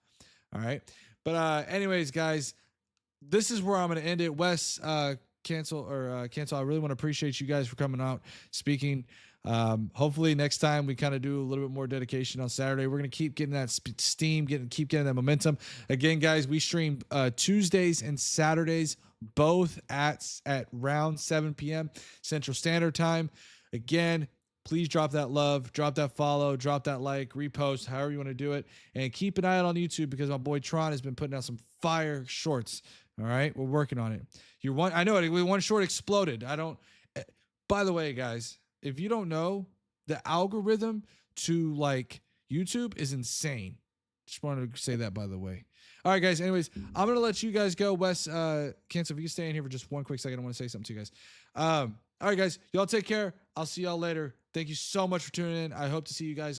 All right. But anyways, guys, this is where I'm going to end it. Wes, cancel. I really want to appreciate you guys for coming out, speaking. Hopefully next time we kind of do a little bit more dedication on Saturday. We're going to keep getting that steam, keep getting that momentum. Again, guys, we stream Tuesdays and Saturdays, both at around 7 p.m. Central Standard Time. Again, please drop that love, drop that follow, drop that like, repost, however you want to do it. And keep an eye out on YouTube, because my boy Tron has been putting out some fire shorts. All right. We're working on it. I know one short exploded. By the way, guys, if you don't know, the algorithm to YouTube is insane. Just wanted to say that, by the way. All right, guys. Anyways, I'm going to let you guys go. Wes, Cancel, if you stay in here for just one quick second, I want to say something to you guys. All right, guys. Y'all take care. I'll see y'all later. Thank you so much for tuning in. I hope to see you guys